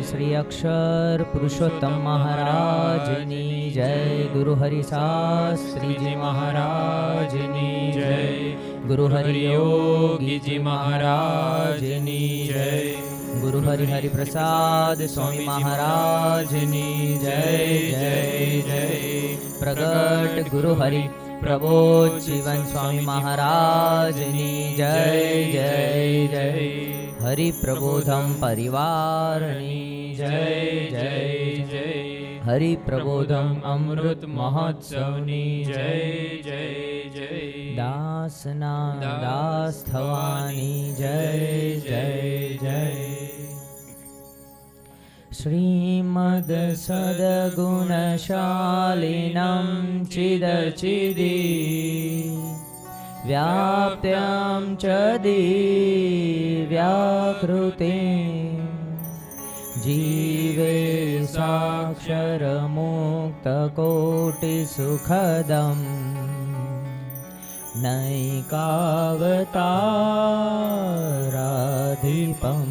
શ્રી અક્ષર પુરુષોત્તમ મહારાજની જય. ગુરુ હરિ શાસ્ત્રીજી મહારાજની જય. ગુરુ હરિ યોગીજી મહારાજની જય. ગુરુ હરિ હરિ પ્રસાદ સ્વામી મહારાજની જય જય જય. પ્રગટ ગુરુ હરિ પ્રબોધ જીવન સ્વામી મહારાજની જય જય જય. હરિ પ્રબોધમ પરિવારની જય જય જય. હરિ પ્રબોધમ અમૃત મહોત્સવની જય જય જય. દાસના દાસ થવાની જય જય જય. શ્રીમદ સદગુણશાલિનમ ચિદચિદી વ્યાપ્ત્યમ ચ દિવ્યાકૃતિં જીવે સાક્ષરમુક્તકોટિસુખદં નૈકાવતારાધિપં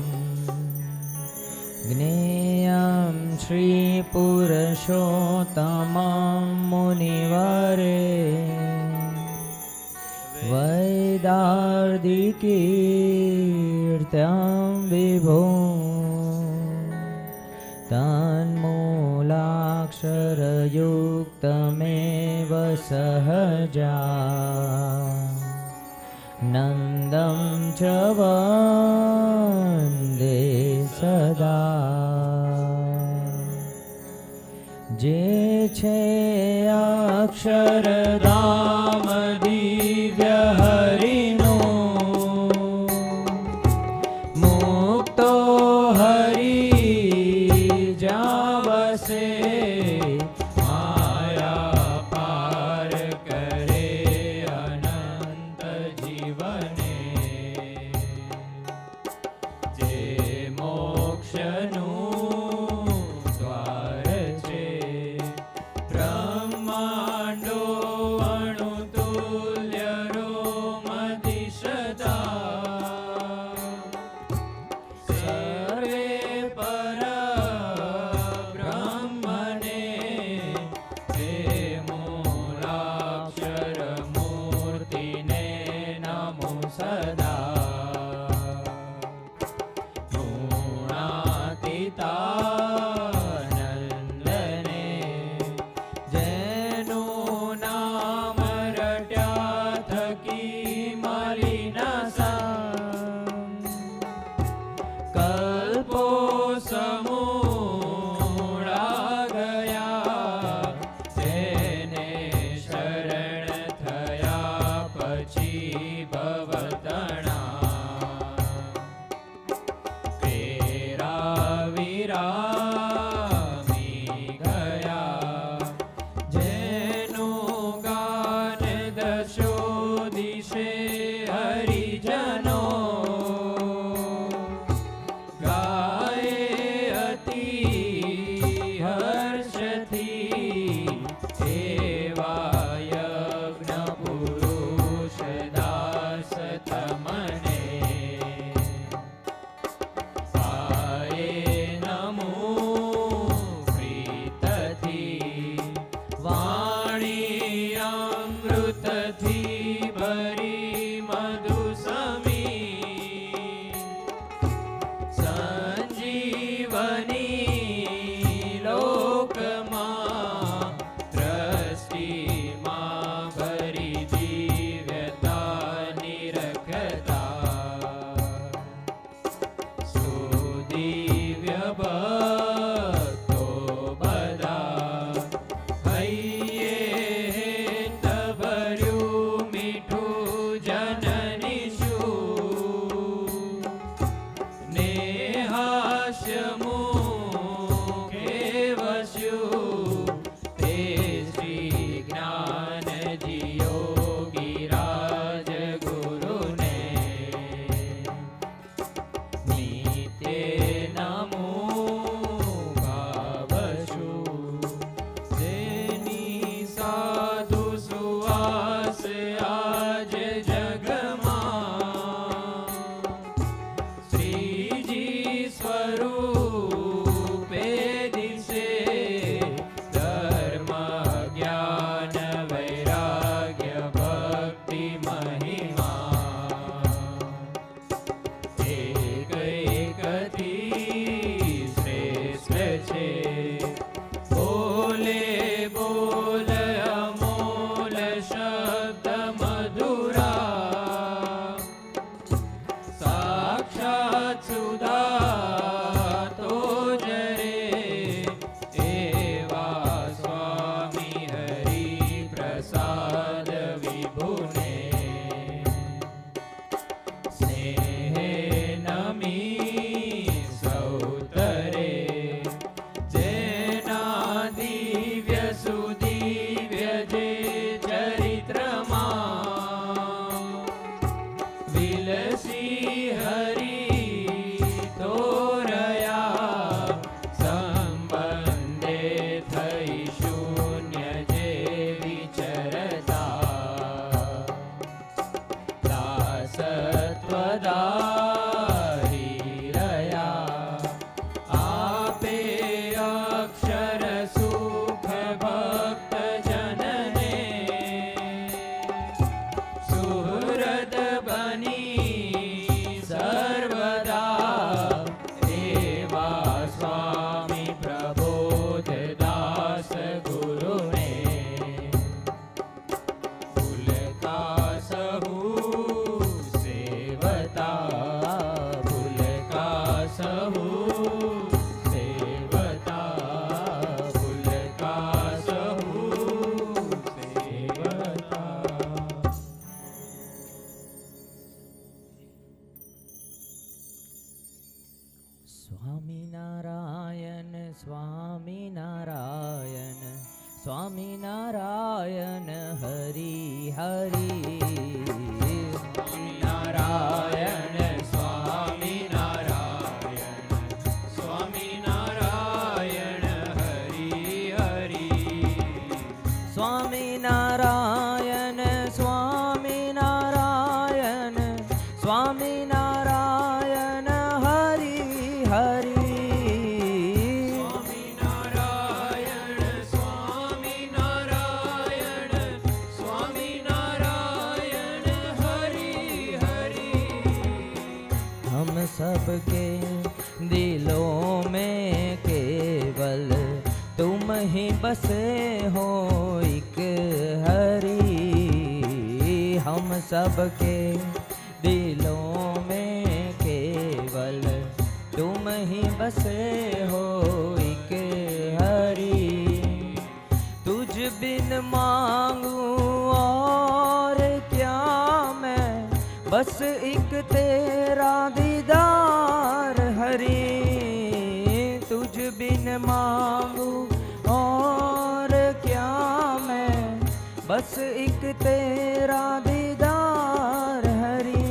જ્ઞેયં શ્રીપુરુષોત્તમં મુનિવરે વૈદાર્ધિકીર્ત્યં વિભો તન્મૂલાક્ષરયુક્તમેવ સહજા નંદં ચ વંદે સદા. જે છે અક્ષરધામ દિવ્ય હરિનો મુક્તો હરિ જ્યાં વસે માયા પાર કરે અનંત જીવને. જે મોક્ષનું દ્વાર છે બ્રહ્માંડો અણુતુલ્ય રોમધિષદા સર્વે પર બ્રહ્મને તે મૂલાક્ષર મૂર્તિને નમો સદા. ગુણાતીતાનંદને જેનું નામ રટ્યા થકી મલિનાસા કલ્પો સમૂળા ગયા તેને શરણ થયા પછી ભવતણા તેરા વિરામી ગયા જેનું ગાન દશો દિશે હરિજનો ગાય અતિ હર્ષથી એવા યજ્ઞ પુરુષ દાસ તમને પાયે નમો પ્રીતથી વાણી અમૃતથી ભરી મધુ સમી સંજીવની લોકમાં દ્રષ્ટિમાં ભરી દિવ્યતા નિરખતા સુદિવ્ય ભક્તો બધા હૈયે હેત ભર્યું મીઠું જનની શું ને હાસ્ય મુખે વસ્યું તે શ્રી જ્ઞાનજી યોગી રાજ ગુરુને નિત્ય નમો ગાવશું તેની સાધુ સુવાસ આજ જગમાં શ્રીજી સ્વરૂપ સ્વામિનારાયણ સ્વામિનારાયણ હરિ હરિ સ્વામિનારાયણ સ્વામિનારાયણ સ્વામિનારાયણ હરિ હરિ સ્વામિનારાયણ સ્વામિનારાયણ સ્વામિનારાયણ હરિ હરિ સ્વામિનારાયણ સ્વામિનારાયણ સ્વામિનારાયણ હરિ હરિ हम सबके दिलों में केवल तुम ही बसे हो एक हरि हम सबके दिलों में केवल तुम ही बसे हो एक हरि तुझ बिन मांगू और क्या मैं बस एक तेरा दीदार हरि तुझ बिन मांगू और क्या मैं बस एक तेरा दीदार हरि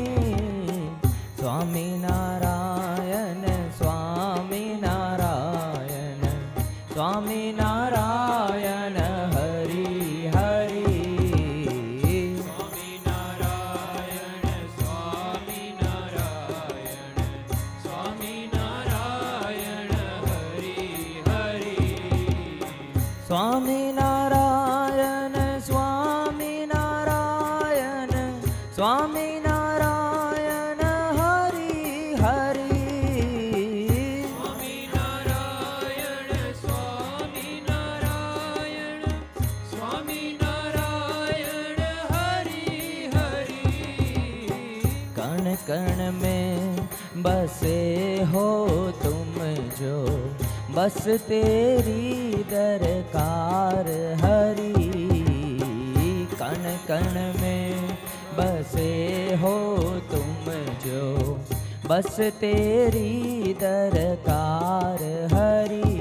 स्वामी नारायण स्वामी नारायण स्वामी नारायण हरि हरि સ્વામિનારાયણ સ્વામિનારાયણ સ્વામિનારાયણ હરિ હરિ સ્વામિનારાયણ સ્વામિનારાયણ સ્વામિનારાયણ હરિ હરિ સ્વામિનારાયણ સ્વામિનારાયણ સ્વામિનારાયણ હરિ હરિ कण कण में बसे हो तुम जो बस तेरी दरकार हरि कण कण में बसे हो तुम जो बस तेरी दरकार हरि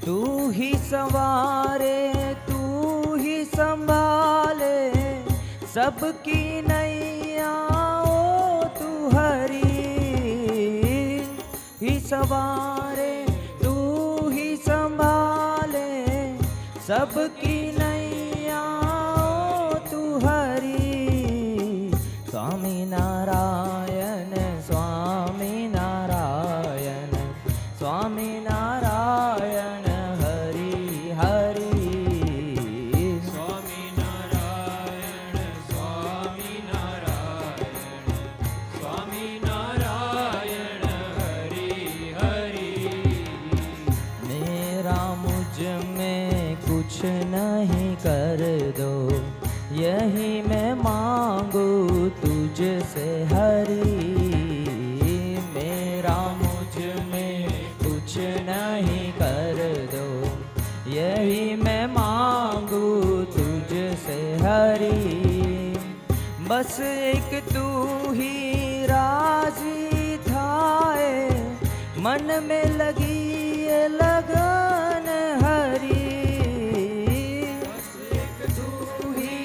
तू ही संवारे तू ही संभाले सबकी नैया ओ तू हरि ही सवारे तू ही संभाले सबकी नैया ओ तू हरि स्वामी नारायण स्वामी नारायण स्वामी नारायण हरि हरि સ્વામિનારાયણ સ્વામિનારાયણ સ્વામિનારાયણ હરિ હરિ मेरा मुझ में कुछ नहीं कर दो यही मैं मांगू तुझसे हरि मेरा मुझ में कुछ नहीं कर दो यही मैं मांगू तुझसे हरि बस एक तू ही राजी थाए मन में लगी ये लगन हरि एक तू ही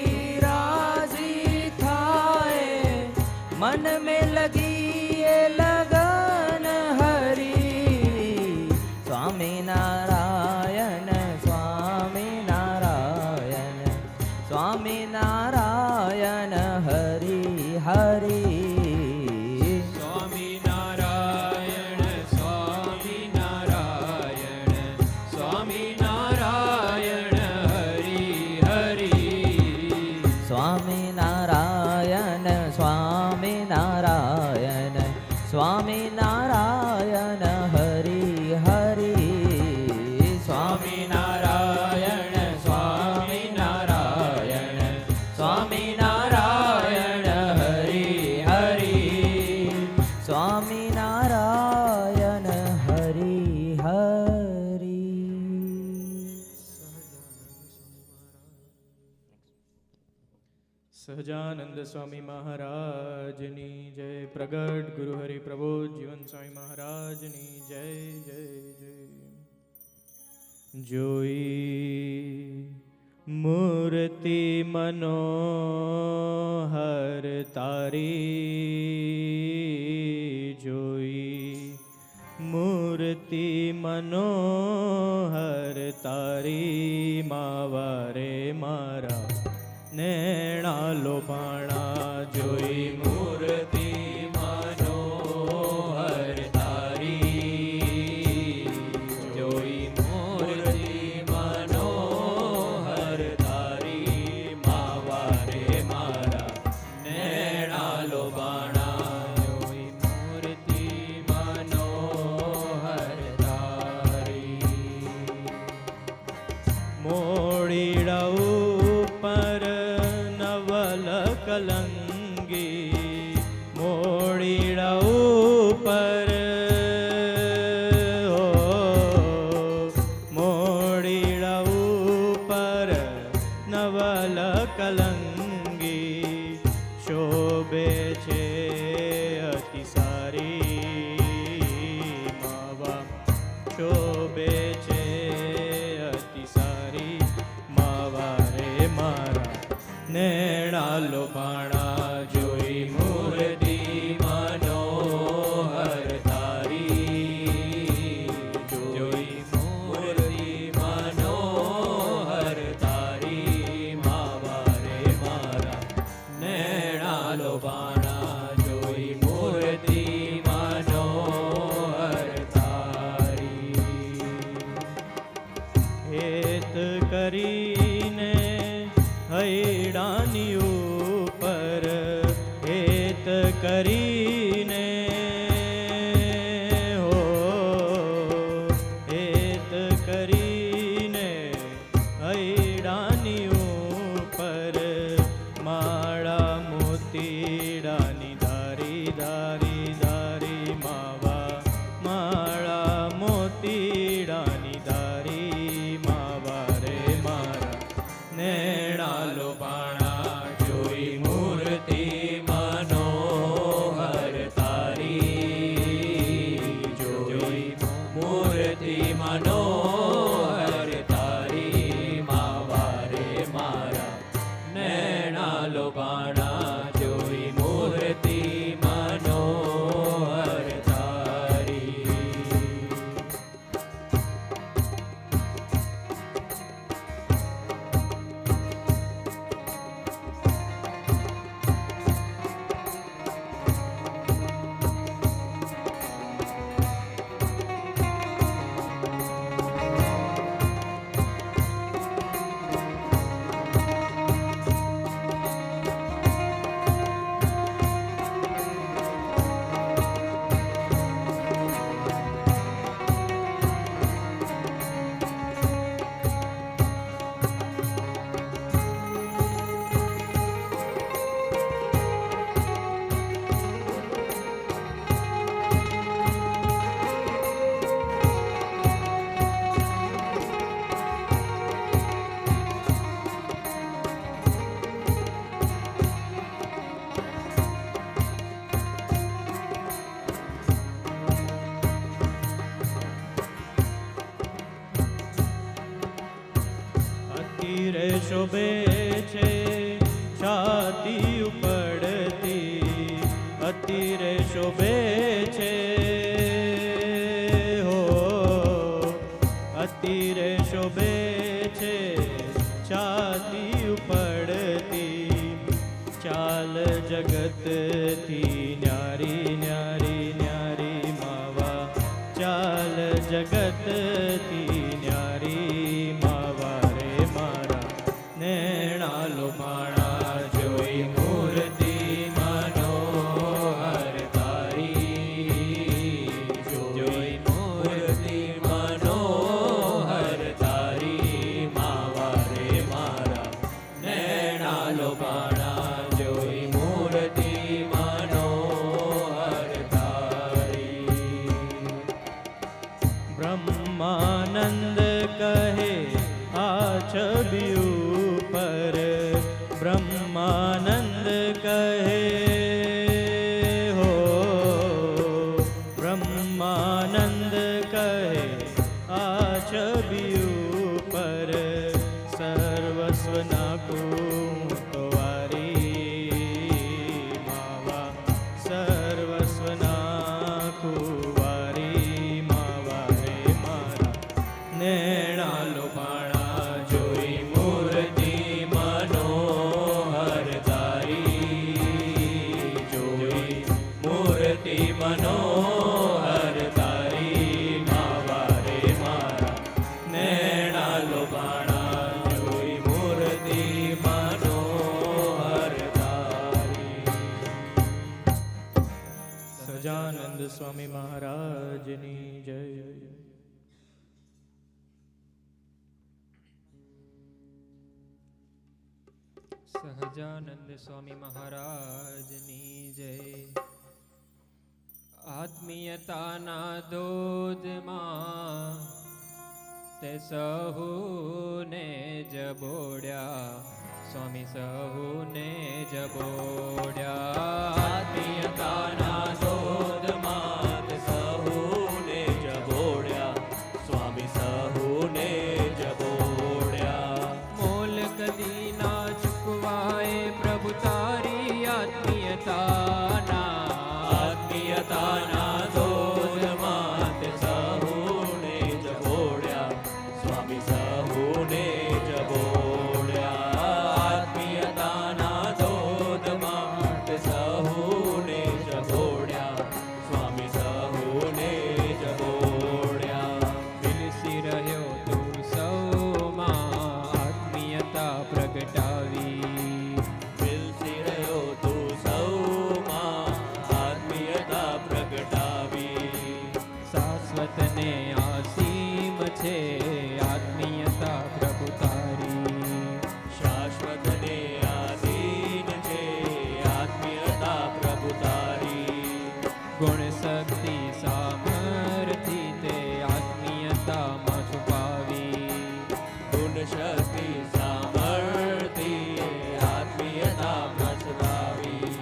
राजी थाए मन में लगी ये लगन हरि स्वामी नारायण स्वामी नारायण स्वामी नारायण हरि हरि સ્વામિનારાયણ સ્વામિનારાયણ સ્વામિનારાયણ હરિ હરિ સ્વામિનારાયણ સ્વામિનારાયણ સ્વામિનારાયણ હરિ હરિ સ્વામિનારાયણ સ્વામિનારાયણ સ્વામિનારાયણ હરિ હરિ સ્વામિનારાયણ હરિ હરિ સહજાનંદ સ્વામી મહારાજની જય પ્રગટ ગુરુ હરિ પ્રબોધ જીવન સ્વામી મહારાજની જય જય જય જોઈ મૂર્તિ મનોહર તારી, જોઈ મૂર્તિ મનોહર તારી, માવારે મારા નેણા લોભાણા. જોઈ મૂર્તિ મનોહર તારી, જોઈ મૂર્તિ મનોહર તારી, માવારે મારા નેણા લોભાણા. જોઈ મૂર્તિ મનોહર તારી, મોડીડા ઉપર નવલ કલંગી, મોડીડા ઉપર હો, મોડીડા ઉપર નવલ કલંગી, શોભે છે અતિ સારી, માવા શોભે છે અતિ સારી, માવારે મારા નેણા લોભાણા. જોઈ મૂર્તિ મનોહર તારી, જોઈ મૂર્તિ મનોહર તારી, માવારે મારા નેણા લોભાણા. જોઈ મૂર્તિ મનોહર તારી, હેત કરીને હૈડાની ઉપર, હેત કરીને હો, હેત કરીને હૈડાની ઉપર, માળા મોતીડાની ધારી ધારી ધારી, માવા માળા મોતીડાની ધારી, માવારે મારા નેણા લોભાણા. જોઈ મૂર્તિ મનોહર તારી, જોઈ મૂર્તિ મનોહર તારી, માવારે મારા નેણા લોભાણા. જોઈ મૂર્તિ મનોહર તારી, અતિરે શોભે છે છાતી ઉપડતી, અતિરે શોભે છે હો, અતિરે શોભે છે છાતી ઉપડતી, ચાલ જગતથી ન્યારી ન્યારી ન્યારી, માવા ચાલ જગતથી ન્યારી, માવારે મારા નેણા લોભાણા. જોઈ મૂર્તિ મનોહર તારી, જોઈ મૂર્તિ મનોહર તારી, માવારે મારા નેણા લોભાણા. જોઈ મૂર્તિ મનોહર તારી, બ્રહ્માનંદ કહે આ છબી ઉપર, બ્રહ્માનંદ કહે હો, બ્રહ્માનંદ કહે આ છબી નાખું તો વારી માવા સર્વસ્વ નાખું વારી માવા રે મારા નેણા લોભાણા જોઈ મૂર્તિ મનોહર તારી જોઈ મૂર્તિ મનોહર તારી માવા રે મારા નેણા લોભાણા જોઈ મૂર્તિ મનોહર તારી. સહજાનંદ સ્વામી મહારાજની જય. સહજાનંદ સ્વામી મહારાજની જય. આત્મીયતાના દૂધમાં તે સહુને જબોડ્યા સ્વામી સહુને જબોડ્યા. આત્મીયતાના દૂધમાં તે સહુને જબોડ્યા સ્વામી સહુને જબોડ્યા. મોલ કદી ના ચૂકવાય પ્રભુ તારી આત્મીયતાના. આત્મીયતાના દૂધમાં તે સહુને જબોડ્યા સ્વામી સહુને જબોડ્યા. આત્મીયતાના દૂધમાં તે સહુને જબોડ્યા સ્વામી સહુને જબોડ્યા. વિલસી રહ્યો તું સૌમાં આત્મીયતા પ્રગટાવી. વિલસી રહ્યો તું સૌમાં આત્મીયતા પ્રગટાવી. શાશ્વતને આસીમ છે આત્મીયતા પ્રભુ તારી. શાશ્વતને આધીન છે આત્મીયતા પ્રભુ તારી. ગુણ શક્તિ સામર્થિ તે આત્મીયતામાં છુપાવી. ગુણ શક્તિ સામર્થ્ય આત્મીયતામાં છુપાવી.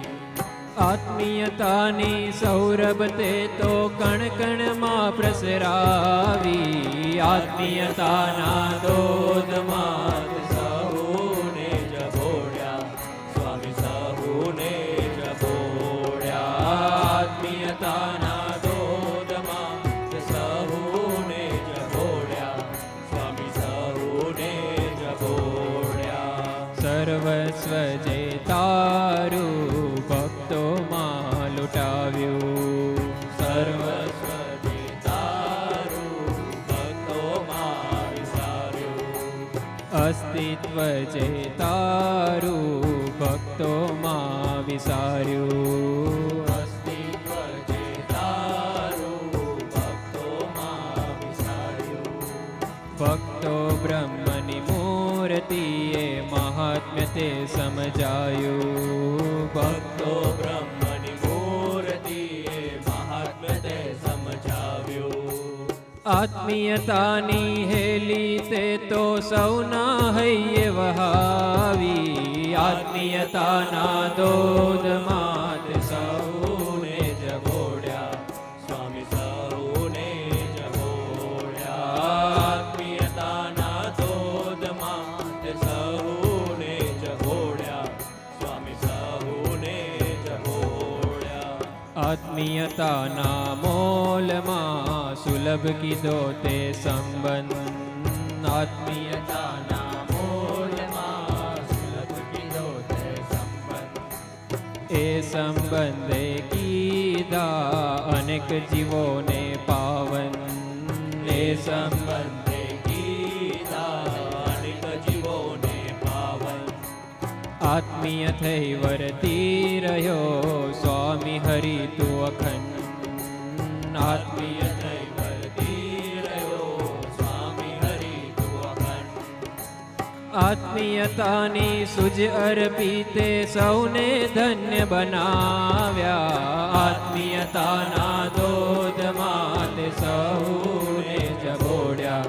આત્મીયતાની સૌરભ તે તો કણ કણમાં પ્રસરાવી. આત્મીયતાના દોધમાં સહુને જબોડ્યા સ્વામી સહુને જબોડ્યા. આત્મીયતાના દોધમાં સહુને જબોડ્યા સ્વામી સહુને જબોડ્યા. સર્વસ્વ જે તારું ભક્તોમાં લૂંટાવ્યું. સર્વસ્વ જે તારું ભક્તોમાં વિસાર્યું. અસ્તિત્વ જે તારું ભક્તોમાં વિસાર્યું. અસ્તિત્વ જે તારું ભક્તોમાં વિસાર્યું. ભક્તો બ્રહ્મની મૂર્તિએ મહાત્મ્ય તે સમજાયું. ભક્તો બ્રહ્મની મૂર્તિએ મહાત્મ્ય તે સમજાવ્યું. આત્મીયતાની હેલી તે તો સૌના હૈયે વહાવી. આત્મીયતાના દોધમાં તે સહુને જબોડ્યા સ્વામી સહુને જબોડ્યા. આત્મીયતાના દોધમાં તે સહુને જબોડ્યા સ્વામી સહુને જબોડ્યા. આત્મીયતાના મોલમાં સુલભ કીધો તે સંબંધ. આત્મીયતાના મૂળમાં સુલભ કીધો તે સંબંધ. એ સંબંધે કીધા અનેક જીવોને પાવન. એ સંબંધે કીધા અનેક જીવોને પાવન. આત્મીય થઈ વર્તી રહ્યો સ્વામી હરિ તું અખંડ. આત્મીય થઈ વર્તી રહ્યો સ્વામી હરિ તું અખંડ. આત્મીયતાની સુજ અર્પી તે સૌને ધન્ય બનાવ્યા. આત્મીયતાના દોધમાં તે સૌને જબોડ્યા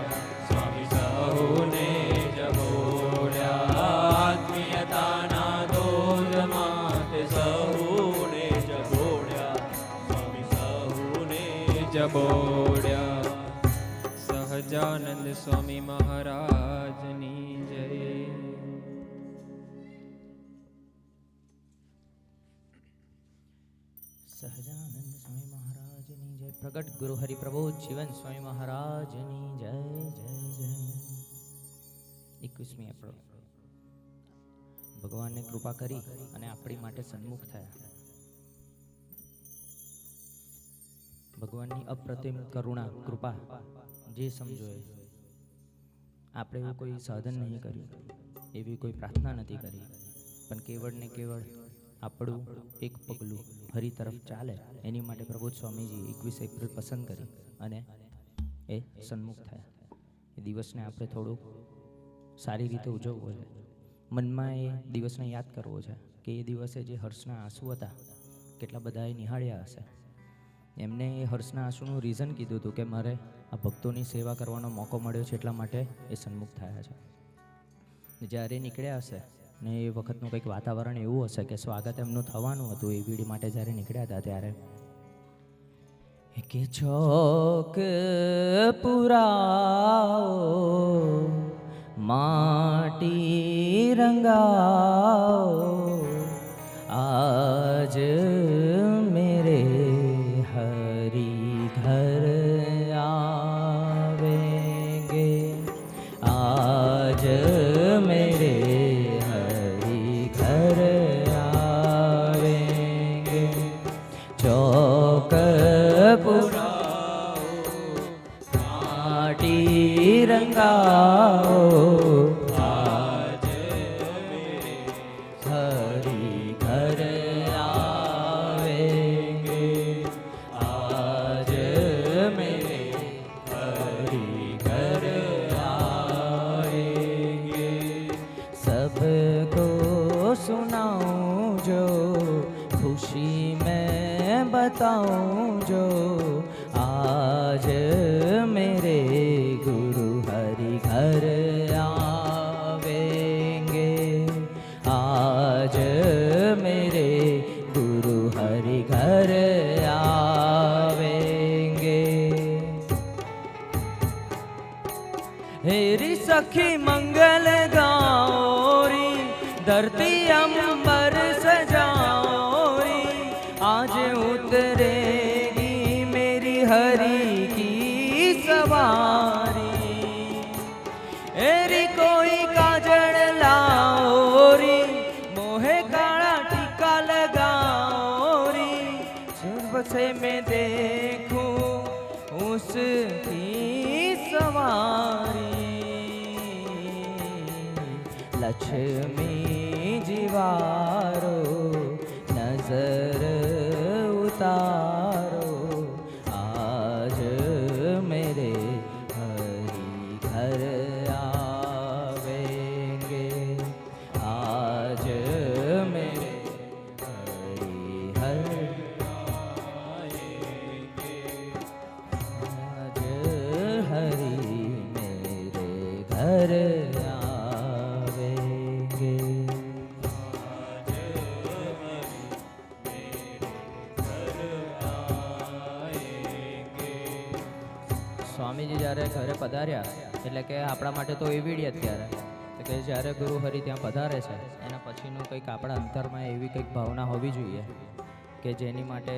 સ્વામી સહુને જબોડ્યા. આત્મીયતાના દોધમાં તે સહુને જબોડ્યા સ્વામી સહુને જબોડ્યા. સહજાનંદ સ્વામી મહારાજની જય. પ્રગટ ગુરુ હરિપ્રબોધ જીવન સ્વામી મહારાજની જય જય જય. 21મી એપ્રિલ ભગવાનને કૃપા કરી અને આપણી માટે સન્મુખ થયા. ભગવાનની અપ્રતિમ કરુણા કૃપા જે સમજો એ. આપણે એવું કોઈ સાધન નહીં કર્યું, એવી કોઈ પ્રાર્થના નથી કરી, પણ કેવળ ને કેવળ આપણું એક પગલું હરિ તરફ ચાલે એની માટે પ્રબોધ સ્વામીજી 21 એપ્રિલ પસંદ કરી અને એ સન્મુખ થયા. એ દિવસને આપણે થોડું સારી રીતે ઉજવવો છે. મનમાં એ દિવસને યાદ કરવો છે કે એ દિવસે જે હર્ષના આંસુ હતા કેટલા બધાએ નિહાળ્યા હશે. એમને એ હર્ષના આંસુનું રીઝન કીધું હતું કે મારે આ ભક્તોની સેવા કરવાનો મોકો મળ્યો છે એટલા માટે એ સન્મુખ થયા છે. જ્યારે નીકળ્યા હશે ને એ વખતનું કંઈક વાતાવરણ એવું હશે કે સ્વાગત એમનું થવાનું હતું એ વીડી માટે જ્યારે નીકળ્યા હતા ત્યારે કે ચોક પુરાઓ માટી રંગાઓ આજ મેરે હરી ઘર આવેંગે આજ મેરે હરી ઘર આવેંગે ચોક પુરાઓ માટી રંગાઓ આજ મેરે હરી ઘર આવેંગે આજ મેરે હરી ઘર आएंगे सबको सुनाऊं जो खुशी में बताऊं जो आज मेरे गुरु हरि घर आवेंगे आज मेरे गुरु हरि घर आवेंगे. हेरी सखी मंगल गाओरी धरती अंबर सजाओरी आज उतरेगी मेरी हरि की सवारी. हेरी कोई काजल लाओरी मोहे काला टीका लगाओरी जब से मैं देखूं उसकी सवारी. लक्ष्मी जीवारो नजर उतारो आज मेरे हरि घर आवेंगे आज मेरे हरि घर आएंगे आज हरि मेरे घर आवेंगे आज સ્વામીજી જ્યારે ઘરે પધાર્યા એટલે કે આપણા માટે તો એવી જ અત્યારે કે જ્યારે ગુરુ હરિ ત્યાં પધારે છે એના પછીનું કંઈક આપણા અંતરમાં એવી કંઈક ભાવના હોવી જોઈએ કે જેની માટે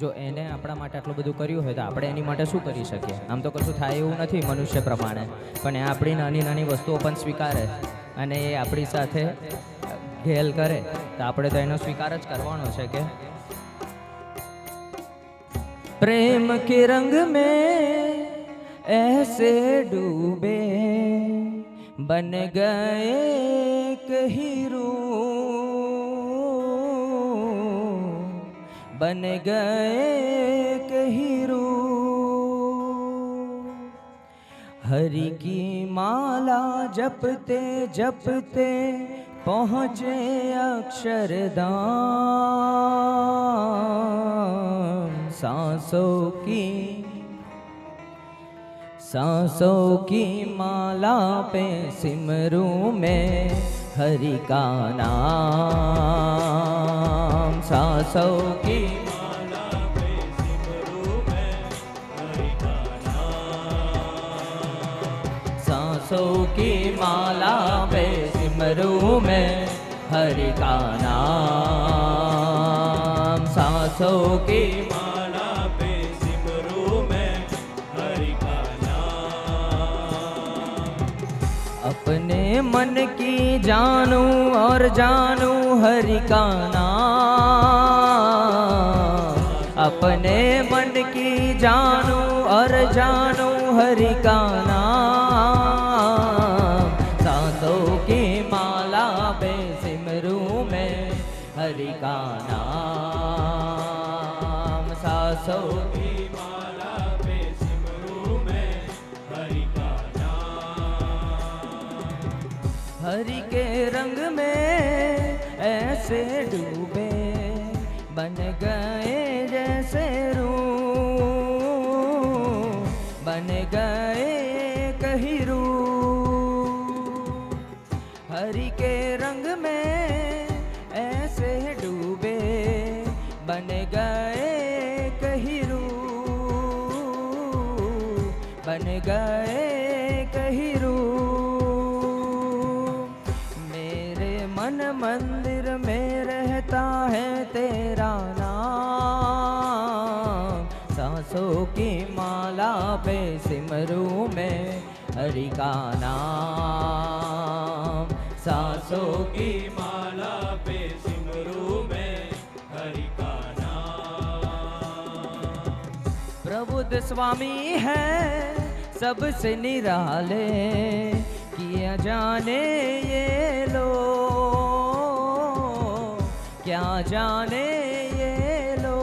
જો એને આપણા માટે આટલું બધું કર્યું હોય તો આપણે એની માટે શું કરી શકીએ. આમ તો કશું થાય એવું નથી મનુષ્ય પ્રમાણે, પણ એ આપણી નાની નાની વસ્તુઓ પણ સ્વીકારે અને એ આપણી સાથે ઘેલ કરે તો આપણે તો એનો સ્વીકાર જ કરવાનો છે કે प्रेम के रंग में ऐसे डूबे बन गए हीरो बन गए हीरो. हरि की माला जपते जपते पहुँचे अक्षरधाम. सांसों की माला पे सिमरूं मैं हरि का नाम. सांसों की माला पे सिमरूं मैं हरि का नाम. सांसों की माला पे सिमरूं मैं हरि का नाम. सांसों की माला पे सिमरूं अपने मन की जानूं और जानूं हरि का नाम, अपने मन की जानूं और जानूं हरि का नाम। सांसों की माला पे सिमरूं मैं हरि का नाम, सांसों की माला पे सिमरूं मैं हरि का नाम। हरि के रंग में ऐसे डूबे बन गए जैसे रूह, बन गए कहीं रूह। हरि के रंग में ऐसे डूबे बन गए कहीं रूह, बन गए कहीं रूह। मेरे मन मंदिर में रहता है तेरा नाम, सांसों की माला पे सिमरूं मैं हरि का नाम, सांसों की माला पे सिमरूं मैं हरि का नाम। प्रबुद्ध स्वामी है सबसे निराले, किया जाने ये लोग, क्या जाने ये लोग।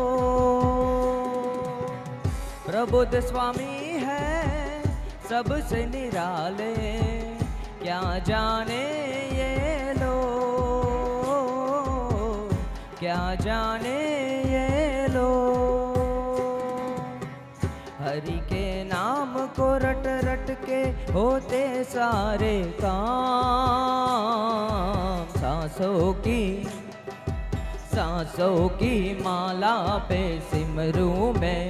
प्रबुद्ध स्वामी है सबसे निराले, क्या जाने ये लोग, क्या जाने ये लोग। हरि के नाम को रट रट के होते सारे काम, सांसों की माला पे सिमरूं मैं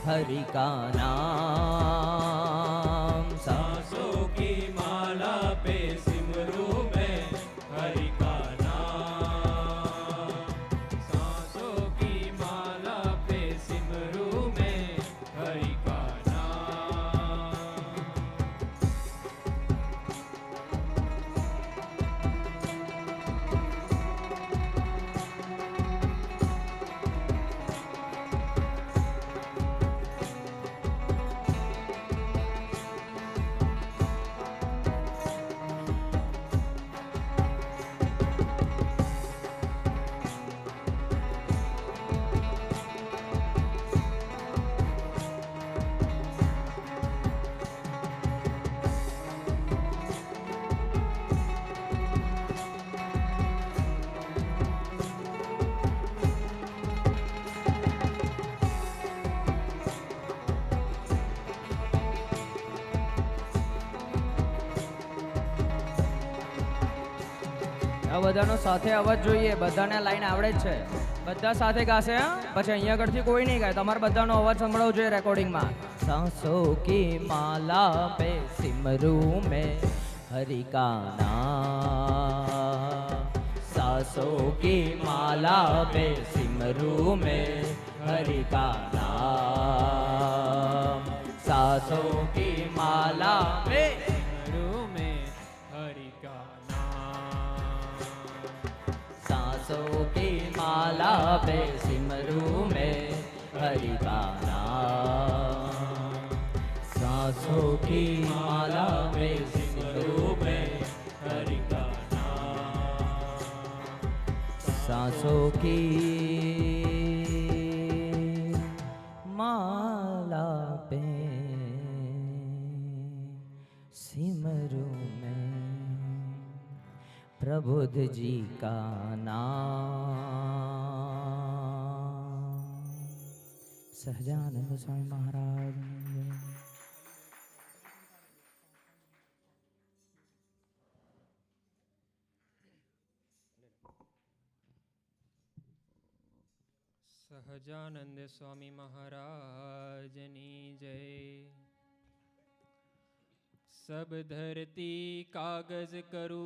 हरि का नाम, सांसों की माला पे सिमरूं मैं हरि का नाम। सांसों की माला पे सिमरूं मैं हरि का नाम। આ બધાનો સાથે અવાજ જોઈએ, બધાને લાઈન આવડે જ છે, બધા સાથે ગાશે હા, પછી અહીંયા આગળથી કોઈ નહીં ગાય, તમારે બધાનો અવાજ સંભળાવવો જોઈએ રેકોર્ડિંગમાં। सांसों की माला पे सिमरूं मैं हरि का नाम, सांसों की माला पे सिमरूं मैं हरि का नाम, सांसों की माला पे सिमरूं मैं हरि का नाम। सांसों की माला पे सिमरूं मैं हरि का नाम, सांसों की माला पे सिमरूं मैं हरि का नाम, सांसों की माला पे सिमरूं मैं प्रबुद्ध जी का नाम। सहजानंद स्वामी महाराज। સહજાનંદ સ્વામી મહારાજની જય। सब धरती कागज करूं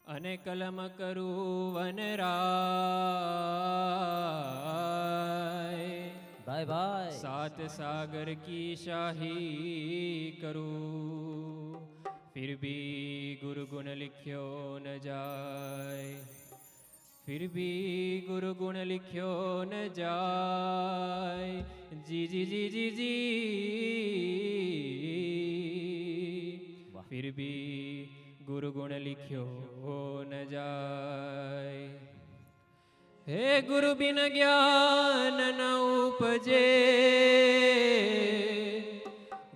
अने कलम करूं वनराय। भाई भाई सात सागर की शाही करूं, फिर भी गुरु गुण लिख्यो न जाए, फिर भी गुरु गुण लिख्यो न जाए। जी जी जी जी जी, फिर भी गुरु गुण लिख्यो न जाए। हे गुरु बिन ज्ञान न उपजे,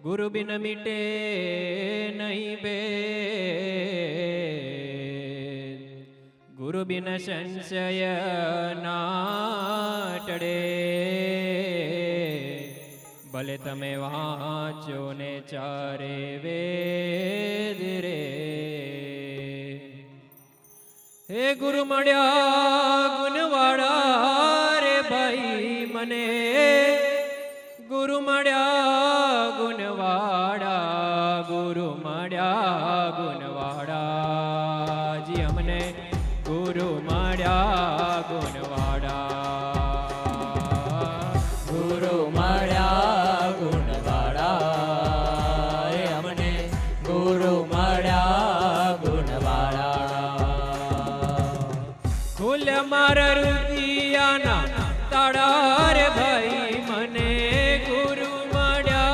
गुरु बिन मिटे नहीं भेद, गुरु बिन संशय नाटड़े। भले तमे वाँचो ने चारे वेद रे। हे गुरु मळ्या गुणवाड़ा रे भाई मने, गुरु मळ्या गुणवाड़ा, गुरु मळ्या गुणवाड़ा जी हमने गुरु मळ्या गुणवाड़ा, गुरु मळ्या गुणवाड़ा रे हमने, गुरु मळ्या गुणवाड़ा। खुल मार रुदियाना ताड़ा रे भाई मने, गुरु मळ्या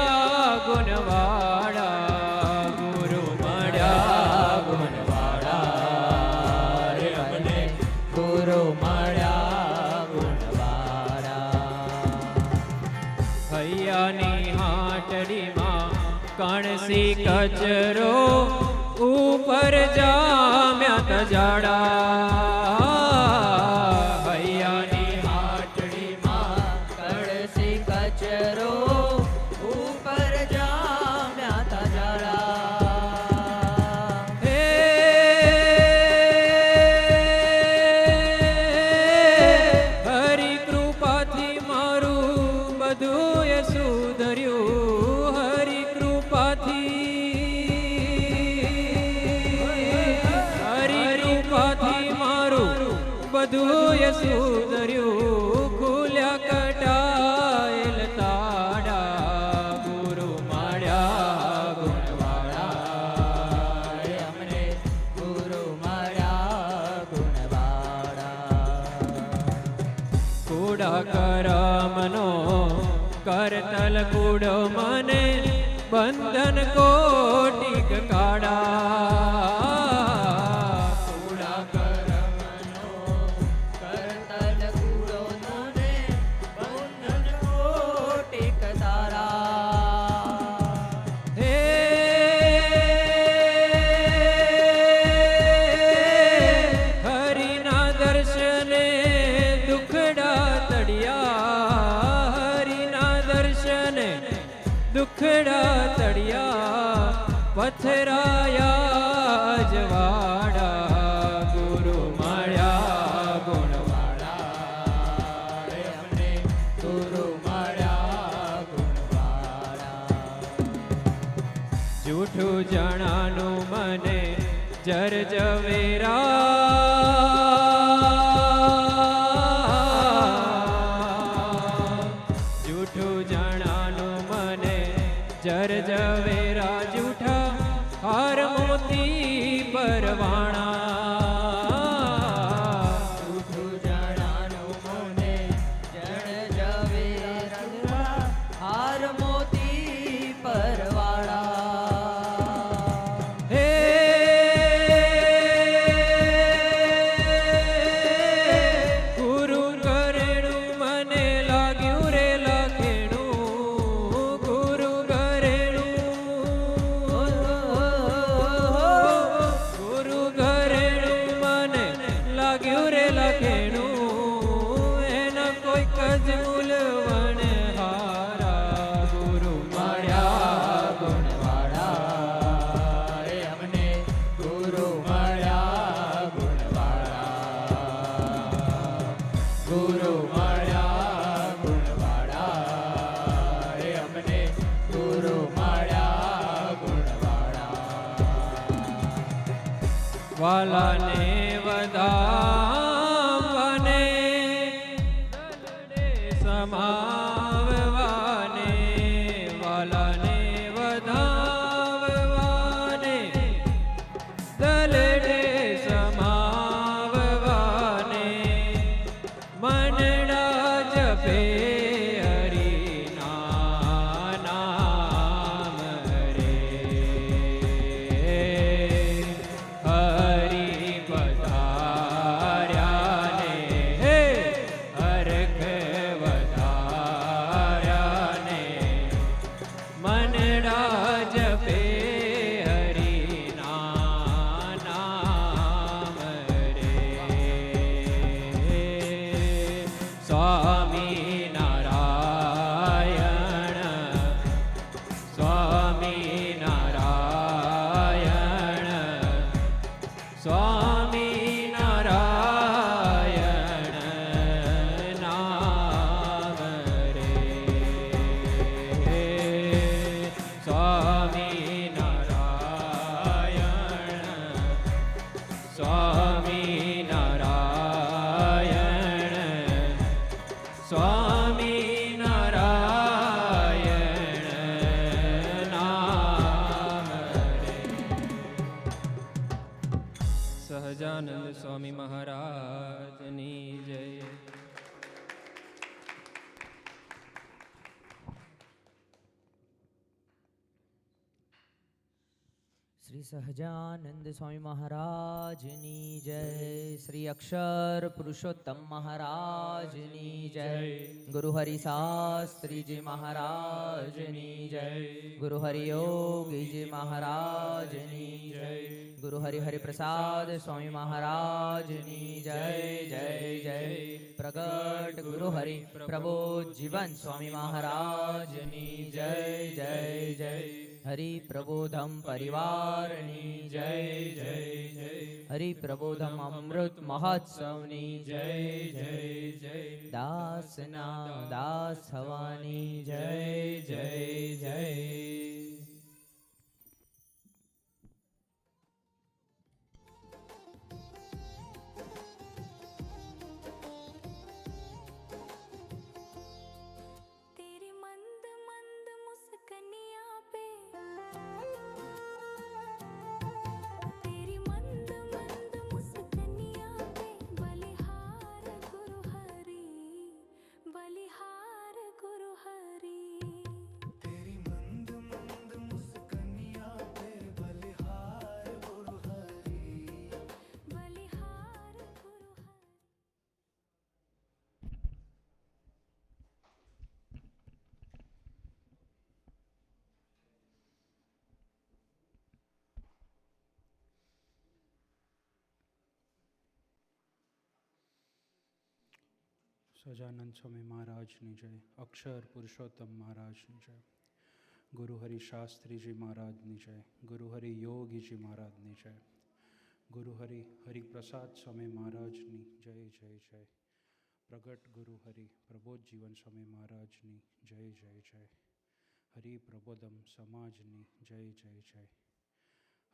गुणवाड़ा, गुरु मळ्या गुणवाड़ा रे हमने, गुरु मळ्या गुणवाड़ा। हૈયાની હાટડીમાં કણસી કચરો, ઉપર જામ્યા તજાડા। હૈયાની હાટડીમાં કળસી કચરો, ઉપર જામ્યા તજાડા। હે હરિ કૃપાથી મારું બધું એ સુધર્યું, હરિ કૃપાથી, હરિ કૃપાથી મારું બધું એ સુધર્યું। ખુલ્યા કટાયેલ તાડા, ગુરુ મળ્યા ગુણવાળા રે અમને, ગુરુ મળ્યા ગુણવાળા। કુડા કરમનો કરતલ કુડો મને, બંધન કોટિક કાડા। કુડા કરમનો કરતલ કુડો મને, બંધન કોટિક તારા। હે હરિના દર્શને દુખડા તડિયા, હરિના દર્શને દુખડા તડિયા। પથરાયા જવાડા, ગુરુ મળ્યા ગુણવાળા રે અમને, ગુરુ મળ્યા ગુણવાળા। જૂઠું જણાનું મને જર જવેરા, જૂઠું જણાનું મને જર જવેરા। જૂઠા હાર મોતી પરવાણા, જૂઠું જણાનું મને જણ ઝવેરા, હાર મોતી પરવાળા। હે ગુરુ કરેણું મને લાગ્યું રે લખેણું, ગુરુ કરેણું, ગુરુ કરેણું મને લાગ્યું રે લખેણું। એના કોઈ કજ મૂલવણ હારા, ગુરુ મળ્યા ગુણવાળા રે અમને, ગુરુ મળ્યા ગુણવાળા, ગુરુ મળ્યા ગુણવાળા રે અમને, ગુરુ મળ્યા ગુણવાળા। વાલાને વધાવને દલડે સમાવ સ્વામી નારાયણ સ્વામી નારાયણ નામ રે સ્વામી નારાયણ સ્વામી નારાયણ સ્વામી નારાયણ નામ રે સહજાનંદ સ્વામી મહારાજની જય. શ્રી સહજાનંદ સ્વામી મહારાજની જય. શ્રી અક્ષર પુરુષોત્તમ મહારાજની જય. ગુરુ હરિ શાસ્ત્રીજી મહારાજની જય. ગુરુ હરિ યોગીજી મહારાજની જય. ગુરુ હરિ હરિપ્રસાદ સ્વામી મહારાજની જય જય જય. પ્રગટ ગુરુ હરિ પ્રબોધ જીવન સ્વામી મહારાજની જય જય જય. હરિ પ્રબોધમ પરિવારની જય જય જય. હરિ પ્રબોધમ અમૃત મહોત્સવની જય જય જય. દાસના દાસ થવાની જય જય જય. तेरी मंद मंद मुस्कनिया पे तेरी मंद मंद मुस्कनिया पे बलिहार गुरु हरि बलिहार गुरु हरि. तेरी मंद मंद मुस्कनिया पे बलिहार गुरु हरि बलिहार गुरु हरि. સહજાનંદ સ્વામી મહારાજની જય. અક્ષર પુરુષોત્તમ મહારાજની જય. ગુરુ હરિ શાસ્ત્રીજી મહારાજની જય. ગુરુ હરિ યોગીજી મહારાજની જય. ગુરુ હરિ હરિપ્રસાદ સ્વામી મહારાજની જય જય જય. પ્રગટ ગુરુ હરિ પ્રબોધ જીવન સ્વામી મહારાજની જય જય જય. હરિ પ્રબોધમ સમાજની જય જય જય.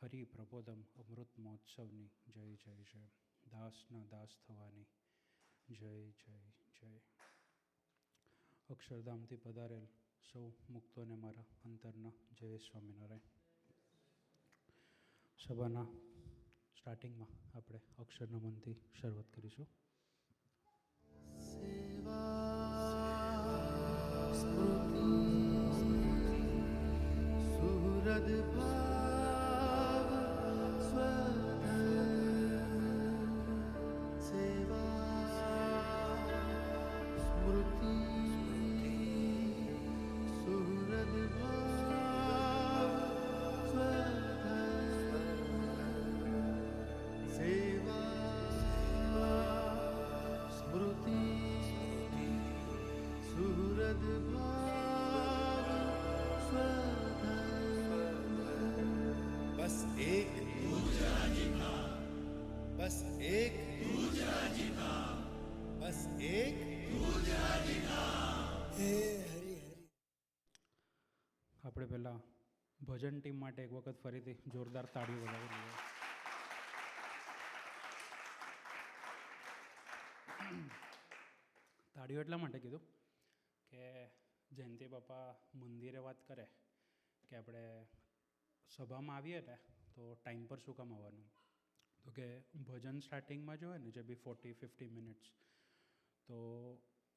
હરિ પ્રબોધમ અમૃત મહોત્સવની જય જય જય. દાસના દાસ થવાની જય જય જય. અક્ષરધામથી પધારેલ સૌ મુક્તોને મારા અંતરના જય સ્વામિનારાયણ. સભાના સ્ટાર્ટિંગમાં આપણે અક્ષર નમનથી શરૂઆત કરીશું. સુહૃદ ભાવ સ્વધર્મ સેવા સ્મૃતિ સુહૃદ ભાવ સ્વધર્મ સેવા સ્મૃતિ સુહૃદ ભાવ સ્વધર્મ. બસ એક બસ એક બસ એક હે હરિ હરિ. આપણે પહેલાં ભજન ટીમ માટે એક વખત ફરીથી જોરદાર તાળીઓ બજાવી લઈએ. તાળીઓ એટલા માટે કીધું કે જયંતિ બાપા મંદિરે વાત કરે કે આપણે સભામાં આવીએ ને તો ટાઈમ પર શું કામ આવવાનું, તો કે ભજન સ્ટાર્ટિંગમાં જો હોય ને જે બી 40-50 મિનિટ્સ, તો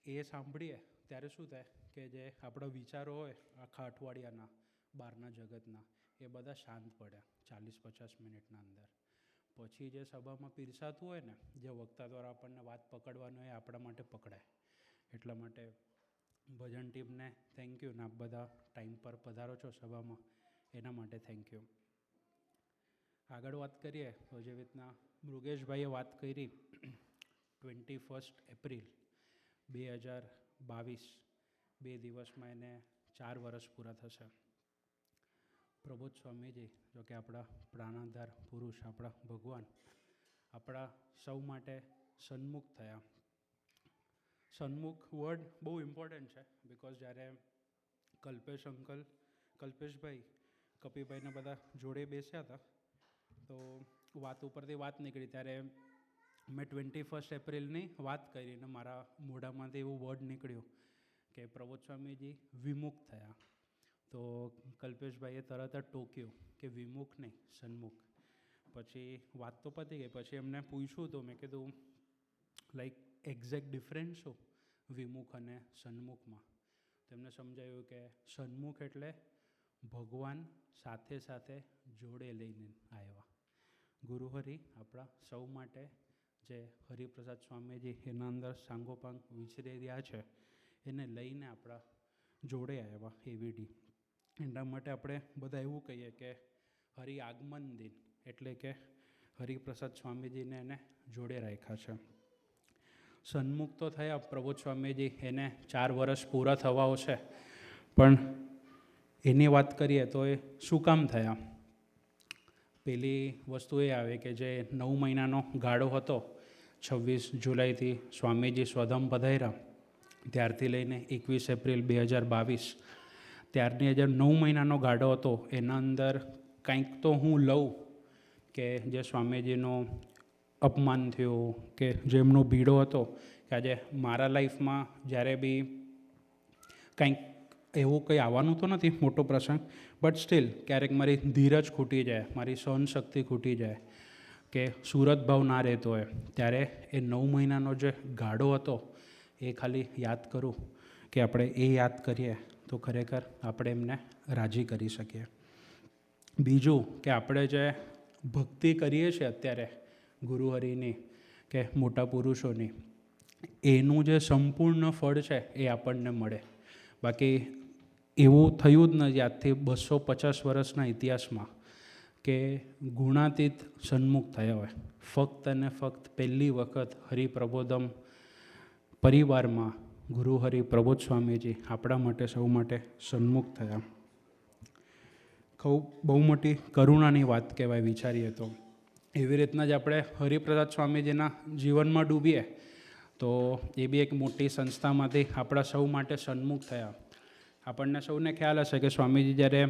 એ સાંભળીએ ત્યારે શું થાય કે જે આપણા વિચારો હોય આખા અઠવાડિયાના બહારના જગતના, એ બધા શાંત પડ્યા 40-50 મિનિટના અંદર. પછી જે સભામાં પીરસાતું હોય ને, જે વક્તા દ્વારા આપણને વાત પકડવાનું હોય, એ આપણા માટે પકડાય. એટલા માટે ભજન ટીમને થેન્ક યુ, ને આપ બધા ટાઈમ પર પધારો છો સભામાં, એના માટે થેન્ક યુ. આગળ વાત કરીએ તો જેવી રીતના મૃગેશભાઈએ વાત કરી, 21 એપ્રિલ 2022, 2 દિવસમાં એને 4 વર્ષ પૂરા થશે. પ્રબોધ સ્વામીજી જો કે આપણા પ્રાણાધાર પુરુષ, આપણા ભગવાન, આપણા સૌ માટે સન્મુખ થયા. સન્મુખ વર્ડ બહુ ઇમ્પોર્ટન્ટ છે બિકોઝ જ્યારે કલ્પેશભાઈ કપિભાઈને બધા જોડે બેસ્યા હતા તો વાત ઉપરથી વાત નીકળી ત્યારે મેં 21 એપ્રિલની વાત કરી અને મારા મોઢામાંથી એવું વર્ડ નીકળ્યું કે પ્રબોધ સ્વામીજી વિમુખ થયા. તો કલ્પેશભાઈએ તરત જ ટોક્યું કે વિમુખ નહીં, સન્મુખ. પછી વાત તો પતી ગઈ. પછી એમને પૂછ્યું તો મેં કીધું લાઈક એક્ઝેક્ટ ડિફરન્સ શું વિમુખ અને સન્મુખમાં? તેમને સમજાયું કે સન્મુખ એટલે ભગવાન સાથે સાથે જોડે લઈને આવ્યા. ગુરુહરિ આપણા સૌ માટે જે હરિપ્રસાદ સ્વામીજી એના અંદર સાંગોપાંગ વિચરી રહ્યા છે એને લઈને આપણા જોડે આવ્યા એવીડી. એના માટે આપણે બધા એવું કહીએ કે હરિ આગમન દિન, એટલે કે હરિપ્રસાદ સ્વામીજીને એને જોડે રાખ્યા છે. સન્મુખ તો થયા પ્રબોધ સ્વામીજી, એને 4 વર્ષ પૂરા થવાઓ છે, પણ એની વાત કરીએ તો એ શું કામ થયા? પેલી વસ્તુ એ આવે કે જે 9 મહિનાનો ગાળો હતો, 26 જુલાઈથી સ્વામીજી સ્વધામ પધાર્યા ત્યારથી લઈને 21 એપ્રિલ 2022, ત્યારની જે 9 મહિનાનો ગાળો હતો એના અંદર કંઈક તો હું લઉં કે જે સ્વામીજીનો અપમાન થયું કે જેમનો ભીડો હતો કે આજે મારા લાઈફમાં જ્યારે બી કંઈક એવું કંઈ આવવાનું તો નથી મોટો પ્રસંગ, બટ સ્ટીલ ક્યારેક મારી ધીરજ ખૂટી જાય, મારી સહનશક્તિ ખૂટી જાય કે સુરત ભાવ ના રહેતો હોય, ત્યારે એ 9 મહિનાનો જે ગાળો હતો એ ખાલી યાદ કરું કે આપણે એ યાદ કરીએ તો ખરેખર આપણે એમને રાજી કરી શકીએ. બીજું કે આપણે જે ભક્તિ કરીએ છીએ અત્યારે ગુરુહરિની કે મોટા પુરુષોની, એનું જે સંપૂર્ણ ફળ છે એ આપણને મળે. બાકી એવું થયું જ નથી આજથી 250 વર્ષના ઇતિહાસમાં કે ગુણાતીત સન્મુખ થયા હોય. ફક્ત અને ફક્ત પહેલી વખત હરિપ્રબોધમ પરિવારમાં ગુરુહરિ પ્રબોધ સ્વામીજી આપણા માટે સૌ માટે સન્મુખ થયા. બહુ મોટી કરુણાની વાત કહેવાય વિચારીએ તો. એવી રીતના જ આપણે હરિપ્રસાદ સ્વામીજીના જીવનમાં ડૂબીએ તો એ બી એક મોટી સંસ્થામાંથી આપણા સૌ માટે સન્મુખ થયા. આપણને સૌને ખ્યાલ હશે કે સ્વામીજી જ્યારે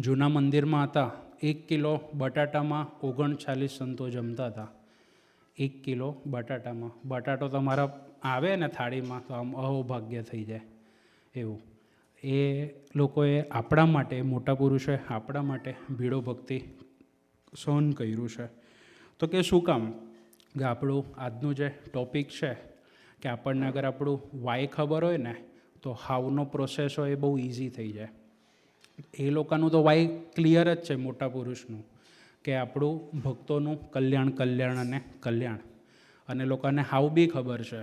જૂના મંદિરમાં હતા 1 કિલો બટાટામાં 39 સંતો જમતા હતા. 1 કિલો બટાટામાં. બટાટો તમારા આવે ને થાળીમાં તો આમ અહોભાગ્ય થઈ જાય એવું. એ લોકોએ આપણા માટે, મોટા પુરુષોએ આપણા માટે ભીડો ભક્તિ સહન કર્યું છે. તો કે શું કામ? કે આપણું આજનું જે ટૉપિક છે કે આપણને અગર આપણું વાય ખબર હોય ને તો હાવનો પ્રોસેસ હોય એ બહુ ઇઝી થઈ જાય. એ લોકોનું તો વાય ક્લિયર જ છે મોટા પુરુષનું કે આપણું ભક્તોનું કલ્યાણ અને કલ્યાણ, અને લોકોને હાવ બી ખબર છે.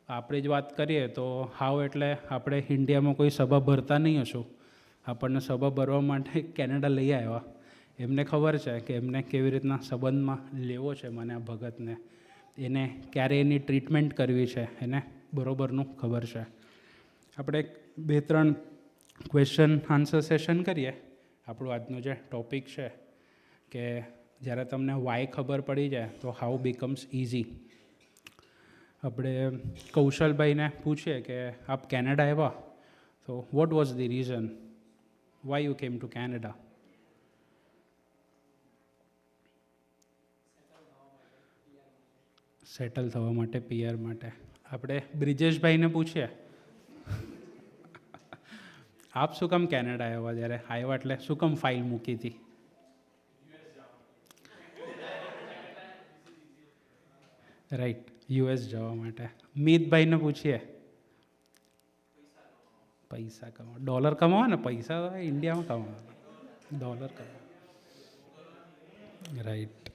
આપણી જ વાત કરીએ તો હાવ એટલે આપણે ઇન્ડિયામાં કોઈ સભા ભરતા નહીં હશું, આપણને સભા ભરવા માટે કેનેડા લઈ આવ્યા. એમને ખબર છે કે એમને કેવી રીતના સંબંધમાં લેવો છે મને આ ભગતને, એને ક્યારે એની ટ્રીટમેન્ટ કરવી છે એને બરોબરનું ખબર છે. આપણે 2-3 ક્વેશ્ચન આન્સર સેશન કરીએ. આપણું આજનું જે ટૉપિક છે કે જ્યારે તમને વાય ખબર પડી જાય તો હાઉ બીકમ્સ ઇઝી. આપણે કૌશલભાઈને પૂછીએ કે આપ કેનેડા આવ્યા તો what was the reason why you came to Canada? Settle થવા માટે, PR માટે. આપણે બ્રિજેશભાઈને પૂછીએ આપ શું કામ કેનેડા આવ્યા? જ્યારે આવ્યા એટલે શું કામ ફાઇલ મૂકી હતી? રાઈટ, US જવા માટે. મિતભાઈને પૂછીએ પૈસા કમાવા. ડોલર કમાવા ને, પૈસા ઇન્ડિયામાં કમાવા, ડોલર કમાવા. રાઈટ.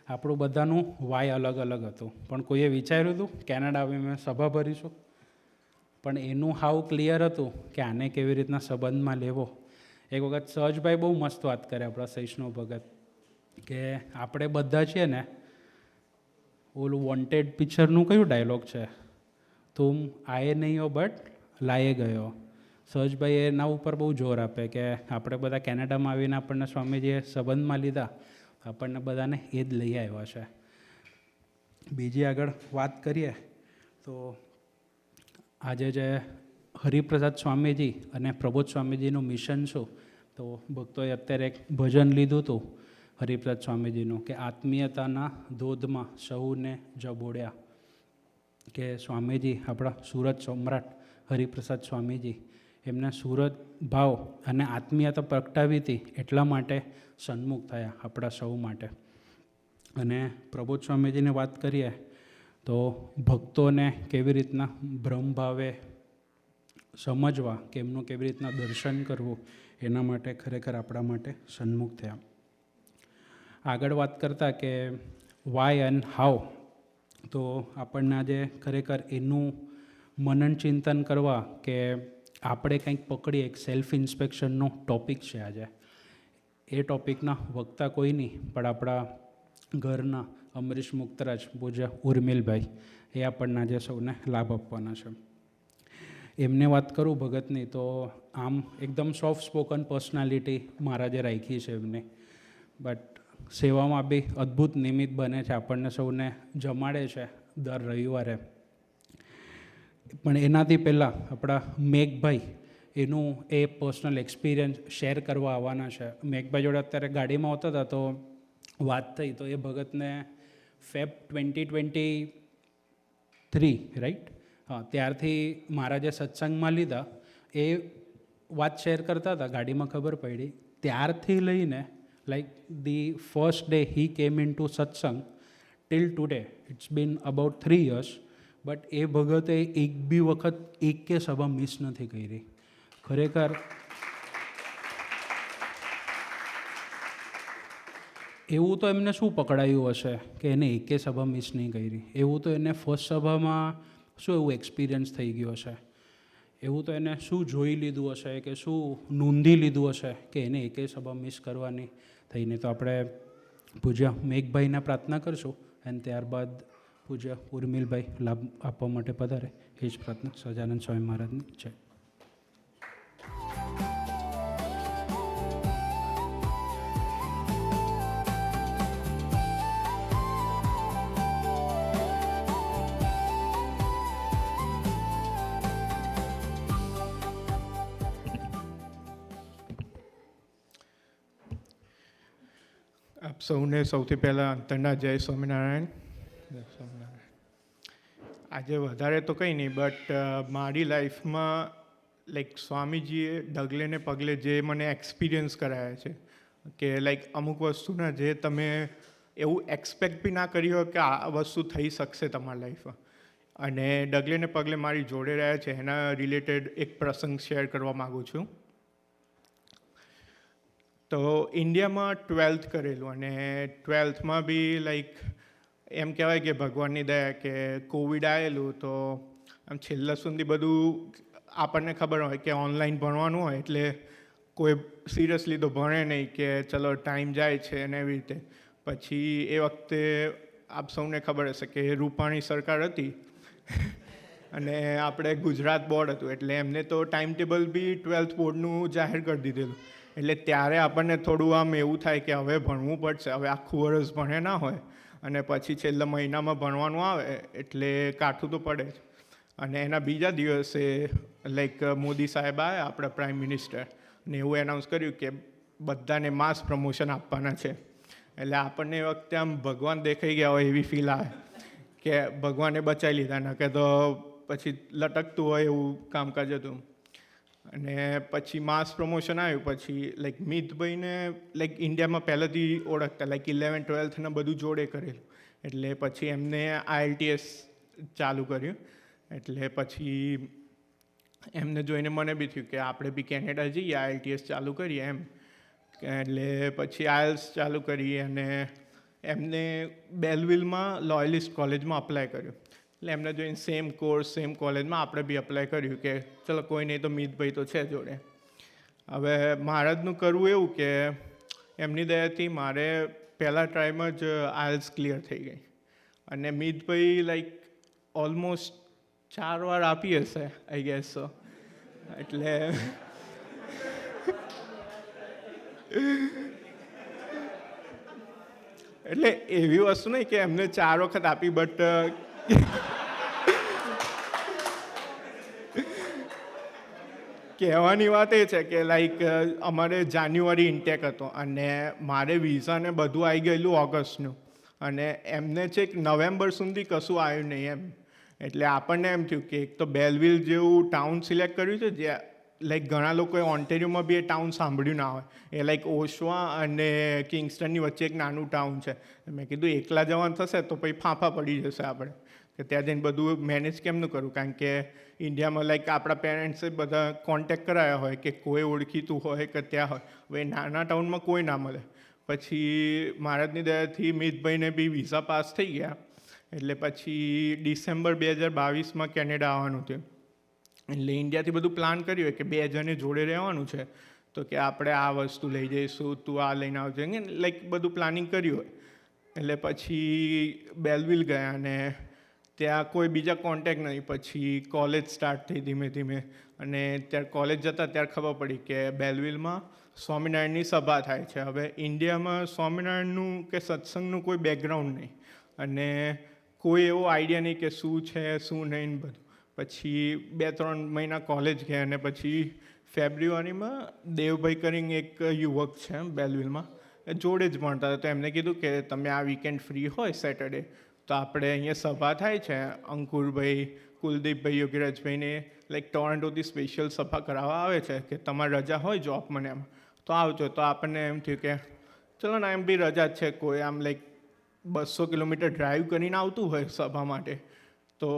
આપણું બધાનું વાય અલગ અલગ હતું, પણ કોઈએ વિચાર્યું હતું કેનેડા આવી મેં સભા ભરીશું? પણ એનું હાવ ક્લિયર હતું કે આને કેવી રીતના સંબંધમાં લેવો. એક વખત સહજભાઈ બહુ મસ્ત વાત કરે આપણા સૈષ્ણવ ભગત કે આપણે બધા છીએ ને, ઓલું વોન્ટેડ પિક્ચરનું કયું ડાયલોગ છે? તુમ આયે નહીં હો બટ લાયે ગયો. સહજભાઈ એના ઉપર બહુ જોર આપે કે આપણે બધા કેનેડામાં આવીને આપણને સ્વામીજીએ સંબંધમાં લીધા, આપણને બધાને એ જ લઈ આવ્યા છે. બીજી આગળ વાત કરીએ તો આજે જે હરિપ્રસાદ સ્વામીજી અને પ્રબોધ સ્વામીજીનું મિશન શું, તો ભક્તોએ અત્યારે એક ભજન લીધું હતું હરિપ્રસાદ સ્વામીજીનું કે આત્મીયતાના ધોધમાં સૌને જબોડ્યા. કે સ્વામીજી આપણા સુરત સમ્રાટ હરિપ્રસાદ સ્વામીજી એમને સુરત ભાવ અને આત્મીયતા પ્રગટાવી હતી એટલા માટે સન્મુખ થયા આપણા સૌ માટે. અને પ્રબોધ સ્વામીજીની વાત કરીએ તો ભક્તોને કેવી રીતના બ્રહ્મભાવે સમજવા, કે એમનું કેવી રીતના દર્શન કરવું, એના માટે ખરેખર આપણા માટે સન્મુખ થયા. આગળ વાત કરતા કે વાય એન્ડ હાઉ, તો આપણને આજે ખરેખર એનું મનન ચિંતન કરવા કે આપણે કંઈક પકડીએ. એક સેલ્ફ ઇન્સ્પેક્શનનો ટૉપિક છે આજે. એ ટૉપિકના વક્તા કોઈ નહીં પણ આપણા ઘરના અમરીશ મુક્તરાજ પૂજ્ય ઉર્મિલભાઈ, એ આપણને આજે સૌને લાભ આપવાના છે. એમને વાત કરું ભગતની, તો આમ એકદમ સોફ્ટ સ્પોકન પર્સનાલિટી મહારાજે રાખી છે એમની, બટ સેવામાં બી અદ્ભુત નિમિત્ત બને છે, આપણને સૌને જમાડે છે દર રવિવારે. પણ એનાથી પહેલાં આપણા મેઘભાઈ એનું એ પર્સનલ એક્સપિરિયન્સ શેર કરવા આવવાના છે. મેઘભાઈ જોડે અત્યારે ગાડીમાં આવતા હતા તો વાત થઈ, તો એ ભગતને ફેબ 2023 રાઈટ, હા, ત્યારથી મહારાજે સત્સંગમાં લીધા. એ વાત શેર કરતા હતા, ગાડીમાં ખબર પડી. ત્યારથી લઈને like the first day he came into satsang till today it's been about 3 years, but એ ભગતે એક બી વખત એક કે સભા મિસ નથી કરી. ખરેખર એવું તો એમને શું પકડાયું હશે કે એને એકે સભા મિસ નહીં કરી? એવું તો એને ફર્સ્ટ સભામાં શું એવું એક્સપિરિયન્સ થઈ ગયો હશે? એવું તો એને શું જોઈ લીધું હશે કે શું નોંધી લીધું હશે કે એને એકે સભા મિસ કરવાની થઈને? તો આપણે પૂજ્ય મેઘભાઈને પ્રાર્થના કરશું અને ત્યારબાદ પૂજ્ય ઉર્મિલભાઈ લાભ આપવા માટે પધારે, એ જ પ્રાર્થના સહજાનંદ સ્વામી મહારાજની છે. આપ સૌને સૌથી પહેલાં અંતરના જય સ્વામિનારાયણ. જય સ્વામિનારાયણ. આજે વધારે તો કંઈ નહીં, બટ મારી લાઈફમાં લાઈક સ્વામીજીએ ડગલે ને પગલે જે મને એક્સપિરિયન્સ કરાયા છે કે લાઈક અમુક વસ્તુના જે તમે એવું એક્સપેક્ટ બી ના કરી હોય કે આ વસ્તુ થઈ શકશે તમારી લાઈફમાં, અને ડગલે ને પગલે મારી જોડે રહ્યા છે, એના રિલેટેડ એક પ્રસંગ શેર કરવા માગું છું. તો ઇન્ડિયામાં 12th કરેલું, અને 12thમાં બી લાઈક એમ કહેવાય કે ભગવાનની દયા કે કોવિડ આવેલું, તો આમ છેલ્લા સુધી બધું આપણને ખબર હોય કે ઓનલાઈન ભણવાનું હોય, એટલે કોઈ સિરિયસલી તો ભણે નહીં કે ચલો ટાઈમ જાય છે અને એવી રીતે. પછી એ વખતે આપ સૌને ખબર હશે કે રૂપાણી સરકાર હતી અને આપણે ગુજરાત બોર્ડ હતું, એટલે એમને તો ટાઈમ ટેબલ બી 12th બોર્ડનું જાહેર કરી દીધેલું. એટલે ત્યારે આપણને થોડું આમ એવું થાય કે હવે ભણવું પડશે, હવે આખું વર્ષ ભણે ના હોય અને પછી છેલ્લા મહિનામાં ભણવાનું આવે એટલે કાઠું તો પડે જ. અને એના બીજા દિવસે લાઈક મોદી સાહેબ આવ્યા, આપણા પ્રાઇમ મિનિસ્ટર, ને એવું એનાઉન્સ કર્યું કે બધાને માસ પ્રમોશન આપવાના છે. એટલે આપણને એ વખતે આમ ભગવાન દેખાઈ ગયા હોય એવી ફીલ આવે કે ભગવાને બચાવી લીધા, ન કે તો પછી લટકતું હોય એવું કામકાજ હતું. અને પછી માસ પ્રમોશન આવ્યું, પછી લાઈક મિતભાઈને લાઈક ઇન્ડિયામાં પહેલેથી ઓળખતા, લાઈક 11th 12th બધું જોડે કરેલું, એટલે પછી એમને IELTS ચાલુ કર્યું. એટલે પછી એમને જોઈને મને બી થયું કે આપણે બી કેનેડા જઈએ, IELTS ચાલુ કરીએ એમ. એટલે પછી IELTS ચાલુ કરી અને એમને બેલવિલમાં લોયલિસ્ટ કોલેજમાં અપ્લાય કર્યું. એટલે એમને જોઈને સેમ કોર્સ સેમ કોલેજમાં આપણે બી અપ્લાય કર્યું કે ચલો કોઈ નહીં તો મિતભાઈ તો છે જોડે. હવે મહારાજનું કરવું એવું કે એમની દયાથી મારે પહેલા ટ્રાયમાં જ IELTS ક્લિયર થઈ ગઈ, અને મિતભાઈ લાઈક ઓલમોસ્ટ 4 વાર આપી હશે આઈ ગેસ. એટલે એટલે એવી વસ્તુ નહીં કે એમને 4 વખત આપી, બટ કહેવાની વાત એ છે કે લાઈક અમારે જાન્યુઆરી ઇન્ટેક હતો અને મારે વિઝાને બધું આવી ગયેલું ઓગસ્ટનું, અને એમને છેક નવેમ્બર સુધી કશું આવ્યું નહીં એમ. એટલે આપણને એમ થયું કે એક તો બેલવિલ જેવું ટાઉન સિલેક્ટ કર્યું છે જે લાઈક ઘણા લોકોએ ઓન્ટેરિયોમાં બી એ ટાઉન સાંભળ્યું ના હોય. એ લાઈક ઓશવા અને કિંગસ્ટનની વચ્ચે એક નાનું ટાઉન છે. મેં કીધું એકલા જવાનું થશે તો પછી ફાંફા પડી જશે આપણે કે ત્યાં જઈને બધું મેનેજ કેમનું કરું, કારણ કે ઇન્ડિયામાં લાઈક આપણા પેરેન્ટ્સે બધા કોન્ટેક્ટ કરાયા હોય કે કોઈ ઓળખીતું હોય કે ત્યાં હોય. હવે નાના ટાઉનમાં કોઈ ના મળે. પછી મહારાજની દયાથી મિતભાઈને બી વિઝા પાસ થઈ ગયા, એટલે પછી ડિસેમ્બર 2022માં કેનેડા આવવાનું થયું. એટલે ઇન્ડિયાથી બધું પ્લાન કર્યું હોય કે 2 જણે જોડે રહેવાનું છે, તો કે આપણે આ વસ્તુ લઈ જઈશું, તું આ લઈને આવજે, લાઈક બધું પ્લાનિંગ કર્યું હોય. એટલે પછી બેલવિલ ગયા અને ત્યાં કોઈ બીજા કોન્ટેક્ટ નહીં. પછી કોલેજ સ્ટાર્ટ થઈ ધીમે ધીમે, અને ત્યારે કોલેજ જતા ત્યારે ખબર પડી કે બેલવિલમાં સ્વામિનારાયણની સભા થાય છે. હવે ઇન્ડિયામાં સ્વામિનારાયણનું કે સત્સંગનું કોઈ બેકગ્રાઉન્ડ નહીં અને કોઈ એવો આઈડિયા નહીં કે શું છે શું નહીં બધું. પછી 2-3 મહિના કોલેજ ગયા અને પછી ફેબ્રુઆરીમાં દેવભાઈ કરીને એક યુવક છે બેલવિલમાં, જોડે જ ભણતા હતા. તો એમને કીધું કે તમે આ વીકેન્ડ ફ્રી હોય સેટરડે તો આપણે અહીંયા સભા થાય છે, અંકુરભાઈ, કુલદીપભાઈ, યોગીરાજભાઈને લાઈક ટોરન્ટોથી સ્પેશિયલ સભા કરાવવા આવે છે કે તમારે રજા હોય જોબ મને એમ તો આવજો. તો આપણને એમ થયું કે ચલો ને એમ બી રજા જ છે, કોઈ આમ લાઈક 200 કિલોમીટર ડ્રાઈવ કરીને આવતું હોય સભા માટે તો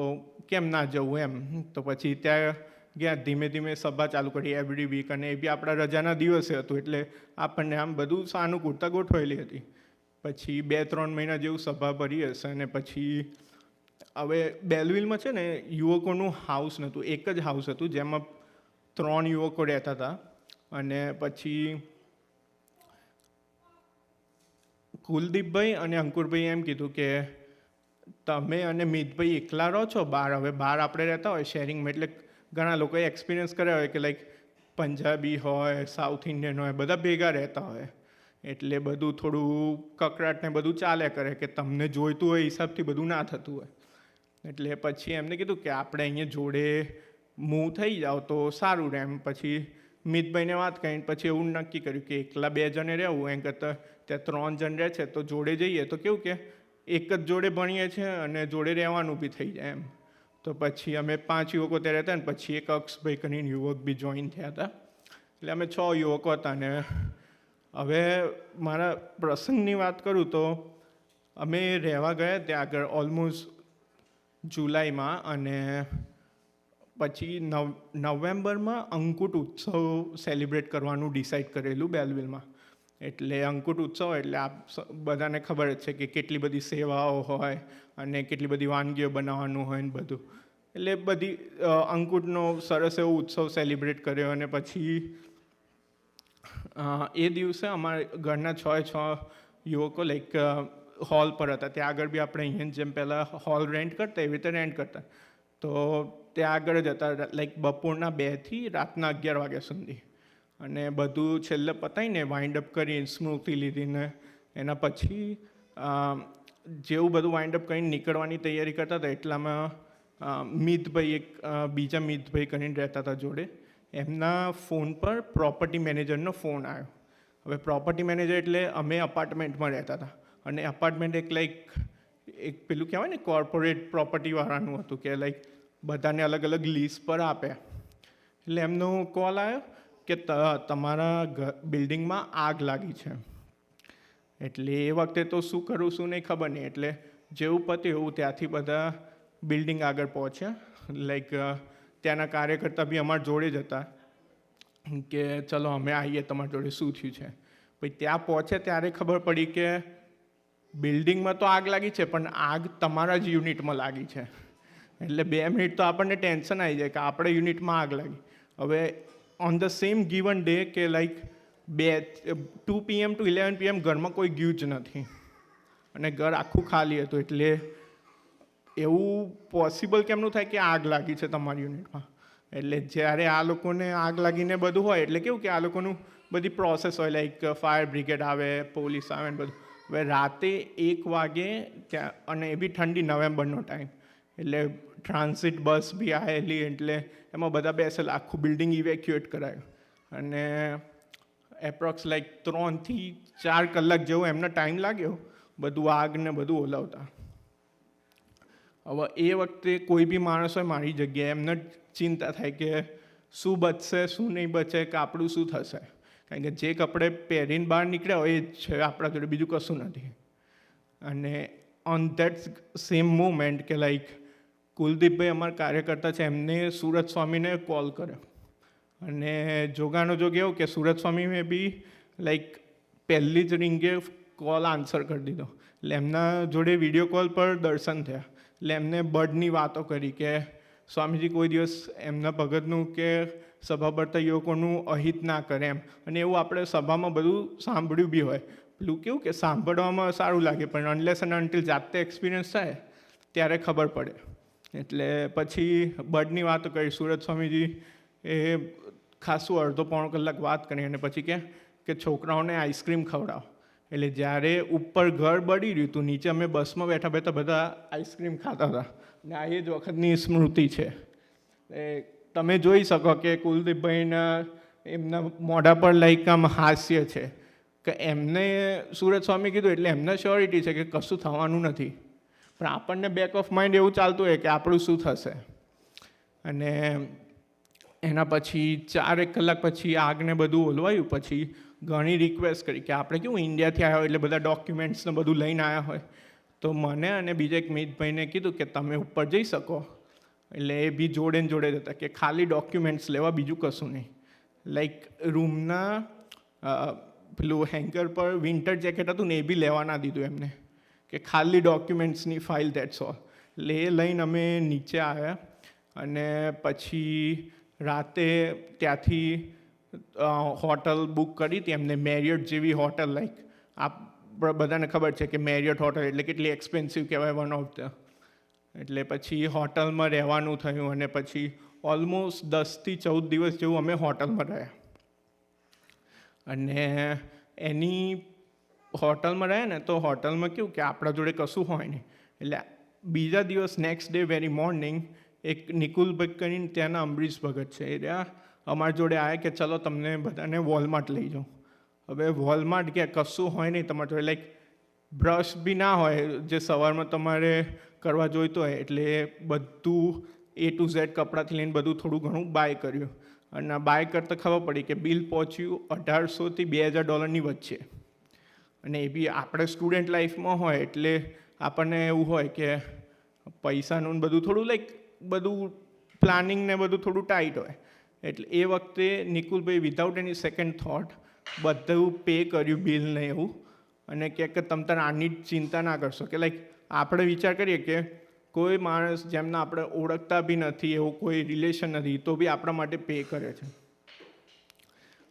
કેમ ના જવું એમ. તો પછી ત્યાં ગયા, ધીમે ધીમે સભા ચાલુ કરી એવરી વીક, અને એ બી આપણા રજાના દિવસે હતું એટલે આપણને આમ બધું સાનુકૂળતા ગોઠવેલી હતી. પછી 2-3 મહિના જેવું સભા ભરી હશે અને પછી હવે બેલવિલમાં છે ને યુવકોનું હાઉસ નહોતું, એક જ હાઉસ હતું જેમાં 3 યુવકો રહેતા હતા. અને પછી કુલદીપભાઈ અને અંકુરભાઈ એમ કીધું કે તમે અને મિતભાઈ એકલા રહો છો બહાર. હવે બહાર આપણે રહેતા હોય શેરિંગમાં, એટલે ઘણા લોકોએ એક્સપિરિયન્સ કર્યા હોય કે લાઈક પંજાબી હોય, સાઉથ ઇન્ડિયન હોય, બધા ભેગા રહેતા હોય એટલે બધું થોડું કકડાટ ને બધું ચાલ્યા કરે કે તમને જોઈતું હોય હિસાબથી બધું ના થતું હોય. એટલે પછી એમને કીધું કે આપણે અહીંયા જોડે મૂવ થઈ જાઓ તો સારું રહે એમ. પછી મિતભાઈને વાત કરીને પછી એવું નક્કી કર્યું કે એકલા 2 જણે રહેવું એમ કરતાં ત્યાં 3 જણ રહે છે તો જોડે જઈએ તો કેવું કે એક જ જોડે ભણીએ છીએ અને જોડે રહેવાનું બી થઈ જાય એમ. તો પછી અમે 5 યુવકો ત્યાં રહેતા ને પછી એક અક્ષભાઈ કરીને યુવક બી જોઈન થયા હતા. એટલે અમે 6 યુવકો હતા. અને હવે મારા પ્રસંગની વાત કરું તો અમે રહેવા ગયા ત્યાં આગળ ઓલમોસ્ટ જુલાઈમાં, અને પછી નવેમ્બરમાં અંકુટ ઉત્સવ સેલિબ્રેટ કરવાનું ડિસાઈડ કરેલું બેલવિલમાં. એટલે અંકુટ ઉત્સવ એટલે આપ બધાને ખબર જ છે કે કેટલી બધી સેવાઓ હોય અને કેટલી બધી વાનગીઓ બનાવવાનું હોય ને બધું. એટલે બધી અંકુટનો સરસ એવો ઉત્સવ સેલિબ્રેટ કર્યો. અને પછી એ દિવસે અમારા ઘરના 6 યુવકો લાઈક હોલ પર હતા. ત્યાં આગળ બી આપણે અહીંયા જેમ પહેલાં હોલ રેન્ટ કરતા એવી રીતે રેન્ટ કરતા. તો ત્યાં આગળ જ હતા લાઈક બપોરના 2 થી રાતના 11 વાગ્યા સુધી. અને બધું છેલ્લે પતાવીને વાઇન્ડ અપ કરીને સ્મૃતિ લીધીને એના પછી જેવું બધું વાઇન્ડ અપ કરીને નીકળવાની તૈયારી કરતા હતા એટલામાં મિતભાઈ એક બીજા મિતભાઈ કરીને રહેતા હતા જોડે, એમના ફોન પર પ્રોપર્ટી મેનેજરનો ફોન આવ્યો. હવે પ્રોપર્ટી મેનેજર એટલે અમે અપાર્ટમેન્ટમાં રહેતા હતા અને અપાર્ટમેન્ટ એક પેલું કહેવાય ને કોર્પોરેટ પ્રોપર્ટીવાળાનું હતું કે લાઈક બધાને અલગ અલગ લીઝ પર આપે. એટલે એમનો કોલ આવ્યો કે તમારા બિલ્ડિંગમાં આગ લાગી છે. એટલે એ વખતે તો શું કરું શું નહીં ખબર નહીં. એટલે જેવું પત્યું એવું ત્યાંથી બધા બિલ્ડિંગ આગળ પહોંચ્યા. લાઈક ત્યાંના કાર્યકર્તા બી અમારા જોડે જ હતા કે ચલો અમે આવીએ તમારા જોડે શું થયું છે. પછી ત્યાં પહોંચે ત્યારે ખબર પડી કે બિલ્ડિંગમાં તો આગ લાગી છે પણ આગ તમારા જ યુનિટમાં લાગી છે. એટલે 2 મિનિટ તો આપણને ટેન્શન આવી જાય કે આપણે યુનિટમાં આગ લાગી. હવે on the same given day કે લાઈક 2 PM to 11 PM ઘરમાં કોઈ ગયું જ નથી અને ઘર આખું ખાલી હતું. એટલે એવું પોસિબલ કેમનું થાય કે આગ લાગી છે તમારી યુનિટમાં. એટલે જ્યારે આ લોકોને આગ લાગીને બધું હોય એટલે કેવું કે આ લોકોનું બધી પ્રોસેસ હોય, લાઈક ફાયર બ્રિગેડ આવે, પોલીસ આવે ને બધું. હવે રાતે 1 વાગે ત્યાં, અને એ બી ઠંડી નવેમ્બરનો ટાઈમ, એટલે ટ્રાન્ઝિટ બસ બી આવેલી, એટલે એમાં બધા બેસેલા, આખું બિલ્ડિંગ ઇવેક્યુએટ કરાયું. અને એપ્રોક્સ લાઈક 3 થી 4 કલાક જેવો એમને ટાઈમ લાગ્યો બધું આગ ને બધું ઓલાવતા. હવે એ વખતે કોઈ બી માણસ હોય મારી જગ્યાએ, એમને ચિંતા થાય કે શું બચશે, શું નહીં બચે, કે આપણું શું થશે. કારણ કે જે કપડે પહેરીને બહાર નીકળ્યા હોય એ જ છે આપણા જોડે, બીજું કશું નથી. અને ઓન ધેટ સેમ મુમેન્ટ કે લાઈક કુલદીપભાઈ અમારા કાર્યકર્તા છે, એમને સુરત સ્વામીને કોલ કર્યો. અને જોગાનો જોગ એવું કે સુરત સ્વામીએ બી લાઈક પહેલી જ રિંગે કોલ આન્સર કરી દીધો. એટલે એમના જોડે વિડીયો કોલ પર દર્શન થયા. એટલે એમને બર્ડની વાતો કરી કે સ્વામીજી કોઈ દિવસ એમના ભગતનું કે સભા ભરતા યુવકોનું અહિત ના કરે એમ. અને એવું આપણે સભામાં બધું સાંભળ્યું બી હોય. પેલું કેવું કે સાંભળવામાં સારું લાગે, પણ અનલેસ અને અનટિલ જાતે એક્સપિરિયન્સ થાય ત્યારે ખબર પડે. એટલે પછી બર્ડની વાતો કરી. સુરત સ્વામીજી એ ખાસું અડધો પોણો કલાક વાત કરી, અને પછી કે છોકરાઓને આઈસ્ક્રીમ ખવડાવો. એટલે જ્યારે ઉપર ઘર બળી રહ્યું હતું, નીચે અમે બસમાં બેઠા બેઠા બધા આઈસ્ક્રીમ ખાતા હતા. ને આ એ જ વખતની સ્મૃતિ છે. તમે જોઈ શકો કે કુલદીપભાઈના એમના મોઢા પર લાઈક આમ હાસ્ય છે, કે એમને સુરત સ્વામી કીધું એટલે એમને શ્યોરિટી છે કે કશું થવાનું નથી. પણ આપણને બેક ઓફ માઇન્ડ એવું ચાલતું હોય કે આપણું શું થશે. અને એના પછી 4 કલાક પછી આગને બધું ઓલવાયું. પછી ઘણી રિક્વેસ્ટ કરી કે આપણે કેવું ઇન્ડિયાથી આવ્યા હોય એટલે બધા ડોક્યુમેન્ટ્સને બધું લઈને આવ્યા હોય, તો મને અને બીજા એક મિતભાઈને કીધું કે તમે ઉપર જઈ શકો. એટલે એ બી જોડે ને જોડે જ હતા કે ખાલી ડોક્યુમેન્ટ્સ લેવા, બીજું કશું નહીં. લાઈક રૂમના પેલું હેન્ગર પર વિન્ટર જેકેટ હતું ને એ બી લેવા ના દીધું એમને, કે ખાલી ડોક્યુમેન્ટ્સની ફાઇલ, ધેટ્સ ઓલ. એટલે એ લઈને અમે નીચે આવ્યા. અને પછી રાતે ત્યાંથી હોટલ બુક કરી હતી એમને, મેરિયટ જેવી હોટલ. લાઈક આપ બધાને ખબર છે કે મેરિયટ હોટલ એટલે કેટલી એક્સપેન્સિવ કહેવાય, વન ઓફ ધ. એટલે પછી હોટલમાં રહેવાનું થયું. અને પછી ઓલમોસ્ટ 10 થી 14 દિવસ જેવું અમે હોટલમાં રહ્યા. અને એની હોટલમાં રહ્યા ને, તો હોટલમાં કેવું કે આપણા જોડે કશું હોય નહીં. એટલે બીજા દિવસ નેક્સ્ટ ડે વેરી મોર્નિંગ એક નિકુલભાઈ કરીને ત્યાંના અમરીશ ભગત છે, એ રહ્યા અમારી જોડે આવ્યા કે ચલો તમને બધાને વોલમાર્ટ લઈ જાઉં. હવે વોલમાર્ટ કે કશું હોય નહીં તમારે જોડે, લાઈક બ્રશ બી ના હોય જે સવારમાં તમારે કરવા જોઈતું હોય. એટલે બધું A to Z કપડાથી લઈને બધું થોડું ઘણું બાય કર્યું. અને બાય કરતાં ખબર પડી કે બિલ પહોંચ્યું $1800 થી $2000 વચ્ચે. અને એ બી આપણે સ્ટુડન્ટ લાઈફમાં હોય એટલે આપણને એવું હોય કે પૈસાનું બધું થોડું લાઈક બધું પ્લાનિંગ ને બધું થોડું ટાઈટ હોય. એટલે એ વખતે નિકુલભાઈ વિધાઉટ એની સેકન્ડ થોટ બધું પે કર્યું, બિલ ને એવું. અને કહે કે તમે તારે આની જ ચિંતા ના કરશો. કે લાઈક આપણે વિચાર કરીએ કે કોઈ માણસ જેમને આપણે ઓળખતા બી નથી, એવું કોઈ રિલેશન નથી, તો બી આપણા માટે પે કરે છે.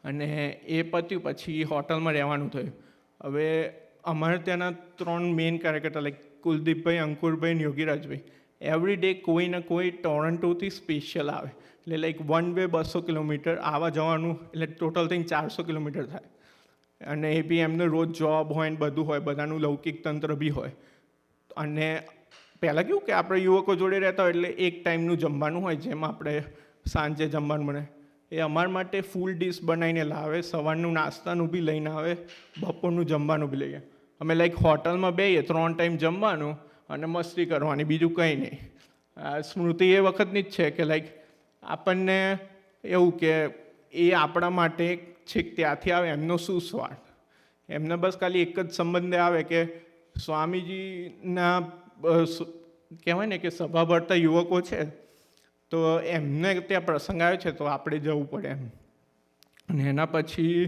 અને એ પત્યું પછી હોટલમાં રહેવાનું થયું. હવે અમારે ત્યાંના 3 મેઇન કાર્યકર્તા લાઈક કુલદીપભાઈ, અંકુરભાઈ અને યોગીરાજભાઈ એવરી ડે કોઈ ને કોઈ ટોરન્ટોથી સ્પેશિયલ આવે. એટલે લાઈક વન વે 200 કિલોમીટર આવવા જવાનું, એટલે ટોટલ થઈને 400 કિલોમીટર થાય. અને એ બી એમને રોજ જોબ હોય ને બધું હોય, બધાનું લૌકિક તંત્ર બી હોય. અને પહેલાં કેવું કે આપણે યુવકો જોડે રહેતા હોય એટલે એક ટાઈમનું જમવાનું હોય, જેમ આપણે સાંજે જમવાનું બને, એ અમારા માટે ફૂલ ડિશ બનાવીને લાવે. સવારનું નાસ્તાનું બી લઈને આવે, બપોરનું જમવાનું બી લઈએ. અમે લાઈક હોટલમાં બેસીએ, 3 ટાઈમ જમવાનું અને મસ્તી કરવાની, બીજું કંઈ નહીં. સ્મૃતિ એ વખતની જ છે કે લાઈક આપણને એવું કે એ આપણા માટે છેક ત્યાંથી આવે, એમનો શું સ્વાર્થ. એમને બસ ખાલી એક જ સંબંધે આવે કે સ્વામીજીના કહેવાય ને કે સભા ભરતા યુવકો છે, તો એમને ત્યાં પ્રસંગ આવ્યો છે તો આપણે જવું પડે એમ. અને એના પછી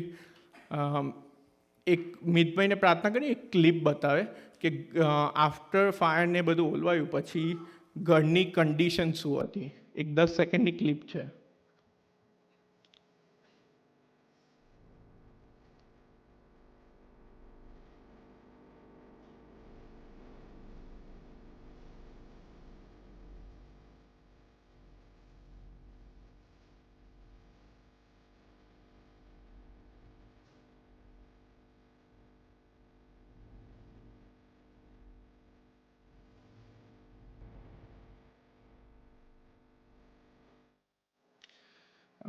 એક મિતભાઈને પ્રાર્થના કરી, એક ક્લિપ બતાવે કે આફ્ટર ફાયરને બધું ઓલવાયું પછી ઘરની કન્ડિશન શું હતી. એક 10 સેકન્ડની ક્લિપ છે.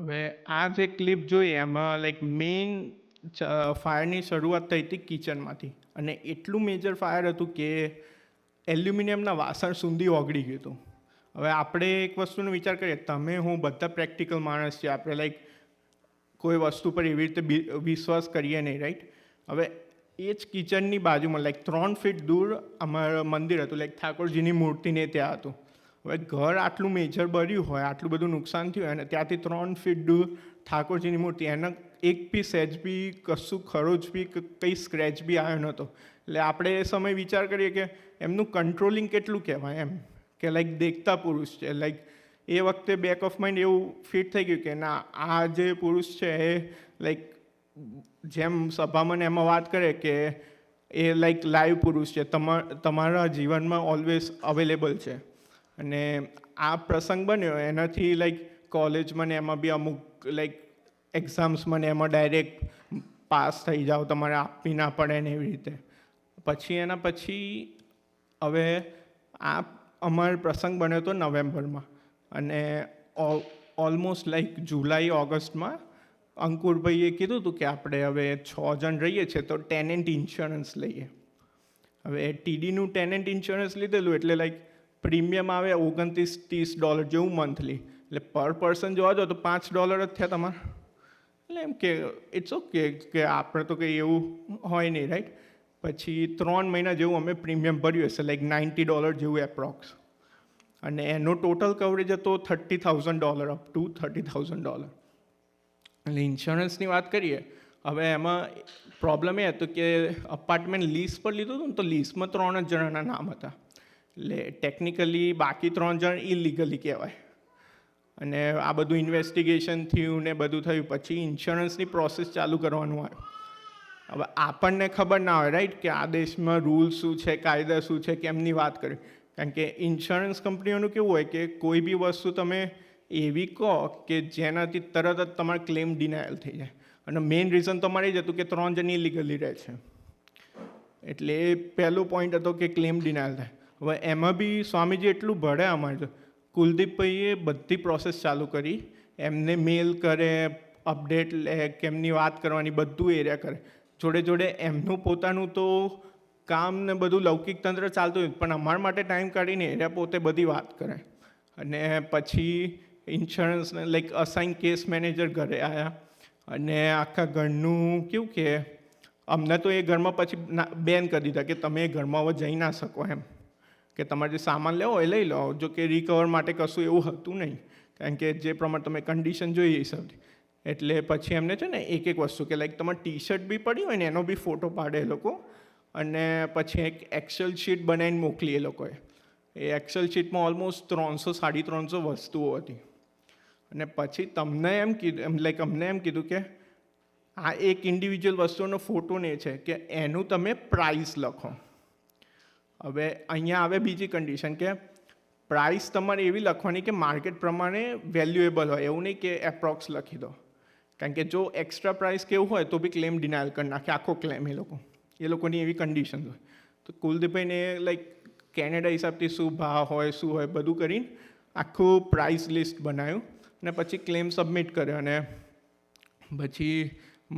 હવે આ જે ક્લિપ જોઈ એમાં લાઈક મેઇન ફાયરની શરૂઆત થઈ હતી કિચનમાંથી, અને એટલું મેજર ફાયર હતું કે એલ્યુમિનિયમના વાસણ સુધી ઓગળી ગયું હતું. હવે આપણે એક વસ્તુનો વિચાર કરીએ, તમે હું બધા પ્રેક્ટિકલ માણસ છે, આપણે લાઈક કોઈ વસ્તુ પર એવી રીતે વિશ્વાસ કરીએ નહીં, રાઈટ? હવે એ જ કિચનની બાજુમાં લાઈક 3 ફીટ દૂર અમારું મંદિર હતું, લાઈક ઠાકોરજીની મૂર્તિને ત્યાં હતું. હવે ઘર આટલું મેજર બળ્યું હોય, આટલું બધું નુકસાન થયું હોય, અને ત્યાંથી 3 ફીટ દૂર ઠાકોરજીની મૂર્તિ, એના એક બી સેજ બી કશું ખરોચ બી કંઈ સ્ક્રેચ બી આવ્યો નહોતો. એટલે આપણે એ સમય વિચાર કરીએ કે એમનું કંટ્રોલિંગ કેટલું કહેવાય એમ, કે લાઈક દેખતા પુરુષ છે. લાઈક એ વખતે બેક ઓફ માઇન્ડ એવું ફિટ થઈ ગયું કે ના, આ જે પુરુષ છે એ લાઈક જેમ સભામાં એમાં વાત કરે કે એ લાઈક લાઈવ પુરુષ છે, તમારા જીવનમાં ઓલવેઝ અવેલેબલ છે. અને આ પ્રસંગ બન્યો એનાથી લાઈક કોલેજમાં ને એમાં બી અમુક લાઈક એક્ઝામ્સમાં ને એમાં ડાયરેક્ટ પાસ થઈ જાઓ, તમારે આપવી ના પડે ને એવી રીતે. એના પછી હવે આ અમારો પ્રસંગ બન્યો હતો નવેમ્બરમાં, અને ઓલમોસ્ટ લાઈક જુલાઈ ઓગસ્ટમાં અંકુરભાઈએ કીધું હતું કે આપણે હવે 6 જણ રહીએ છીએ તો ટેનન્ટ ઇન્સ્યોરન્સ લઈએ. હવે ટીડીનું ટેનન્ટ ઇન્સ્યોરન્સ લીધેલું એટલે લાઈક પ્રીમિયમ આવે $29-30 જેવું મંથલી, એટલે પર પર્સન જોવા જાઓ તો $5 જ થયા તમારે. એટલે એમ કે ઇટ્સ ઓકે, કે આપણે તો કંઈ એવું હોય નહીં, રાઈટ? પછી 3 મહિના જેવું અમે પ્રીમિયમ ભર્યું હશે, લાઈક $90 જેવું એપ્રોક્સ, અને એનો ટોટલ કવરેજ હતો $30,000 અપ ટુ $30,000. એટલે ઇન્સ્યોરન્સની વાત કરીએ, હવે એમાં પ્રોબ્લેમ એ હતો કે અપાર્ટમેન્ટ લીઝ પર લીધું હતું ને, તો લીઝમાં 3 જ જણાના નામ હતા, એટલે ટેકનિકલી બાકી 3 જણ ઇલીગલી કહેવાય. અને આ બધું ઇન્વેસ્ટિગેશન થયું ને બધું થયું, પછી ઇન્સ્યોરન્સની પ્રોસેસ ચાલુ કરવાનું આવ્યું. હવે આપણને ખબર ના હોય, રાઈટ, કે આ દેશમાં રૂલ્સ શું છે, કાયદા શું છે, કેમની વાત કરવી. કારણ કે ઇન્સ્યોરન્સ કંપનીઓનું કેવું હોય કે કોઈ બી વસ્તુ તમે એવી કહો કે જેનાથી તરત જ તમારે ક્લેમ ડિનાયલ થઈ જાય. અને મેઇન રીઝન તમારે એ જ હતું કે 3 જણ ઇલીગલી રહે છે, એટલે એ પહેલો પોઈન્ટ હતો કે ક્લેમ ડિનાયલ થાય. હવે એમાં બી સ્વામીજી એટલું ભળ્યા અમારે, કુલદીપભાઈએ બધી પ્રોસેસ ચાલુ કરી, એમને મેલ કરે, અપડેટ લે, કેમની વાત કરવાની બધું એરિયા કરે. જોડે જોડે એમનું પોતાનું તો કામ ને બધું લૌકિક તંત્ર ચાલતું હોય, પણ અમારા માટે ટાઈમ કાઢીને એરિયા પોતે બધી વાત કરે. અને પછી ઇન્સ્યોરન્સને લાઈક અસાઇન કેસ મેનેજર ઘરે આવ્યા, અને આખા ઘરનું કેવું કે અમને તો એ ઘરમાં પછી બેન કરી દીધા કે તમે એ ઘરમાં હવે જઈ ના શકો એમ, કે તમારે જે સામાન લેવો એ લઈ લો. જો કે રિકવર માટે કશું એવું હતું નહીં, કારણ કે જે પ્રમાણે તમે કન્ડિશન જોઈએ એ હિસાબથી. એટલે પછી એમને છે ને એક વસ્તુ કે લાઈક તમારે ટી શર્ટ બી પડી હોય ને એનો બી ફોટો પાડે એ લોકો, અને પછી એક એક્સેલ શીટ બનાવીને મોકલી એ લોકોએ. એ એક્સેલ શીટમાં ઓલમોસ્ટ 300-350 વસ્તુઓ હતી. અને પછી તમને એમ કીધું, અમને એમ કીધું કે આ એક ઇન્ડિવિજ્યુઅલ વસ્તુનો ફોટો ને છે કે એનું તમે પ્રાઇસ લખો. હવે અહીંયા આવે બીજી કન્ડિશન કે પ્રાઇસ તમારે એવી લખવાની કે માર્કેટ પ્રમાણે વેલ્યુએબલ હોય, એવું નહીં કે એપ્રોક્સ લખી દો. કારણ કે જો એક્સ્ટ્રા પ્રાઇસ કેવું હોય તો બી ક્લેમ ડિનાયલ કરી નાખે આખો ક્લેમ. એ લોકોની એવી કન્ડિશન હોય. તો કુલદીપભાઈને લાઈક કેનેડા હિસાબથી શું ભાવ હોય શું હોય બધું કરીને આખું પ્રાઇસ લિસ્ટ બનાવ્યું, અને પછી ક્લેમ સબમિટ કર્યો. અને પછી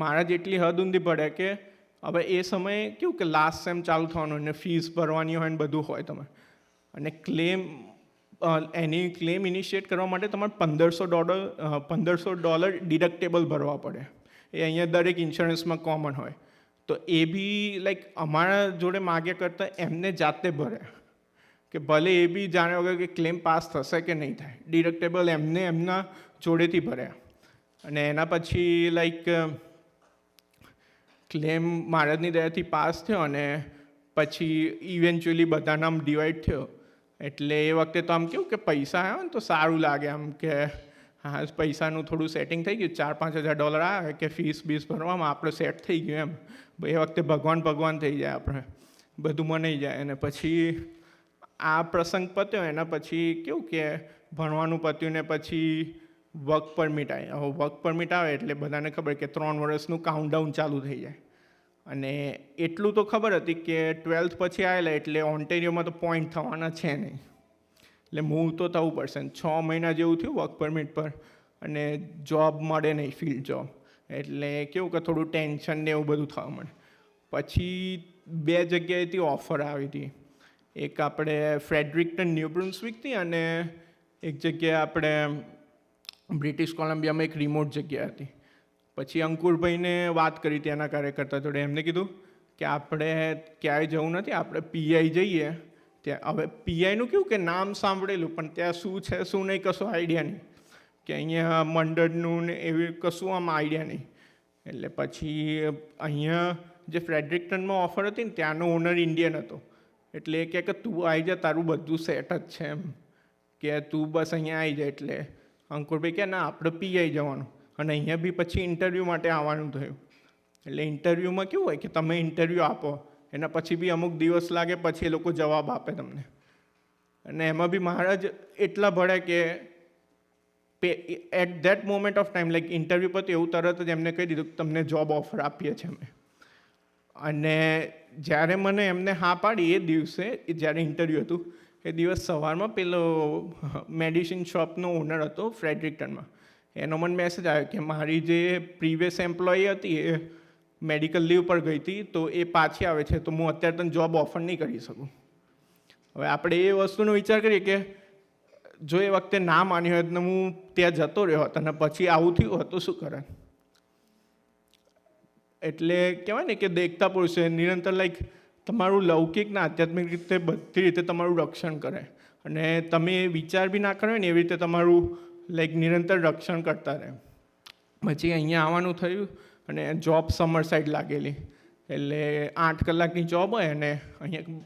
મારા જેટલી હદ ઊંધી પડે કે હવે એ સમયે કેવું કે લાસ્ટ સેમ ચાલુ થવાનું, અને ફીસ ભરવાની હોય ને બધું હોય તમારે. અને એની ક્લેમ ઇનિશિએટ કરવા માટે તમારે $1,500 ડિડક્ટેબલ ભરવા પડે. એ અહીંયા દરેક ઇન્સ્યોરન્સમાં કોમન હોય. તો એ બી લાઈક અમારા જોડે માગ્યા કરતાં એમને જાતે ભરે, કે ભલે એ બી જાણ્યા વગર કે ક્લેમ પાસ થશે કે નહીં થાય. ડિડક્ટેબલ એમના જોડેથી ભર્યા. અને એના પછી લાઈક ક્લેમ મહારાજની દયાથી પાસ થયો, અને પછી ઇવેન્ચ્યુઅલી બધાના આમ ડિવાઈડ થયો. એટલે એ વખતે તો આમ કેવું કે પૈસા આવ્યા ને તો સારું લાગે, આમ કે હા પૈસાનું થોડું સેટિંગ થઈ ગયું, $4-5 હજાર આવે કે ફીસ બીસ ભરવામાં આપણે સેટ થઈ ગયું એમ. એ વખતે ભગવાન થઈ જાય, આપણે બધું મનાઈ જાય. અને પછી આ પ્રસંગ પત્યો, એના પછી કેવું કે ભણવાનું પત્યું, ને પછી વર્ક પરમિટ આવે. હવે વર્ક પરમિટ આવે એટલે બધાને ખબર કે 3 વર્ષનું કાઉન્ટડાઉન ચાલુ થઈ જાય. અને એટલું તો ખબર હતી કે 12th પછી આવેલા એટલે ઓન્ટેરિયોમાં તો પોઈન્ટ થવાના છે નહીં, એટલે મૂવ તો થવું પડશે. 6 મહિના જેવું થયું વર્ક પરમિટ પર. અને જોબ મળે નહીં, ફિલ્ડ જોબ. એટલે કેવું કે થોડું ટેન્શન ને એવું બધું થવા મળે. પછી 2 જગ્યાએથી ઓફર આવી હતી. એક આપણે ફ્રેડરિક્ટન ન્યૂ બ્રુન્સવિકથી અને એક જગ્યાએ આપણે બ્રિટિશ કોલંબિયામાં એક રિમોટ જગ્યા હતી. પછી અંકુરભાઈને વાત કરી ત્યાંના કાર્યકર્તા જોડે. એમને કીધું કે આપણે ક્યાંય જવું નથી, આપણે પીઆઈ જઈએ. ત્યાં હવે પીઆઈનું કેવું કે નામ સાંભળેલું, પણ ત્યાં શું છે શું નહીં કશો આઈડિયા નહીં, કે અહીંયા મંડળનું ને એવી કશું આમ આઈડિયા નહીં. એટલે પછી અહીંયા જે ફ્રેડરિક્ટનમાં ઓફર હતી ને ત્યાંનો ઓનર ઇન્ડિયન હતો. એટલે એ કહે કે તું આવી જા, તારું બધું સેટ જ છે એમ, કે તું બસ અહીંયા આવી જાય. એટલે અંકુરભાઈ કહે ના, આપણે પીઆઈ જવાનું. અને અહીંયા બી પછી ઇન્ટરવ્યૂ માટે આવવાનું થયું. એટલે ઇન્ટરવ્યૂમાં કેવું હોય કે તમે ઇન્ટરવ્યૂ આપો, એના પછી બી અમુક દિવસ લાગે, પછી એ લોકો જવાબ આપે તમને. અને એમાં બી મહારાજ એટલા ભળે કે at that moment of time like interview પર એવું તરત જ એમને કહી દીધું કે તમને જોબ ઓફર આપીએ છીએ અમે. અને જ્યારે મને એમને હા પાડી એ દિવસે, જ્યારે ઇન્ટરવ્યૂ હતું એ દિવસ સવારમાં પેલો મેડિસિન શોપનો ઓનર હતો ફ્રેડરિક્ટનમાં, એનો મને મેસેજ આવ્યો કે મારી જે પ્રીવિયસ એમ્પ્લોયી હતી એ મેડિકલ લીવ પર ગઈ હતી, તો એ પાછી આવે છે, તો હું અત્યારે તને જોબ ઓફર નહીં કરી શકું. હવે આપણે એ વસ્તુનો વિચાર કરીએ કે જો એ વખતે ના માની હોત ને હું ત્યાં જતો રહ્યો હોત અને પછી આવું થયું હોત તો શું કરે. એટલે કહેવાય ને કે દેખતા પુરુષે નિરંતર લાઈક તમારું લૌકિક ને આધ્યાત્મિક રીતે બધી રીતે તમારું રક્ષણ કરે. અને તમે વિચાર બી ના કરો ને એવી રીતે તમારું લાઈક નિરંતર રક્ષણ કરતા રહે. પછી અહીંયા આવવાનું થયું અને જોબ સમર સાઈડ લાગેલી. એટલે 8 કલાકની જોબ હોય અને અહીંયા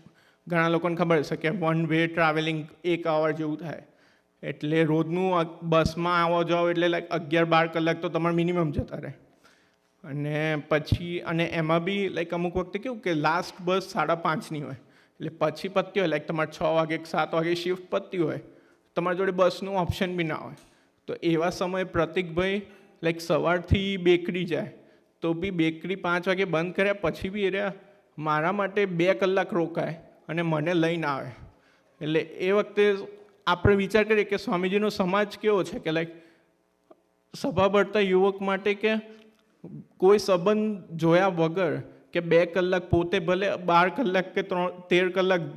ઘણા લોકોને ખબર છે કે 1 વે ટ્રાવેલિંગ 1 અવર જેવું થાય. એટલે રોજનું બસમાં આવો જાઓ એટલે લાઈક 11-12 કલાક તો તમારે મિનિમમ જતા રહે. અને પછી અને એમાં બી લાઈક અમુક વખતે કેવું કે લાસ્ટ બસ 5:30ની હોય, એટલે પછી પતતી હોય લાઈક તમારે 6 વાગે 7 વાગે શિફ્ટ પતતી હોય, તમારી જોડે બસનું ઓપ્શન બી ના હોય. તો એવા સમયે પ્રતિકભાઈ લાઈક સવારથી બેકરી જાય, તો બી બેકરી 5 વાગે બંધ કર્યા પછી બી એ મારા માટે 2 કલાક રોકાય અને મને લઈને આવે. એટલે એ વખતે આપણે વિચાર કરીએ કે સ્વામીજીનો સમાજ કેવો છે કે લાઈક સભા ભરતા યુવક માટે કે કોઈ સંબંધ જોયા વગર કે 2 કલાક પોતે ભલે 12 કલાક કે 13 કલાક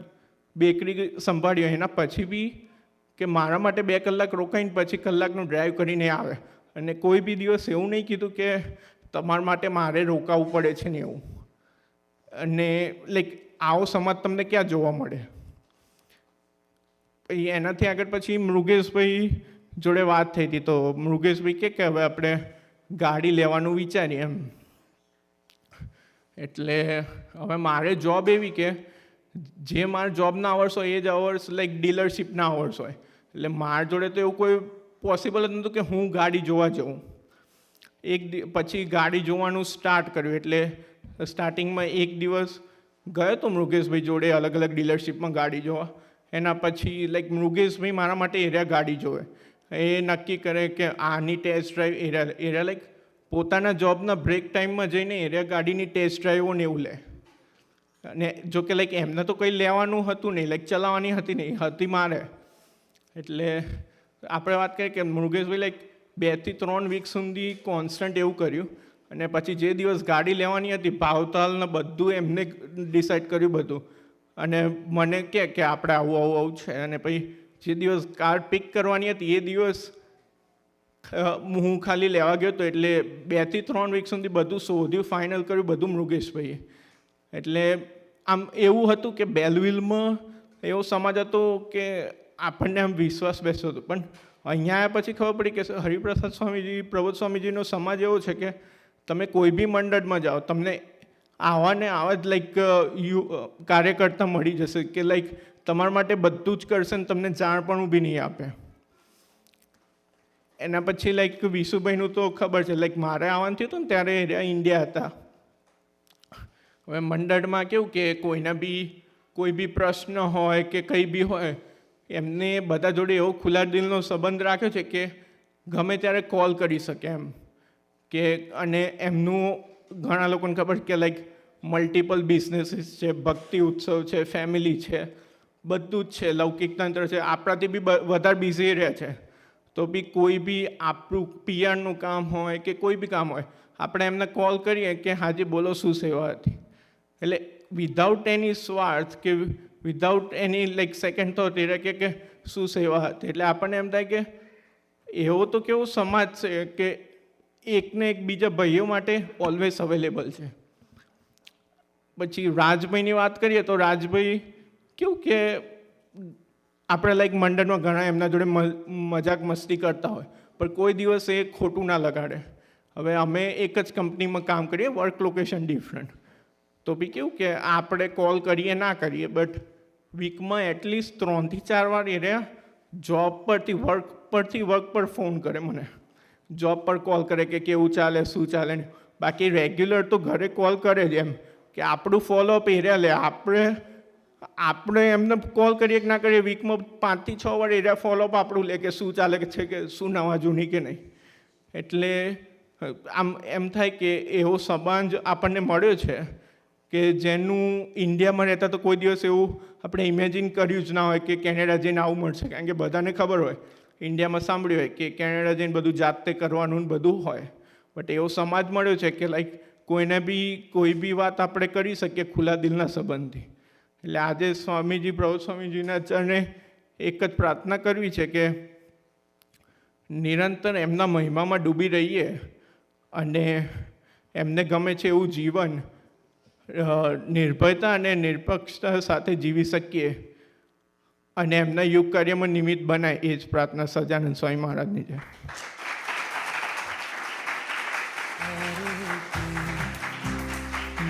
બેકરી સંભાળી હોય, એના પછી બી કે મારા માટે 2 કલાક રોકાઈને પછી કલાકનું ડ્રાઈવ કરીને આવે. અને કોઈ બી દિવસ એવું નહીં કીધું કે તમારા માટે મારે રોકાવું પડે છે ને એવું. અને લાઈક આવો સમાજ તમને ક્યાં જોવા મળે. પછી એનાથી આગળ પછી મૃગેશભાઈ જોડે વાત થઈ હતી, તો મૃગેશભાઈ કે હવે આપણે ગાડી લેવાનું વિચારીએ એમ. એટલે હવે મારે જોબ એવી કે જે મારા જોબના અવર્સ હોય એ જ અવર્સ લાઈક ડીલરશીપના અવર્સ હોય. એટલે મારા જોડે તો એવું કોઈ પોસિબલ જ નહોતું કે હું ગાડી જોવા જાઉં. પછી ગાડી જોવાનું સ્ટાર્ટ કર્યું. એટલે સ્ટાર્ટિંગમાં 1 દિવસ ગયો તો મૃગેશભાઈ જોડે અલગ અલગ ડીલરશીપમાં ગાડી જોવા. એના પછી લાઈક મૃગેશભાઈ મારા માટે એરિયા ગાડી જોવે, એ નક્કી કરે કે આની ટેસ્ટ ડ્રાઈવ એરિયા લાઈક પોતાના જોબના બ્રેક ટાઈમમાં જઈને એરિયા ગાડીની ટેસ્ટ ડ્રાઈવો ને એવું લે. અને જો કે લાઈક એમને તો કંઈ લેવાનું હતું નહીં, લાઈક ચલાવવાની હતી નહીં, હતી મારે. એટલે આપણે વાત કરીએ કે મૃગેશભાઈ લાઈક 2 થી 3 વીક સુધી કોન્સ્ટન્ટ એવું કર્યું. અને પછી જે દિવસ ગાડી લેવાની હતી ભાવતાલને બધું એમને ડિસાઈડ કર્યું બધું. અને મને કહે કે આપણે આવું છે. અને પછી જે દિવસ કાર પિક કરવાની હતી એ દિવસ હું ખાલી લેવા ગયો હતો. એટલે 2 થી 3 વીક સુધી બધું શોધ્યું, ફાઇનલ કર્યું બધું મૃગેશભાઈએ. એટલે આમ એવું હતું કે બેલવિલમાં એવો સમાજ હતો કે આપણને આમ વિશ્વાસ બેસતો હતો. પણ અહીંયા આવ્યા પછી ખબર પડી કે હરિપ્રસાદ સ્વામીજી, પ્રબોધ સ્વામીજીનો સમાજ એવો છે કે તમે કોઈ બી મંડળમાં જાઓ તમને આવા ને આવા જ લાઈક કાર્યકર્તા મળી જશે કે લાઈક તમારા માટે બધું જ કરશે ને તમને જાણ પણ બી નહીં આપે. એના પછી લાઈક વિશુભાઈનું તો ખબર છે, લાઈક મારે આવવાનું થયું હતું ને ત્યારે ઇન્ડિયા હતા. હવે મંડળમાં કેવું કે કોઈના બી કોઈ બી પ્રશ્ન હોય કે કંઈ બી હોય, એમને બધા જોડે એવો ખુલ્લા દિલનો સંબંધ રાખ્યો છે કે ગમે ત્યારે કોલ કરી શકે એમ. કે અને એમનું ઘણા લોકોને ખબર છે કે લાઈક મલ્ટિપલ બિઝનેસીસ છે, ભક્તિ ઉત્સવ છે, ફેમિલી છે, બધું જ છે, લૌકિક તંત્ર છે, આપણાથી બી વધારે બિઝી રહે છે. તો બી કોઈ બી આપણું પીઆરનું કામ હોય કે કોઈ બી કામ હોય, આપણે એમને કોલ કરીએ કે હાજી બોલો શું સેવા હતી. એટલે વિધાઉટ એની સ્વાર્થ કે without any like second thought એ રહે કે શું સેવા હતી. એટલે આપણને એમ થાય કે એવો તો કેવો સમાજ છે કે એકને એક બીજા ભાઈઓ માટે ઓલવેઝ અવેલેબલ છે. પછી રાજભાઈની વાત કરીએ તો રાજભાઈ કેવું કે આપણે લાઈક મંડળમાં ઘણા એમના જોડે મજાક મસ્તી કરતા હોય, પણ કોઈ દિવસ એ ખોટું ના લગાડે. હવે અમે એક જ કંપનીમાં કામ કરીએ, વર્ક લોકેશન ડિફરન્ટ, તો બી કેવું કે આપણે કોલ કરીએ ના કરીએ, બટ વીકમાં એટલીસ્ટ 3 થી 4 વાર એ રહ્યા જોબ પરથી વર્ક પર ફોન કરે મને, જોબ પર કોલ કરે કે કેવું ચાલે શું ચાલે ને. બાકી રેગ્યુલર તો ઘરે કોલ કરે જ, એમ કે આપણું ફોલોઅપ એ રહ્યા લે. આપણે એમને કોલ કરીએ કે ના કરીએ, વીકમાં 5 થી 6 વાર એ રહ્યા ફોલોઅપ આપણું લે કે શું ચાલે છે, કે શું નવા જૂની કે નહીં. એટલે આમ એમ થાય કે એવો સંબંધ આપણને મળ્યો છે કે જેનું ઇન્ડિયામાં રહેતા તો કોઈ દિવસ એવું આપણે ઇમેજિન કર્યું જ ના હોય કે કેનેડા જઈને આવું મળશે. કારણ કે બધાને ખબર હોય, ઇન્ડિયામાં સાંભળ્યું હોય કે કેનેડા જઈને બધું જાતે કરવાનું બધું હોય, બટ એવો સમાજ મળ્યો છે કે લાઈક કોઈને બી કોઈ બી વાત આપણે કરી શકીએ ખુલ્લા દિલના સંબંધથી. એટલે આજે સ્વામીજી પ્રભુ સ્વામીજીના ચરણે એક જ પ્રાર્થના કરવી છે કે નિરંતર એમના મહિમામાં ડૂબી રહીએ અને એમને ગમે છે એવું જીવન નિર્ભયતા અને નિરપેક્ષતા સાથે જીવી શકીએ અને એમના યુગ કાર્યમાં નિમિત્ત બનાય, એ જ પ્રાર્થના સહજાનંદ સ્વામી મહારાજની છે.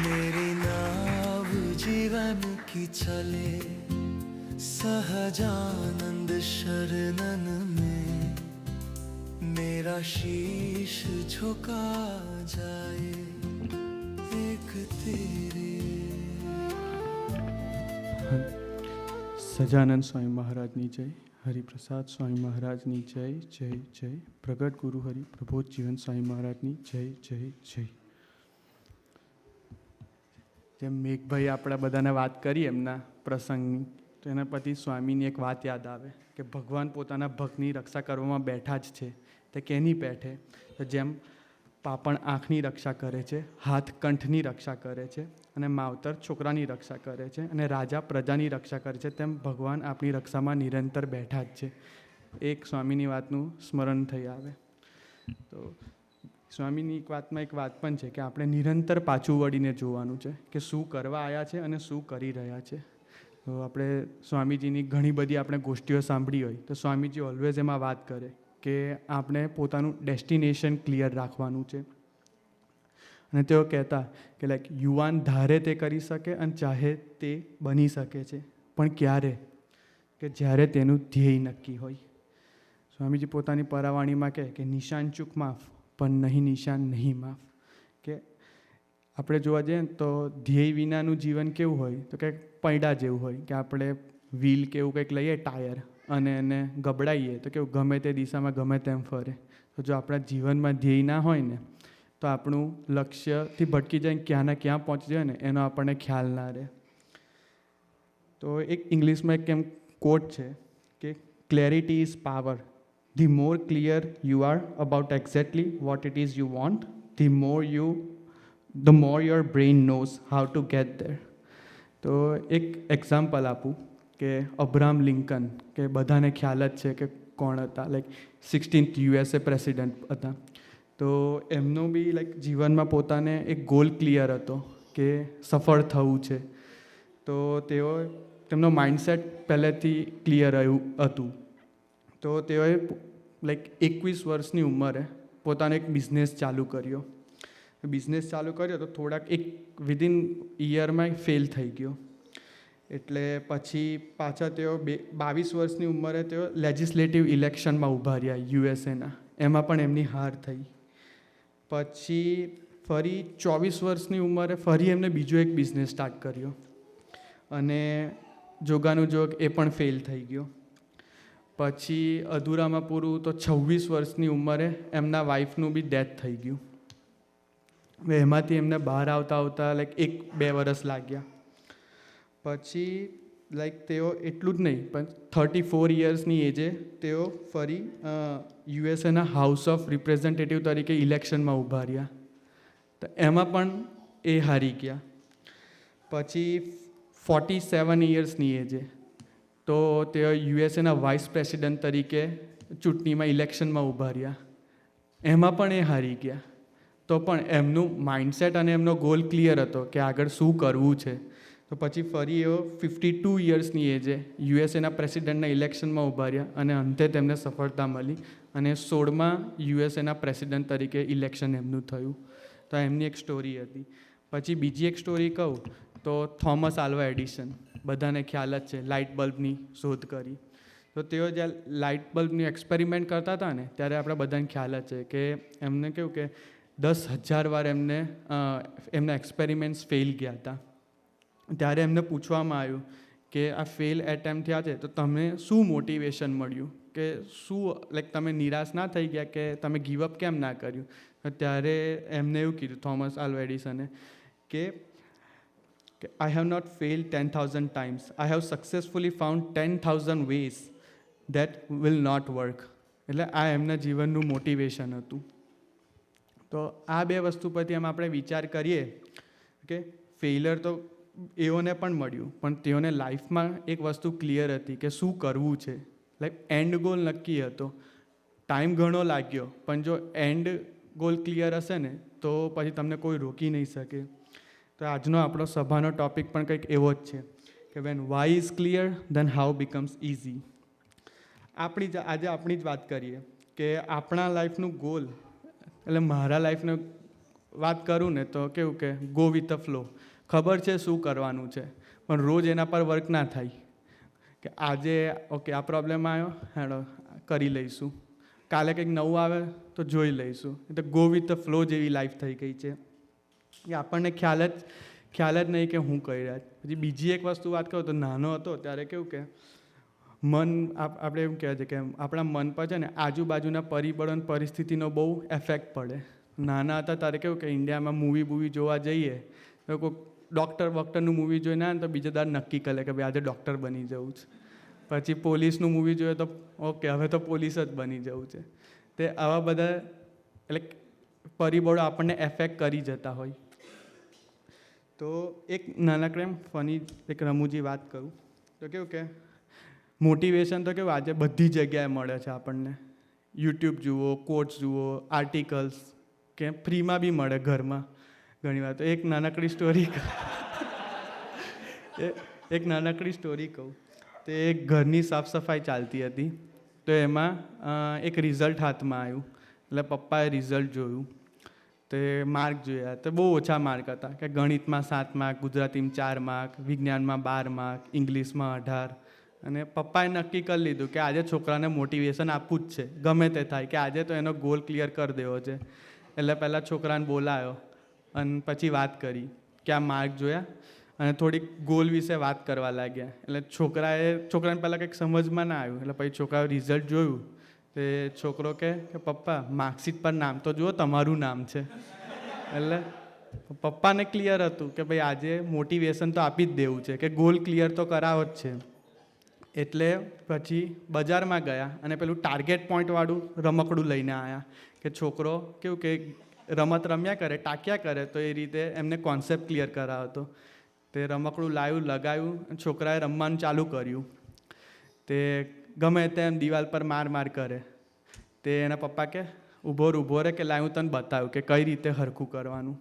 मेरी नाव जीवन की चले सहजानंद शरणन में, मेरा शीश झुका जाए एक तेरे. સજાનંદ સ્વામી મહારાજની જય, હરિપ્રસાદ સ્વામી મહારાજની જય જય જય, પ્રગટ ગુરુ હરિ પ્રબોધ જીવન સ્વામી મહારાજની જય જય જય. જેમ મેઘભાઈ આપણા બધાને વાત કરી એમના પ્રસંગની, તો એના પછી સ્વામીની એક વાત યાદ આવે કે ભગવાન પોતાના ભક્તની રક્ષા કરવામાં બેઠા જ છે. તે કેની બેઠે? તો જેમ પાપણ આંખની રક્ષા કરે છે, હાથ કંઠની રક્ષા કરે છે, અને માવતર છોકરાની રક્ષા કરે છે, અને રાજા પ્રજાની રક્ષા કરે છે, તેમ ભગવાન આપણી રક્ષામાં નિરંતર બેઠા જ છે. એક સ્વામીની વાતનું સ્મરણ થઈ આવે. તો સ્વામીની એક વાતમાં એક વાત પણ છે કે આપણે નિરંતર પાછું વળીને જોવાનું છે કે શું કરવા આવ્યા છે અને શું કરી રહ્યા છે. તો આપણે સ્વામીજીની ઘણી બધી આપણે ગોષ્ઠીઓ સાંભળી હોય તો સ્વામીજી ઓલવેઝ એમાં વાત કરે કે આપણે પોતાનું ડેસ્ટિનેશન ક્લિયર રાખવાનું છે. અને તેઓ કહેતા કે લાઈક યુવાન ધારે તે કરી શકે અને ચાહે તે બની શકે છે, પણ ક્યારે? કે જ્યારે તેનું ધ્યેય નક્કી હોય. સ્વામીજી પોતાની પરાવાણીમાં કહે કે નિશાન ચૂક માફ, પણ નહીં નિશાન નહીં માફ. કે આપણે જોવા જઈએ ને તો ધ્યેય વિનાનું જીવન કેવું હોય? તો કંઈક પૈડા જેવું હોય કે આપણે વ્હીલ કે એવું કંઈક લઈએ ટાયર અને એને ગબડાઈએ તો કેવું ગમે તે દિશામાં ગમે તેમ ફરે. તો જો આપણા જીવનમાં ધ્યેય ના હોય ને તો આપણું લક્ષ્યથી ભટકી જાય, ક્યાંના ક્યાં પહોંચી જાય ને એનો આપણને ખ્યાલ ના રહે. તો એક ઇંગ્લિશમાં એક કેમ કોટ છે કે clarity is power. The more clear you are about exactly what it is you want, the more your brain knows how to get there. તો એક એક્ઝામ્પલ આપું કે અબ્રાહમ લિંકન, કે બધાને ખ્યાલ જ છે કે કોણ હતા, લાઈક 16th USA પ્રેસિડન્ટ હતા. તો એમનો બી લાઈક જીવનમાં પોતાને એક ગોલ ક્લિયર હતો કે સફળ થવું છે. તો તેમનો માઇન્ડસેટ પહેલેથી ક્લિયર હતું. તો તેઓએ લાઈક 21 વર્ષની ઉંમરે પોતાનો એક બિઝનેસ ચાલુ કર્યો. બિઝનેસ ચાલુ કર્યો તો થોડાક એક વિધિન યરમાં ફેલ થઈ ગયો. એટલે પછી પાછા તેઓ 22 વર્ષની ઉંમરે તેઓ લેજિસ્લેટિવ ઇલેક્શનમાં ઊભા રહ્યા યુએસએના. એમાં પણ એમની હાર થઈ. પછી ફરી 24 વર્ષની ઉંમરે ફરી એમને બીજો એક બિઝનેસ સ્ટાર્ટ કર્યો અને જોગાનું જોગ એ પણ ફેલ થઈ ગયો. પછી અધૂરામાં પૂરું તો 26 વર્ષની ઉંમરે એમના વાઈફનું બી ડેથ થઈ ગયું. એમાંથી એમને બહાર આવતા લાઈક 1-2 વર્ષ લાગ્યા. પછી લાઈક તેઓ એટલું જ નહીં પણ 34 યર્સની એજે તેઓ ફરી યુએસએના હાઉસ ઓફ રિપ્રેઝેન્ટેટિવ તરીકે ઇલેક્શનમાં ઊભા રહ્યા. તો એમાં પણ એ હારી ગયા. પછી 47 યર્સની એજે તો તેઓ યુએસએના વાઇસ પ્રેસિડન્ટ તરીકે ચૂંટણીમાં ઇલેક્શનમાં ઊભા રહ્યા. એમાં પણ એ હારી ગયા. તો પણ એમનું માઇન્ડસેટ અને એમનો ગોલ ક્લિયર હતો કે આગળ શું કરવું છે. તો પછી ફરી એઓ 52 યર્સની એજે યુએસએના પ્રેસિડન્ટના ઇલેક્શનમાં ઊભા રહ્યા અને અંતે તેમને સફળતા મળી અને 16મા યુએસએના પ્રેસિડન્ટ તરીકે ઇલેક્શન એમનું થયું. તો એમની એક સ્ટોરી હતી. પછી બીજી એક સ્ટોરી કહું તો થોમસ આલ્વા એડિસન, બધાને ખ્યાલ જ છે, લાઇટ બલ્બની શોધ કરી. તો તેઓ જ્યારે લાઇટ બલ્બની એક્સપેરિમેન્ટ કરતા હતા ને ત્યારે આપણે બધાને ખ્યાલ જ છે કે એમને કેવું કે 10,000 વાર એમના એક્સપેરિમેન્ટ્સ ફેલ ગયા હતા. ત્યારે એમને પૂછવામાં આવ્યું કે આ ફેલ એટેમ્પ થયા છે તો તમને શું મોટિવેશન મળ્યું, કે શું લાઈક તમે નિરાશ ના થઈ ગયા, કે તમે ગીવઅપ કેમ ના કર્યું. તો ત્યારે એમને એવું કીધું થોમસ આલ્વા એડિસને કે I have not failed 10,000 times, I have successfully found 10,000 ways that will not work. એટલે આ એમના જીવનનું મોટિવેશન હતું. તો આ બે વસ્તુ પરથી એમ આપણે વિચાર કરીએ કે ફેઇલર તો એઓને પણ મળ્યું પણ તેઓને લાઈફમાં એક વસ્તુ ક્લિયર હતી કે શું કરવું છે. લાઈક એન્ડ ગોલ નક્કી હતો. ટાઈમ ઘણો લાગ્યો પણ જો એન્ડ ગોલ ક્લિયર હશે ને તો પછી તમને કોઈ રોકી નહીં શકે. તો આજનો આપણો સભાનો ટૉપિક પણ કંઈક એવો જ છે કે when why is clear then how becomes easy. આજે આપણી જ વાત કરીએ કે આપણા લાઈફનું ગોલ, એટલે મારા લાઈફને વાત કરું ને તો કેવું કે ગો વિથ ધ ફ્લો. ખબર છે શું કરવાનું છે પણ રોજ એના પર વર્ક ના થાય કે આજે ઓકે આ પ્રોબ્લેમ આવ્યો હેડો કરી લઈશું, કાલે કંઈક નવું આવે તો જોઈ લઈશું. એટલે ગો વિથ ધ ફ્લો જેવી લાઈફ થઈ ગઈ છે કે આપણને ખ્યાલ જ નહીં કે હું કરી રહ્યા. પછી બીજી એક વસ્તુ વાત કરું તો નાનો હતો ત્યારે કેવું કે મન આપણે એવું કહેવાય છે કે આપણા મન પર છે ને આજુબાજુના પરિબળો અને પરિસ્થિતિનો બહુ એફેક્ટ પડે. નાના હતા ત્યારે કેવું કે ઇન્ડિયામાં મૂવી જોવા જઈએ તો કોઈ ડૉક્ટરનું મૂવી જોઈને આવે ને તો બીજા દાડ નક્કી કરે કે ભાઈ આજે ડૉક્ટર બની જવું છે. પછી પોલીસનું મૂવી જોઈએ તો ઓકે હવે તો પોલીસ જ બની જવું છે. તે આવા બધા એટલે પરિબળો આપણને એફેક્ટ કરી જતા હોય. તો એક નાનકડે ફની એક રમૂજી વાત કરું તો કેવું કે મોટિવેશન તો કેવું આજે બધી જગ્યાએ મળે છે આપણને. યુટ્યુબ જુઓ, કોટ્સ જુઓ, આર્ટિકલ્સ કે ફ્રીમાં બી મળે ઘરમાં ઘણીવાર. તો એક નાનકડી સ્ટોરી કહું તો એક ઘરની સાફ સફાઈ ચાલતી હતી. તો એમાં એક રિઝલ્ટ હાથમાં આવ્યું. એટલે પપ્પાએ રિઝલ્ટ જોયું તે માર્ક જોયા તો બહુ ઓછા માર્ક હતા કે ગણિતમાં 7 માર્ક, ગુજરાતીમાં 4 માર્ક, વિજ્ઞાનમાં 12 માર્ક, ઇંગ્લિશમાં 18. અને પપ્પાએ નક્કી કરી લીધું કે આજે છોકરાને મોટિવેશન આપવું જ છે, ગમે તે થાય કે આજે તો એનો ગોલ ક્લિયર કરી દેવો છે. એટલે પહેલાં છોકરાને બોલાવ્યો અને પછી વાત કરી કે આ માર્ક જોયા અને થોડીક ગોલ વિશે વાત કરવા લાગ્યા. એટલે છોકરાને પહેલાં કંઈક સમજમાં ના આવ્યું. એટલે પછી છોકરાએ રિઝલ્ટ જોયું તે છોકરો કે પપ્પા માર્કશીટ પર નામ તો જુઓ, તમારું નામ છે. એટલે પપ્પાને ક્લિયર હતું કે ભાઈ આજે મોટિવેશન તો આપી જ દેવું છે કે ગોલ ક્લિયર તો કરાવો જ છે. એટલે પછી બજારમાં ગયા અને પેલું ટાર્ગેટ પોઈન્ટવાળું રમકડું લઈને આવ્યા કે છોકરો કેવું કે રમત રમ્યા કરે, ટાંક્યા કરે તો એ રીતે એમને કોન્સેપ્ટ ક્લિયર કરાવતો. તે રમકડું લાવ્યું, લગાવ્યું, છોકરાએ રમવાનું ચાલુ કર્યું. તે ગમે તેમ દિવાલ પર માર કરે. તે એના પપ્પા કે ઊભો રહે કે લાવ્યું તને બતાવ્યું કે કઈ રીતે હરખું કરવાનું.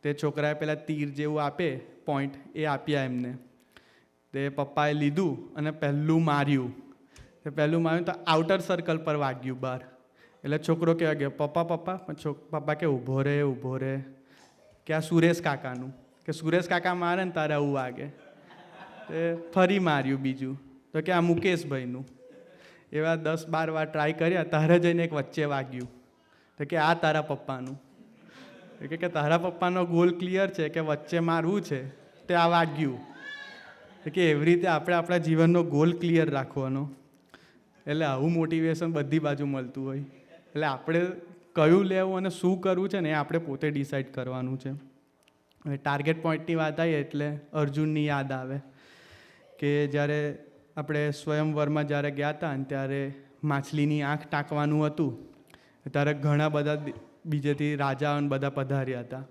તે છોકરાએ પેલા તીર જેવું આપે પોઈન્ટ એ આપ્યા એમને. તે પપ્પાએ લીધું અને પહેલું માર્યું તો આઉટર સર્કલ પર વાગ્યું બહાર. એટલે છોકરો કહેવા ગયો પપ્પા કે ઊભો રહે કે આ સુરેશ કાકાનું, કે સુરેશ કાકા મારે ને તારે આવું વાગે. તે ફરી માર્યું બીજું તો કે આ મુકેશભાઈનું. એવા 10-12 વાર ટ્રાય કર્યા તારે જઈને એક વચ્ચે વાગ્યું તો કે આ તારા પપ્પાનું. કે તારા પપ્પાનો ગોલ ક્લિયર છે કે વચ્ચે મારવું છે તે આ વાગ્યું. કે એવી રીતે આપણે આપણા જીવનનો ગોલ ક્લિયર રાખવાનો. એટલે આવું મોટિવેશન બધી બાજુ મળતું હોય. એટલે આપણે કયું લેવું અને શું કરવું છે ને એ આપણે પોતે ડિસાઈડ કરવાનું છે. હવે ટાર્ગેટ પોઈન્ટની વાત આવી એટલે અર્જુનની યાદ આવે કે જ્યારે આપણે સ્વયંવરમાં જ્યારે ગયા હતા ને ત્યારે માછલીની આંખ ટાંકવાનું હતું, ત્યારે ઘણા બધા બીજેથી રાજાઓ ને બધા પધાર્યા હતા.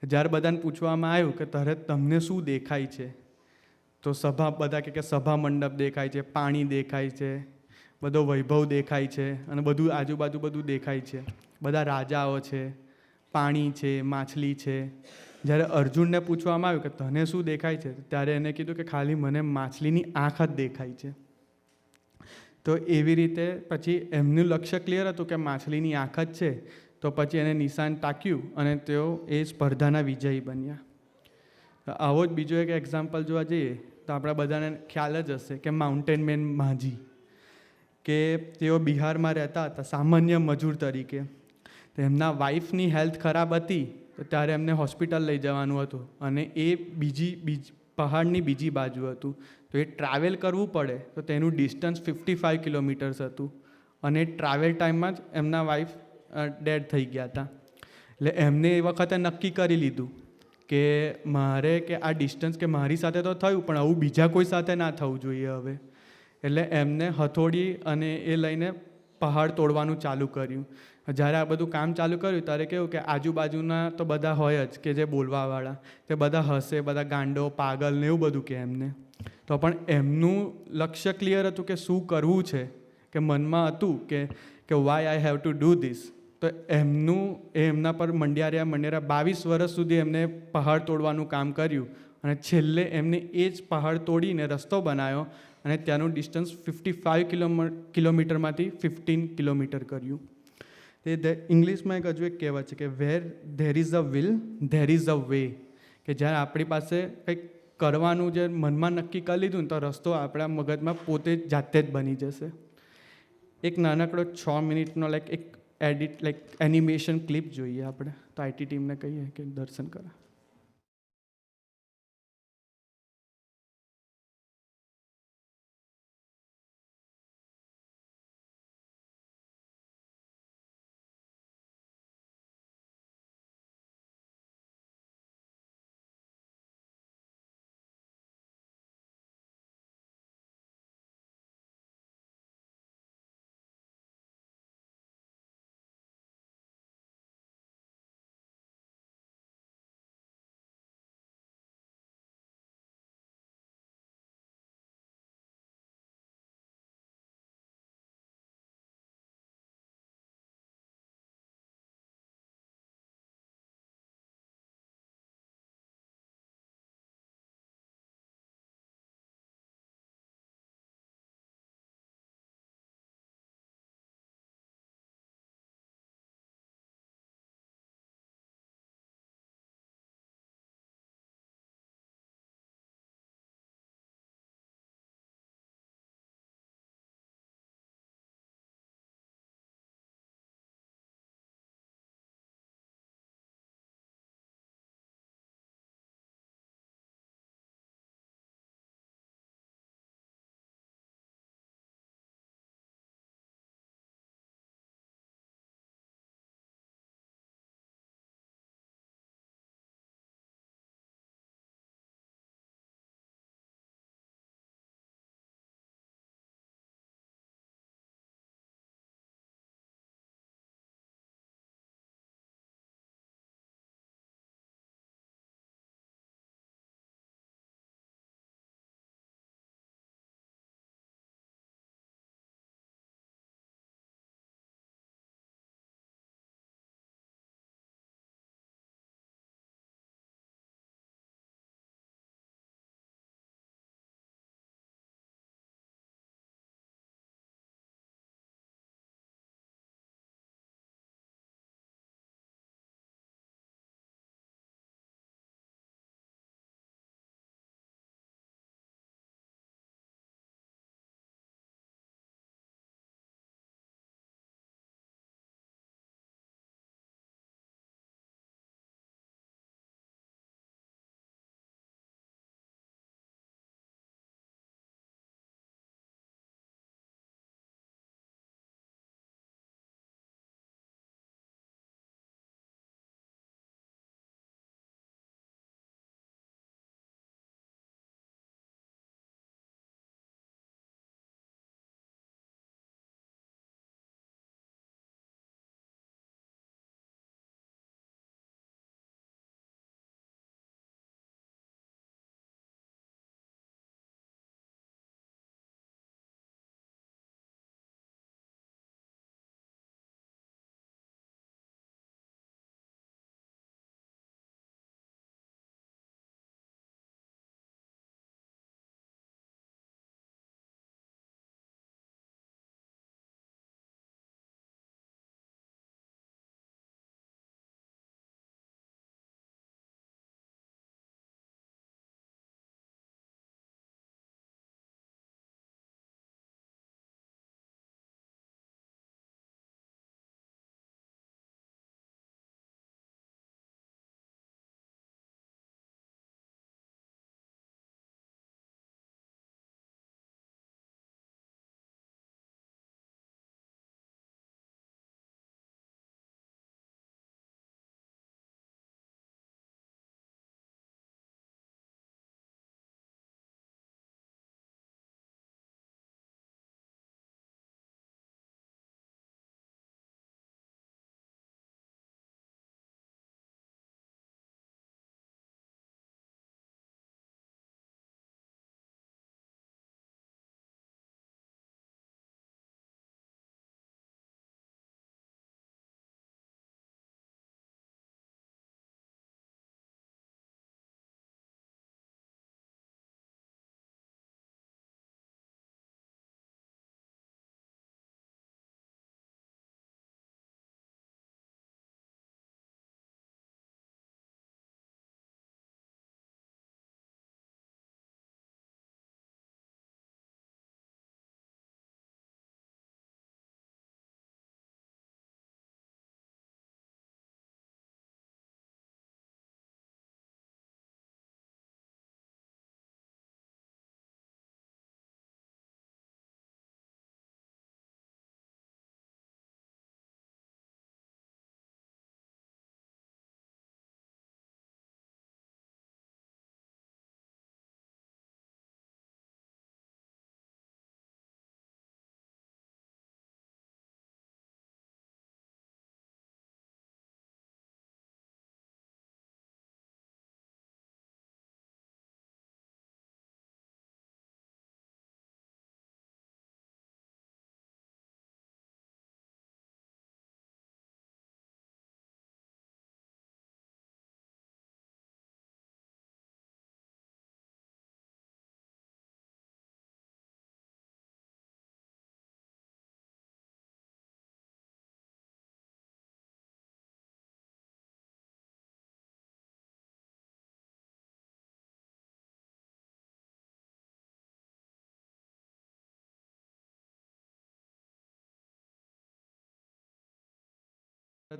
જ્યારે બધાને પૂછવામાં આવ્યું કે તમને શું દેખાય છે, તો બધા કે સભા મંડપ દેખાય છે, પાણી દેખાય છે, બધો વૈભવ દેખાય છે અને બધું આજુબાજુ બધું દેખાય છે, બધા રાજાઓ છે, પાણી છે, માછલી છે. જ્યારે અર્જુનને પૂછવામાં આવ્યું કે તને શું દેખાય છે, ત્યારે એને કીધું કે ખાલી મને માછલીની આંખ જ દેખાય છે. તો એવી રીતે પછી એમનું લક્ષ્ય ક્લિયર હતું કે માછલીની આંખ જ છે, તો પછી એને નિશાન તાક્યું અને તેઓ એ સ્પર્ધાના વિજયી બન્યા. આવો જ બીજો એક એક્ઝામ્પલ જોવા જઈએ તો આપણા બધાને ખ્યાલ જ હશે કે માઉન્ટેન મેન માંઝી, કે તેઓ બિહારમાં રહેતા હતા સામાન્ય મજૂર તરીકે. તો એમના વાઈફની હેલ્થ ખરાબ હતી, તો ત્યારે એમને હોસ્પિટલ લઈ જવાનું હતું અને એ પહાડની બીજી બાજુ હતું. તો એ ટ્રાવેલ કરવું પડે તો તેનું ડિસ્ટન્સ 55 કિલોમીટર્સ હતું અને ટ્રાવેલ ટાઈમમાં જ એમના વાઈફ ડેડ થઈ ગયા હતા. એટલે એમને એ વખતે નક્કી કરી લીધું કે મારે કે આ ડિસ્ટન્સ કે મારી સાથે તો થયું પણ આવું બીજા કોઈ સાથે ના થવું જોઈએ હવે. એટલે એમને હથોડી અને એ લઈને પહાડ તોડવાનું ચાલુ કર્યું. જ્યારે આ બધું કામ ચાલુ કર્યું ત્યારે કેવું કે આજુબાજુના તો બધા હોય જ કે જે બોલવાવાળા, તે બધા હસે, બધા ગાંડો, પાગલ ને એવું બધું કે એમને. તો પણ એમનું લક્ષ્ય ક્લિયર હતું કે શું કરવું છે, કે મનમાં હતું કે why I have to do this. તો એમના પર મંડ્યા રહ્યા 22 વર્ષ સુધી એમને પહાડ તોડવાનું કામ કર્યું અને છેલ્લે એમને એ જ પહાડ તોડીને રસ્તો બનાવ્યો અને ત્યાંનું ડિસ્ટન્સ 55 કિલોમીટરમાંથી 15 કિલોમીટર કર્યું. ઇંગ્લિશમાં એક હજુ એક કહેવત છે કે where there is a will there is a way, કે જ્યારે આપણી પાસે કંઈક કરવાનું જે મનમાં નક્કી કરી લીધું ને તો રસ્તો આપણા મગજમાં પોતે જ જાતે જ બની જશે. એક નાનકડો 6 મિનિટનો એનિમેશન ક્લિપ જોઈએ આપણે, તો આઈટી ટીમને કહીએ કે દર્શન કરે.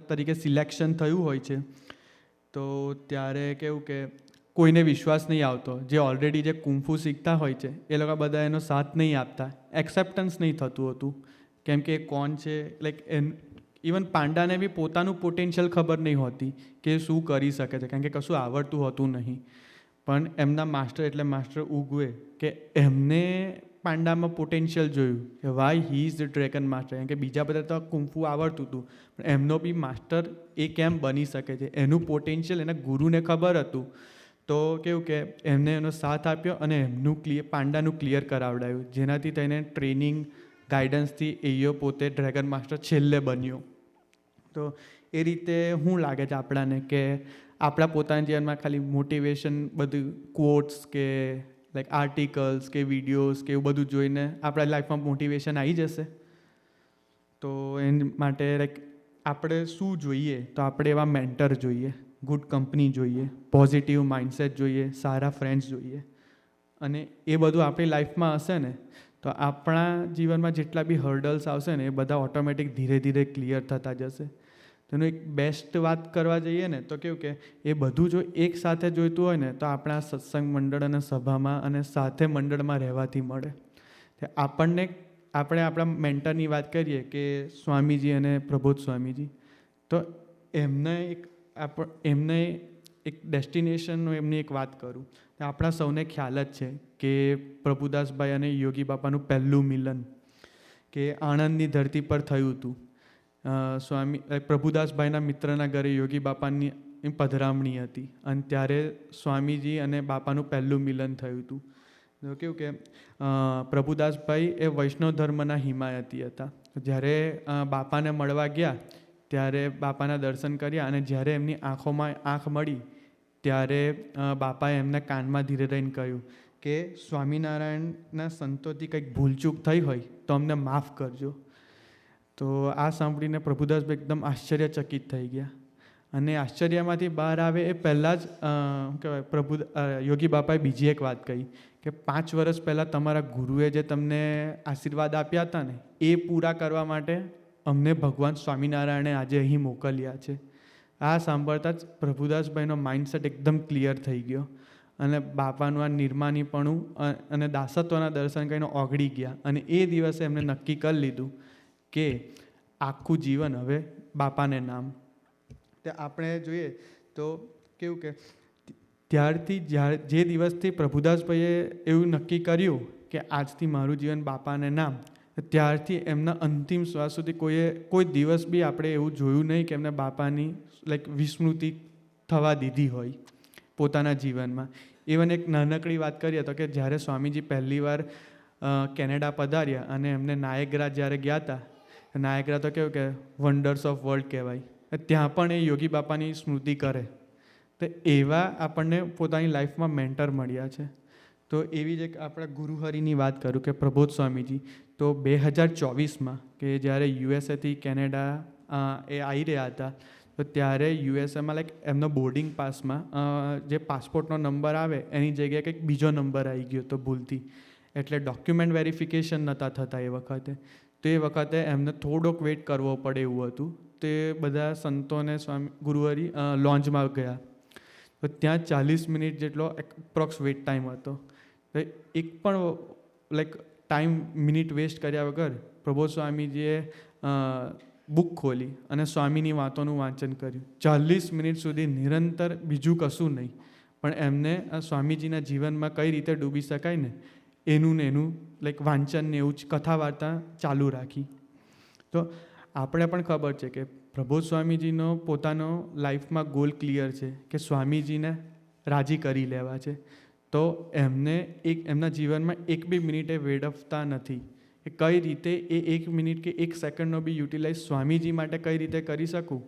તરીકે સિલેક્શન થયું હોય છે તો ત્યારે કેવું કે કોઈને વિશ્વાસ નહીં આવતો, જે ઓલરેડી જે કુંફુ શીખતા હોય છે એ લોકો બધા એનો સાથ નહીં આપતા, એક્સેપ્ટન્સ નહીં થતું હતું, કેમ કે એ કોણ છે. લાઈક ઇવન પાંડાને બી પોતાનું પોટેન્શિયલ ખબર નહીં હોતી કે શું કરી શકે છે, કારણ કે કશું આવડતું હોતું નહીં. પણ એમના માસ્ટર એટલે માસ્ટર ઉગવે કે એમને પાંડામાં પોટેન્શિયલ જોયું કે Y he is the dragon master, કારણ કે બીજા બધા તો કુંફુ આવડતું હતું પણ એમનો બી માસ્ટર એ કેમ બની શકે છે, એનું પોટેન્શિયલ એના ગુરુને ખબર હતું. તો કેવું કે એમને એનો સાથ આપ્યો અને એમનું પાંડાનું ક્લિયર કરાવડાવ્યું, જેનાથી તેને ટ્રેનિંગ ગાઈડન્સથી એયો પોતે ડ્રેગન માસ્ટર છેલ્લે બન્યો. તો એ રીતે શું લાગે છે આપણાને કે આપણા પોતાના જીવનમાં ખાલી મોટિવેશન બધું કોટ્સ કે લાઈક આર્ટિકલ્સ કે વિડીયોઝ કે એવું બધું જોઈને આપણા લાઈફમાં મોટિવેશન આવી જશે? તો એના માટે લાઈક આપણે શું જોઈએ? તો આપણે એવા મેન્ટર જોઈએ, ગુડ કંપની જોઈએ, પોઝિટિવ માઇન્ડસેટ જોઈએ, સારા ફ્રેન્ડ્સ જોઈએ. અને એ બધું આપણી લાઈફમાં હશે ને તો આપણા જીવનમાં જેટલા બી હર્ડલ્સ આવશે ને એ બધા ઓટોમેટિક ધીરે ધીરે ક્લિયર થતા જશે. તેનું એક બેસ્ટ વાત કરવા જઈએ ને તો કેવું કે એ બધું જો એક સાથે જોઈતું હોય ને તો આપણા સત્સંગ મંડળ અને સભામાં અને સાથે મંડળમાં રહેવાથી મળે. આપણે આપણા મેન્ટરની વાત કરીએ કે સ્વામીજી અને પ્રબોધ સ્વામીજી, તો એમને એક ડેસ્ટિનેશનનું એમની એક વાત કરું. આપણા સૌને ખ્યાલ જ છે કે પ્રભુદાસભાઈ અને યોગી બાપાનું પહેલું મિલન કે આણંદની ધરતી પર થયું હતું. પ્રભુદાસભાઈના મિત્રના ઘરે યોગી બાપાની પધરામણી હતી અને ત્યારે સ્વામીજી અને બાપાનું પહેલું મિલન થયું હતું. તો કેવું કે પ્રભુદાસભાઈ એ વૈષ્ણવ ધર્મના હિમાયતી હતા. જ્યારે બાપાને મળવા ગયા ત્યારે બાપાના દર્શન કર્યા અને જ્યારે એમની આંખોમાં આંખ મળી ત્યારે બાપાએ એમના કાનમાં ધીરે રહીને કહ્યું કે સ્વામિનારાયણના સંતોથી કંઈક ભૂલચૂક થઈ હોય તો અમને માફ કરજો. તો આ સાંભળીને પ્રભુદાસભાઈ એકદમ આશ્ચર્યચકિત થઈ ગયા અને આશ્ચર્યમાંથી બહાર આવે એ પહેલાં જ કહેવાય યોગી બાપાએ બીજી એક વાત કહી કે 5 વર્ષ પહેલાં તમારા ગુરુએ જે તમને આશીર્વાદ આપ્યા હતા ને એ પૂરા કરવા માટે અમને ભગવાન સ્વામિનારાયણે આજે અહીં મોકલ્યા છે. આ સાંભળતા જ પ્રભુદાસભાઈનો માઇન્ડસેટ એકદમ ક્લિયર થઈ ગયો અને બાપાનું આ નિર્માનીપણું અને દાસત્વના દર્શન કરીને ઓગળી ગયા અને એ દિવસે એમને નક્કી કરી લીધું કે આખું જીવન હવે બાપાને નામ. તે આપણે જોઈએ તો કેવું કે ત્યારથી જે દિવસથી પ્રભુદાસભાઈએ એવું નક્કી કર્યું કે આજથી મારું જીવન બાપાને નામ, ત્યારથી એમના અંતિમ શ્વાસ સુધી કોઈ દિવસ બી આપણે એવું જોયું નહીં કે એમને બાપાની લાઈક વિસ્મૃતિ થવા દીધી હોય પોતાના જીવનમાં. ઇવન એક નાનકડી વાત કરીએ તો કે જ્યારે સ્વામીજી પહેલીવાર કેનેડા પધાર્યા અને એમને નાયગ્રા જ્યારે ગયા હતા, નાયગ્રા તો કેવું કે વન્ડર્સ ઓફ વર્લ્ડ કહેવાય, ત્યાં પણ એ યોગી બાપાની સ્મૃતિ કરે. તો એવા આપણને પોતાની લાઈફમાં મેન્ટર મળ્યા છે. તો એવી જ એક આપણા ગુરુહરિની વાત કરું કે પ્રબોધ સ્વામીજી, તો 2024માં કે જ્યારે યુએસએથી કેનેડા એ આવી રહ્યા હતા તો ત્યારે યુએસએમાં લાઈક એમનો બોર્ડિંગ પાસમાં જે પાસપોર્ટનો નંબર આવે એની જગ્યાએ કંઈક બીજો નંબર આવી ગયો તો ભૂલથી, એટલે ડોક્યુમેન્ટ વેરિફિકેશન નહોતા થતા એ વખતે. તો એ વખતે એમને થોડોક વેઇટ કરવો પડે એવું હતું. તે બધા સંતોને સ્વામી ગુરુહરિ લોન્જમાં ગયા તો ત્યાં 40 મિનિટ જેટલો એપ્રોક્સ વેઇટ ટાઈમ હતો. તો એક પણ લાઈક મિનિટ વેસ્ટ કર્યા વગર પ્રબોધ સ્વામીજીએ બુક ખોલી અને સ્વામીની વાતોનું વાંચન કર્યું. 40 મિનિટ સુધી નિરંતર બીજું કશું નહીં, પણ એમને આ સ્વામીજીના જીવનમાં કઈ રીતે ડૂબી શકાય ને એનું લાઈક વાંચન ને એવું જ કથા વાર્તા ચાલુ રાખી. તો આપણે પણ ખબર છે કે પ્રબોધ સ્વામીજીનો પોતાનો લાઈફમાં ગોલ ક્લિયર છે કે સ્વામીજીને રાજી કરી લેવા છે. તો એમના જીવનમાં એક બી મિનિટે વેડફતા નથી કે કઈ રીતે એ 1 મિનિટ કે 1 સેકન્ડનો બી યુટિલાઇઝ સ્વામીજી માટે કઈ રીતે કરી શકું,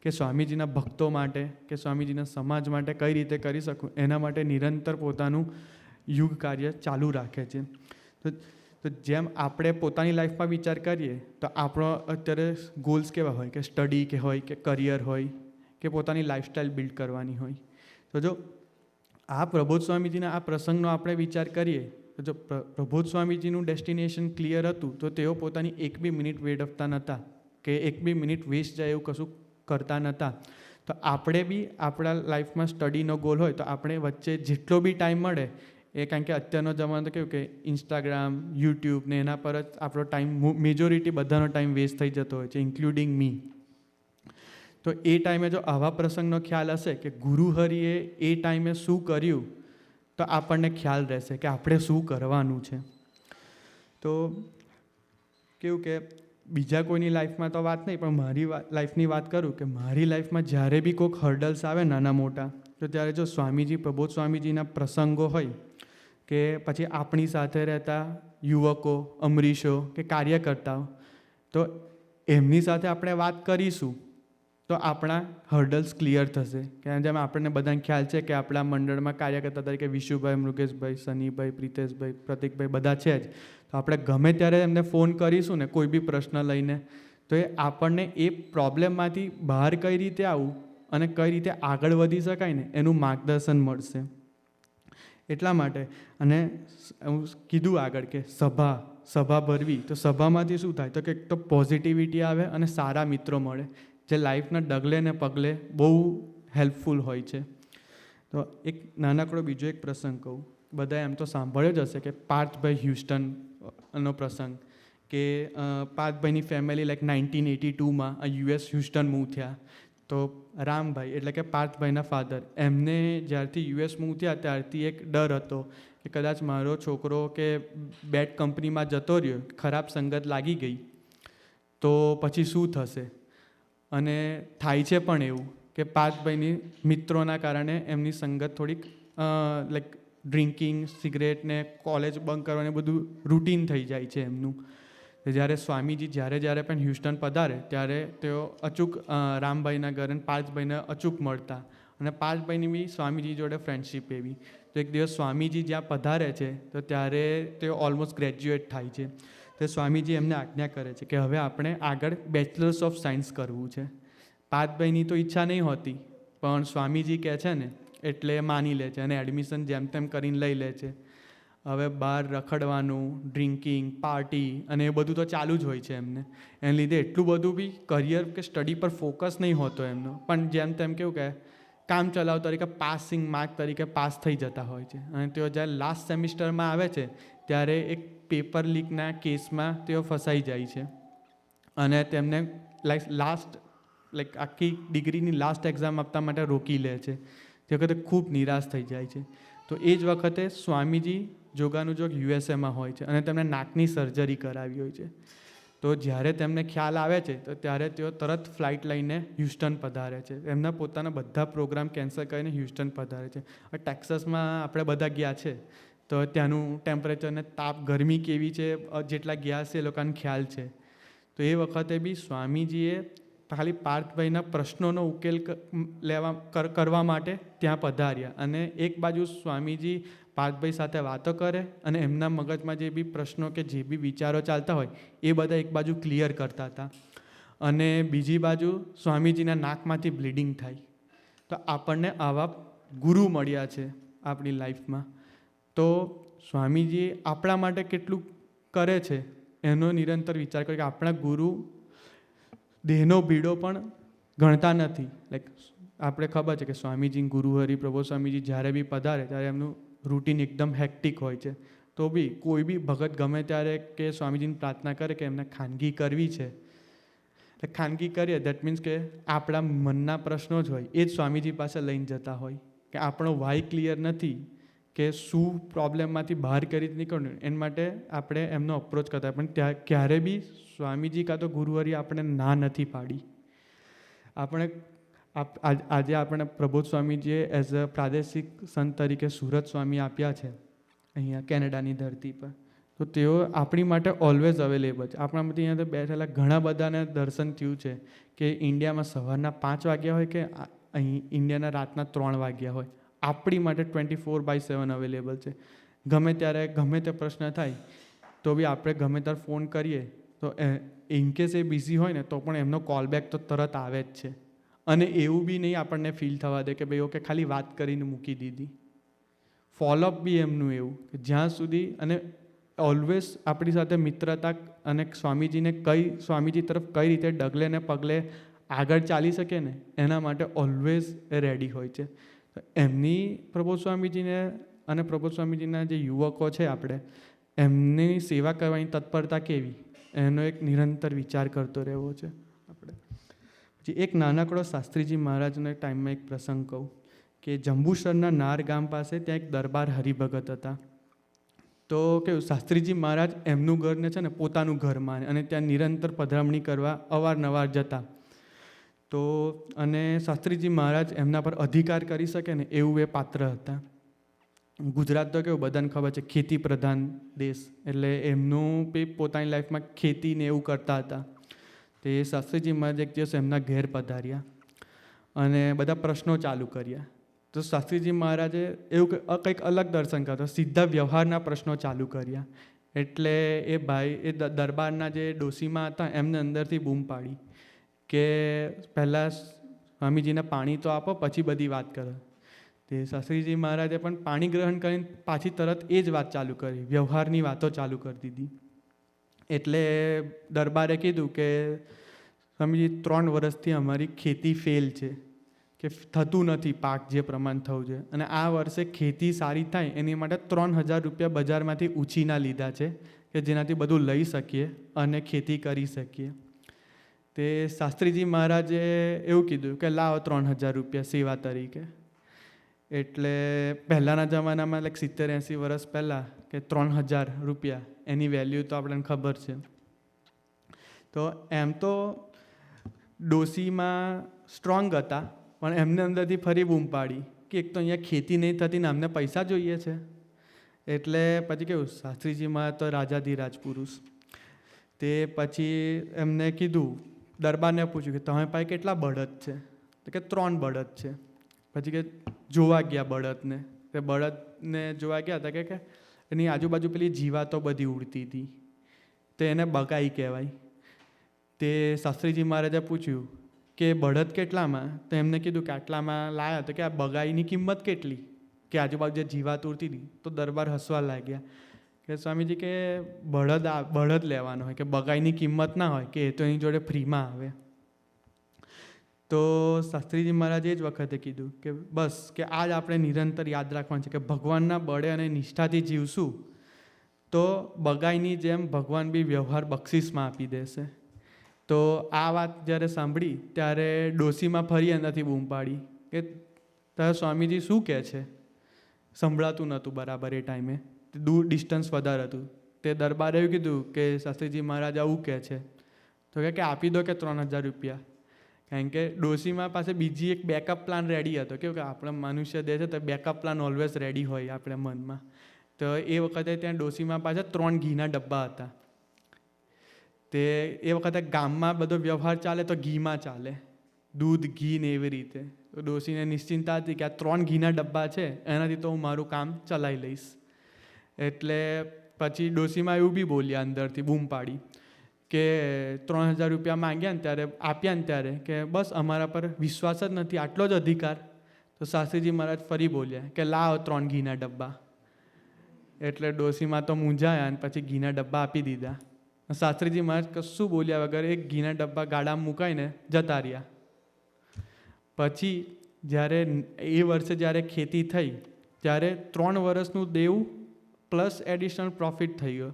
કે સ્વામીજીના ભક્તો માટે કે સ્વામીજીના સમાજ માટે કઈ રીતે કરી શકું, એના માટે નિરંતર પોતાનું યુગ કાર્ય ચાલુ રાખે છે. તો જેમ આપણે પોતાની લાઈફમાં વિચાર કરીએ તો આપણો અત્યારે ગોલ્સ કેવા હોય કે સ્ટડી કે હોય કે કરિયર હોય કે પોતાની લાઈફસ્ટાઈલ બિલ્ડ કરવાની હોય. તો જો આ પ્રબોધ સ્વામીજીના આ પ્રસંગનો આપણે વિચાર કરીએ તો જો પ્રબોધ સ્વામીજીનું ડેસ્ટિનેશન ક્લિયર હતું તો તેઓ પોતાની 1 બી મિનિટ વેડફતા નહોતા કે 1 બી મિનિટ વેસ્ટ જાય એવું કશું કરતા નહોતા. તો આપણે બી આપણા લાઈફમાં સ્ટડીનો ગોલ હોય તો આપણે વચ્ચે જેટલો બી ટાઈમ મળે એ, કારણ કે અત્યારનો જમાનો તો કેવું કે ઇન્સ્ટાગ્રામ, યુટ્યુબ ને એના પર જ આપણો ટાઈમ, મેજોરિટી બધાનો ટાઈમ વેસ્ટ થઈ જતો હોય છે, ઇન્ક્લુડિંગ મી. તો એ ટાઈમે જો આવા પ્રસંગનો ખ્યાલ હશે કે ગુરુહરિએ એ ટાઈમે શું કર્યું, તો આપણને ખ્યાલ રહેશે કે આપણે શું કરવાનું છે. તો કેવું કે બીજા કોઈની લાઈફમાં તો વાત નહીં, પણ મારી લાઈફની વાત કરું કે મારી લાઈફમાં જ્યારે બી કોઈક હર્ડલ્સ આવે નાના મોટા, તો ત્યારે જો સ્વામીજી, પ્રબોધ સ્વામીજીના પ્રસંગો હોય કે પછી આપણી સાથે રહેતા યુવકો, અમરીશો કે કાર્યકર્તાઓ, તો એમની સાથે આપણે વાત કરીશું તો આપણા હર્ડલ્સ ક્લિયર થશે. કે જેમ આપણને બધાને ખ્યાલ છે કે આપણા મંડળમાં કાર્યકર્તા તરીકે વિશુભાઈ, મૃગેશભાઈ, સનીભાઈ, પ્રિતેશભાઈ, પ્રતિકભાઈ બધા છે જ. તો આપણે ગમે ત્યારે એમને ફોન કરીશું ને કોઈ બી પ્રશ્ન લઈને, તો એ આપણને એ પ્રોબ્લેમમાંથી બહાર કઈ રીતે આવવું અને કઈ રીતે આગળ વધી શકાય ને એનું માર્ગદર્શન મળશે. એટલા માટે, અને હું કીધું આગળ કે સભા ભરવી, તો સભામાંથી શું થાય તો કે એક તો પોઝિટિવિટી આવે અને સારા મિત્રો મળે જે લાઈફના ડગલે ને પગલે બહુ હેલ્પફુલ હોય છે. તો એક નાનકડો બીજો એક પ્રસંગ કહું. બધાએ એમ તો સાંભળ્યો જ હશે કે પાર્થભાઈ હ્યુસ્ટનનો પ્રસંગ, કે પાર્થભાઈની ફેમિલી લાઈક 1982માં US હ્યુસ્ટન મૂવ થયા. તો રામભાઈ એટલે કે પાર્થભાઈના ફાધર, એમને જ્યારથી US મૂવ થયા ત્યારથી એક ડર હતો કે કદાચ મારો છોકરો કે બેડ કંપનીમાં જતો રહ્યો, ખરાબ સંગત લાગી ગઈ તો પછી શું થશે. અને થાય છે પણ એવું કે પાર્થભાઈની મિત્રોના કારણે એમની સંગત થોડીક લાઈક ડ્રિંકિંગ, સિગરેટ ને કોલેજ બંક કરવાનું બધું રૂટીન થઈ જાય છે એમનું. જ્યારે સ્વામીજી જ્યારે પણ હ્યુસ્ટન પધારે ત્યારે તેઓ અચૂક રામભાઈના ઘરે પાર્થભાઈને અચૂક મળતા, અને પાર્થભાઈની બી સ્વામીજી જોડે ફ્રેન્ડશિપ એવી. તો એક દિવસ સ્વામીજી જ્યાં પધારે છે તો ત્યારે તેઓ ઓલમોસ્ટ ગ્રેજ્યુએટ થાય છે. તો સ્વામીજી એમને આજ્ઞા કરે છે કે હવે આપણે આગળ બેચલર્સ ઓફ સાયન્સ કરવું છે. પાર્થભાઈની તો ઈચ્છા નહીં હોતી, પણ સ્વામીજી કહે છે ને એટલે માની લે છે અને એડમિશન જેમ તેમ કરીને લઈ લે છે. હવે બહાર રખડવાનું, ડ્રિંકિંગ, પાર્ટી અને એ બધું તો ચાલુ જ હોય છે એમને. એને લીધે એટલું બધું બી કરિયર કે સ્ટડી પર ફોકસ નહીં હોતો એમનો, પણ જેમ તેમ કેવું કે કામ ચલાવ તરીકે પાસિંગ માર્ક તરીકે પાસ થઈ જતા હોય છે. અને તેઓ જ્યારે લાસ્ટ સેમિસ્ટરમાં આવે છે ત્યારે એક પેપર લીકના કેસમાં તેઓ ફસાઈ જાય છે અને તેમને લાઈક આખી ડિગ્રીની લાસ્ટ એક્ઝામ આપતા માટે રોકી લે છે. તે વખતે ખૂબ નિરાશ થઈ જાય છે. તો એ જ વખતે સ્વામીજી જોગાનું જોગ યુએસએમાં હોય છે અને તેમને નાકની સર્જરી કરાવી હોય છે. તો જ્યારે તેમને ખ્યાલ આવે છે તો ત્યારે તેઓ તરત ફ્લાઇટ લઈને હ્યુસ્ટન પધારે છે. એમના પોતાના બધા પ્રોગ્રામ કેન્સલ કરીને હ્યુસ્ટન પધારે છે. ટેક્સાસમાં આપણે બધા ગયા છે તો ત્યાંનું ટેમ્પરેચર ને તાપ, ગરમી કેવી છે, જેટલા ગયા છે એ લોકોને ખ્યાલ છે. તો એ વખતે બી સ્વામીજીએ ખાલી પાર્થભાઈના પ્રશ્નોનો ઉકેલ કરવા માટે ત્યાં પધાર્યા, અને એક બાજુ સ્વામીજી પાર્થભાઈ સાથે વાતો કરે અને એમના મગજમાં જે બી પ્રશ્નો કે જે બી વિચારો ચાલતા હોય એ બધા એક બાજુ ક્લિયર કરતા હતા, અને બીજી બાજુ સ્વામીજીના નાકમાંથી બ્લીડિંગ થાય. તો આપણને આવા ગુરુ મળ્યા છે આપણી લાઈફમાં. તો સ્વામીજી આપણા માટે કેટલું કરે છે એનો નિરંતર વિચાર કરે કે આપણા ગુરુ દેહનો બીડો પણ ગણતા નથી. લાઈક આપણે ખબર છે કે સ્વામીજી, ગુરુહરિ, પ્રબોધ સ્વામીજી જ્યારે બી પધારે ત્યારે એમનું રૂટીન એકદમ હેક્ટિક હોય છે. તો બી કોઈ બી ભગત ગમે ત્યારે કે સ્વામીજીની પ્રાર્થના કરે કે એમને ખાનગી કરવી છે, એટલે ખાનગી કરીએ દેટ મીન્સ કે આપણા મનના પ્રશ્નો જ હોય એ જ સ્વામીજી પાસે લઈને જતા હોય કે આપણો વાય ક્લિયર નથી કે શું પ્રોબ્લેમમાંથી બહાર કઈ રીતે નીકળવું, એના માટે આપણે એમનો અપ્રોચ કરતા. પણ ત્યાં ક્યારે બી સ્વામીજી કાં તો ગુરુહરિ આપણે ના નથી પાડી. આપણે આજે આપણે પ્રબોધ સ્વામીજીએ એઝ અ પ્રાદેશિક સંત તરીકે સુરત સ્વામી આપ્યા છે અહીંયા કેનેડાની ધરતી પર. તો તેઓ આપણી માટે ઓલવેઝ અવેલેબલ છે. આપણામાંથી અહીંયા તો બેઠેલા ઘણા બધાને દર્શન થયું છે કે ઇન્ડિયામાં સવારના 5 વાગ્યા હોય કે અહીં ઇન્ડિયાના રાતના 3 વાગ્યા હોય, આપણી માટે 24/7 અવેલેબલ છે. ગમે ત્યારે ગમે તે પ્રશ્ન થાય તો બી આપણે ગમે ત્યારે ફોન કરીએ તો ઇનકેસ એ બિઝી હોય ને તો પણ એમનો કોલબેક તો તરત આવે જ છે. અને એવું બી નહીં આપણને ફીલ થવા દે કે ભાઈ ઓકે ખાલી વાત કરીને મૂકી દીધી. ફોલોઅપ બી એમનું એવું કે જ્યાં સુધી, અને ઓલવેઝ આપણી સાથે મિત્રતા અને સ્વામીજીને સ્વામીજી તરફ કઈ રીતે ડગલે ને પગલે આગળ ચાલી શકે ને એના માટે ઓલવેઝ રેડી હોય છે. તો એમની પ્રબોધ સ્વામીજીને અને પ્રબોધ સ્વામીજીના જે યુવકો છે આપણે એમની સેવા કરવાની તત્પરતા કેવી એનો એક નિરંતર વિચાર કરતો રહેવો છે આપણે. પછી એક નાનકડો શાસ્ત્રીજી મહારાજનો એક ટાઈમમાં એક પ્રસંગ કહું કે જંબુસરના નાર ગામ પાસે ત્યાં એક દરબાર હરિભગત હતા. તો કેવું શાસ્ત્રીજી મહારાજ એમનું ઘરને છે ને પોતાનું ઘર માને અને ત્યાં નિરંતર પધરામણી કરવા અવારનવાર જતા. તો અને શાસ્ત્રીજી મહારાજ એમના પર અધિકાર કરી શકે ને એવું એ પાત્ર હતા. ગુજરાત તો કેવું બધાને ખબર છે ખેતી પ્રધાન દેશ, એટલે એમનું બી પોતાની લાઈફમાં ખેતીને એવું કરતા હતા. તો એ શાસ્ત્રીજી મહારાજ એક દિવસ એમના ઘેર પધાર્યા અને બધા પ્રશ્નો ચાલુ કર્યા. તો શાસ્ત્રીજી મહારાજે એવું કંઈક અલગ દર્શન કરતો, સીધા વ્યવહારના પ્રશ્નો ચાલુ કર્યા. એટલે એ ભાઈ એ દરબારના જે ડોશીમાં હતા એમને અંદરથી બૂમ પાડી કે પહેલાં સ્વામીજીને પાણી તો આપો પછી બધી વાત કરો. તે શાસ્ત્રીજી મહારાજે પણ પાણી ગ્રહણ કરીને પાછી તરત એ જ વાત ચાલુ કરી, વ્યવહારની વાતો ચાલુ કરી દીધી. એટલે દરબારે કીધું કે સ્વામીજી 3 વર્ષથી અમારી ખેતી ફેલ છે, કે થતું નથી પાક જે પ્રમાણ થવું છે, અને આ વર્ષે ખેતી સારી થાય એની માટે 3000 રૂપિયા બજારમાંથી ઉછીના લીધા છે કે જેનાથી બધું લઈ શકીએ અને ખેતી કરી શકીએ. તે શાસ્ત્રીજી મહારાજે એવું કીધું કે લાવો 3000 રૂપિયા સેવા તરીકે. એટલે પહેલાંના જમાનામાં 70-80 વર્ષ પહેલાં કે 3000 રૂપિયા એની વેલ્યુ તો આપણને ખબર છે. તો એમ તો ડોશીમાં સ્ટ્રોંગ હતા પણ એમને અંદરથી ફરી બૂમ પાડી કે એક તો અહીંયા ખેતી નહીં થતી ને અમને પૈસા જોઈએ છે. એટલે પછી કેવું શાસ્ત્રીજીમાં તો રાજાધિરાજ પુરુષ. તે પછી એમને કીધું, દરબારને પૂછ્યું કે તમે પાસે કેટલા બળદ છે? તો કે 3 બળદ છે. પછી કે જોવા ગયા બળદને. તે બળદને જોવા ગયા હતા કે એની આજુબાજુ પેલી જીવાતો બધી ઉડતી હતી, તો એને બગાઈ કહેવાય. તે શાસ્ત્રીજી મહારાજે પૂછ્યું કે બળદ કેટલામાં? તો એમને કીધું કે આટલામાં લાયા. તો કે આ બગાઈની કિંમત કેટલી? કે આજુબાજુ જે જીવાત ઉડતી હતી. તો દરબાર હસવા લાગ્યા કે સ્વામીજી કે બળદ લેવાનો હોય, કે બગાઈની કિંમત ના હોય, કે એ તો એની જોડે ફ્રીમાં આવે. તો શાસ્ત્રીજી મહારાજે એ જ વખતે કીધું કે બસ કે આ જ આપણે નિરંતર યાદ રાખવાનું છે કે ભગવાનના બળે અને નિષ્ઠાથી જીવશું તો બગાઈની જેમ ભગવાન બી વ્યવહાર બક્ષિસમાં આપી દેશે. તો આ વાત જ્યારે સાંભળી ત્યારે ડોશીમાં ફરી એનાથી બૂમ પાડી કે તારા સ્વામીજી શું કહે છે? સંભળાતું નહોતું બરાબર એ ટાઈમે, દૂર ડિસ્ટન્સ વધારે હતું. તે દરબારે એવું કીધું કે શાસ્ત્રીજી મહારાજ આવું કહે છે. તો કે આપી દો કે 3000 રૂપિયા. કારણ કે ડોશીમાં પાસે બીજી એક બેકઅપ પ્લાન રેડી હતો. કેવું કે આપણે મનુષ્ય દેહ છે તો બેકઅપ પ્લાન ઓલવેઝ રેડી હોય આપણે મનમાં. તો એ વખતે ત્યાં ડોશીમાં પાસે 3 ઘીના ડબ્બા હતા. તે એ વખતે ગામમાં બધો વ્યવહાર ચાલે તો ઘીમાં ચાલે, દૂધ ઘી ને એવી રીતે. તો ડોશીને નિશ્ચિંતા હતી કે આ 3 ઘીના ડબ્બા છે એનાથી તો હું મારું કામ ચલાવી લઈશ. એટલે પછી ડોશીમાં એવું બી બોલ્યા અંદરથી બૂમ પાડી કે 3000 રૂપિયા માંગ્યા ને ત્યારે આપ્યા ને ત્યારે કે બસ અમારા પર વિશ્વાસ જ નથી, આટલો જ અધિકાર. તો શાસ્ત્રીજી મહારાજ ફરી બોલ્યા કે લાવો 3 ઘીના ડબ્બા. એટલે ડોશીમાં તો મૂંઝાયા અને પછી ઘીના ડબ્બા આપી દીધા. શાસ્ત્રીજી મહારાજ કશું બોલ્યા વગર એક ઘીના ડબ્બા ગાડામાં મુકાઈને જતા રહ્યા. પછી જ્યારે એ વર્ષે જ્યારે ખેતી થઈ ત્યારે 3 વર્ષનું દેવું પ્લસ એડિશનલ પ્રોફિટ થઈ ગયો.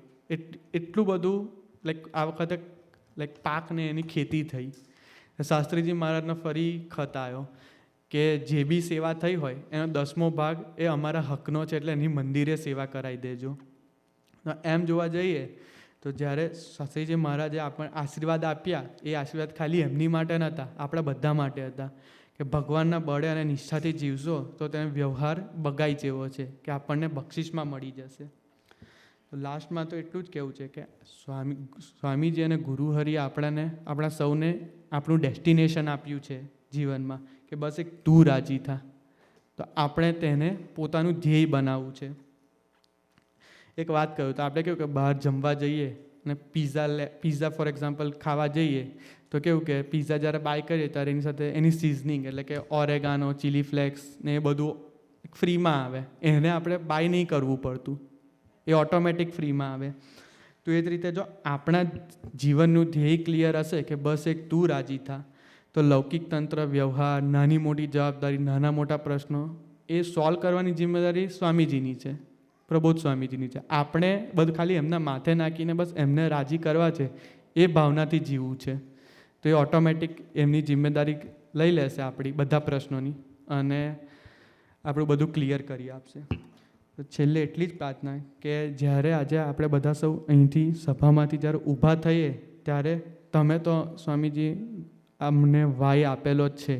એટલું બધું આ વખતે પાક ને એની ખેતી થઈ. શાસ્ત્રીજી મહારાજનો ફરી ખત આવ્યો કે જે બી સેવા થઈ હોય એનો 10મો ભાગ એ અમારા હકનો છે, એટલે એની મંદિરે સેવા કરાવી દેજો. એમ જોવા જઈએ તો જ્યારે શાસ્ત્રીજી મહારાજે આપણને આશીર્વાદ આપ્યા એ આશીર્વાદ ખાલી એમની માટે નહોતા, આપણા બધા માટે હતા. કે ભગવાનના બળે અને નિષ્ઠાથી જીવશો તો તેનો વ્યવહાર બગાઈ જેવો છે કે આપણને બક્ષિસમાં મળી જશે. તો લાસ્ટમાં તો એટલું જ કહેવું છે કે સ્વામીજી અને ગુરુહરિએ આપણા સૌને આપણું ડેસ્ટિનેશન આપ્યું છે જીવનમાં કે બસ એક તું રાજી થા. તો આપણે તેને પોતાનું ધ્યેય બનાવવું છે. એક વાત કહું તો આપણે કેવું કે બહાર જમવા જઈએ અને પિઝા ફોર એક્ઝામ્પલ ખાવા જઈએ તો કેવું કે પિઝા જ્યારે બાય કરીએ ત્યારે એની સાથે એની સિઝનિંગ એટલે કે ઓરેગાનો, ચીલી ફ્લેક્સ ને એ બધું ફ્રીમાં આવે. એને આપણે બાય નહીં કરવું પડતું, એ ઓટોમેટિક ફ્રીમાં આવે. તો એ જ રીતે જો આપણા જીવનનું ધ્યેય ક્લિયર હશે કે બસ એક તું રાજી થા, તો લૌકિક તંત્ર, વ્યવહાર, નાની મોટી જવાબદારી, નાના મોટા પ્રશ્નો એ સોલ્વ કરવાની જિમ્મેદારી સ્વામીજીની છે, પ્રબોધ સ્વામીજીની છે. આપણે બધું ખાલી એમના માથે નાખીને બસ એમને રાજી કરવા છે, એ ભાવનાથી જીવવું છે. તો એ ઓટોમેટિક એમની જિમ્મેદારી લઈ લેશે આપણી બધા પ્રશ્નોની અને આપણું બધું ક્લિયર કરી આપશે. તો છેલ્લે એટલી જ પ્રાર્થના કે જ્યારે આજે આપણે બધા સૌ અહીંથી સભામાંથી જ્યારે ઊભા થઈએ ત્યારે તમે તો સ્વામીજી અમને વાય આપેલો જ છે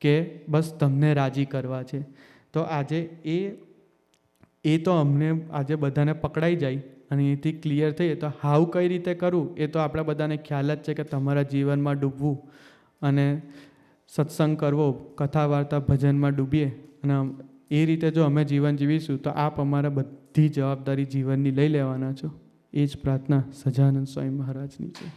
કે બસ તમને રાજી કરવા છે. તો આજે એ તો અમને આજે બધાને પકડાઈ જાય અને એથી ક્લિયર થઈએ તો હાવ કઈ રીતે કરવું એ તો આપણા બધાને ખ્યાલ જ છે કે તમારા જીવનમાં ડૂબવું અને સત્સંગ કરવો, કથા વાર્તા ભજનમાં ડૂબીએ અને એ રીતે જો અમે જીવન જીવીશું તો આપ અમારા બધી જવાબદારી જીવનની લઈ લેવાના છો. એ જ પ્રાર્થના સહજાનંદ સ્વામી મહારાજની છે.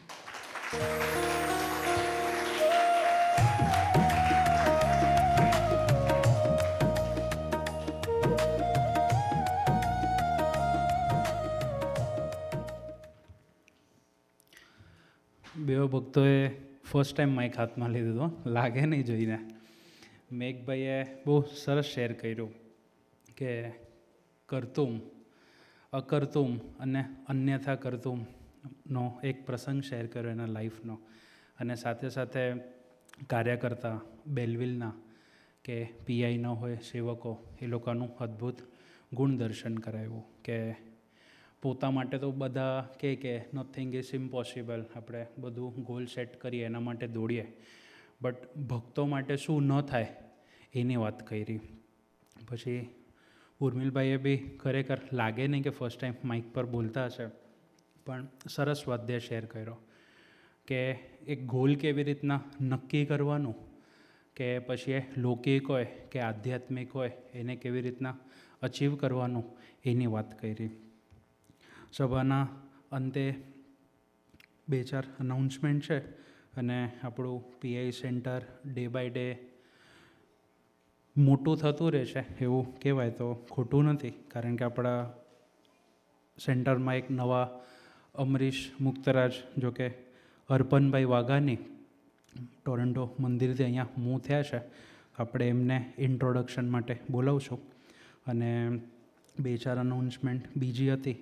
બેવ ભક્તોએ ફર્સ્ટ ટાઈમ માઇક હાથમાં લીધું હતો, લાગે નહીં જોઈને. મેઘભાઈએ બહુ સરસ શેર કર્યું કે કરતુમ, અકર્તુમ અને અન્યથા કરતુમનો એક પ્રસંગ શેર કર્યો એના લાઈફનો, અને સાથે સાથે કાર્યકર્તા બેલવિલના કે પીઆઈ ન હોય સેવકો એ લોકોનું અદ્ભુત ગુણ દર્શન કરાવ્યું કે પોતા માટે તો બધા કે નથિંગ ઇઝ ઇમ્પોસિબલ, આપણે બધું ગોલ સેટ કરીએ એના માટે દોડીએ, બટ ભક્તો માટે શું ન થાય એની વાત કરી. પછી ઉર્મિલભાઈએ બી ખરેખર લાગે નહીં કે ફર્સ્ટ ટાઈમ માઇક પર બોલતા હશે, પણ સરસ સ્વાધ્યાય શેર કર્યો કે એક ગોલ કેવી રીતના નક્કી કરવાનું, કે પછી એ લૌકિક હોય કે આધ્યાત્મિક હોય એને કેવી રીતના અચીવ કરવાનું એની વાત કરી. સભાના અંતે 2-4 અનાઉન્સમેન્ટ છે અને આપણું PI centre day by day મોટું થતું રહેશે એવું કહેવાય તો ખોટું નથી, કારણ કે આપણા સેન્ટરમાં એક નવા અમરીશ મુક્તરાજ, જો કે અર્પણભાઈ વાઘાની ટોરન્ટો મંદિરથી અહીંયા મૂવ થયા છે, આપણે એમને ઇન્ટ્રોડક્શન માટે બોલાવશું. અને 2-4 અનાઉન્સમેન્ટ બીજી હતી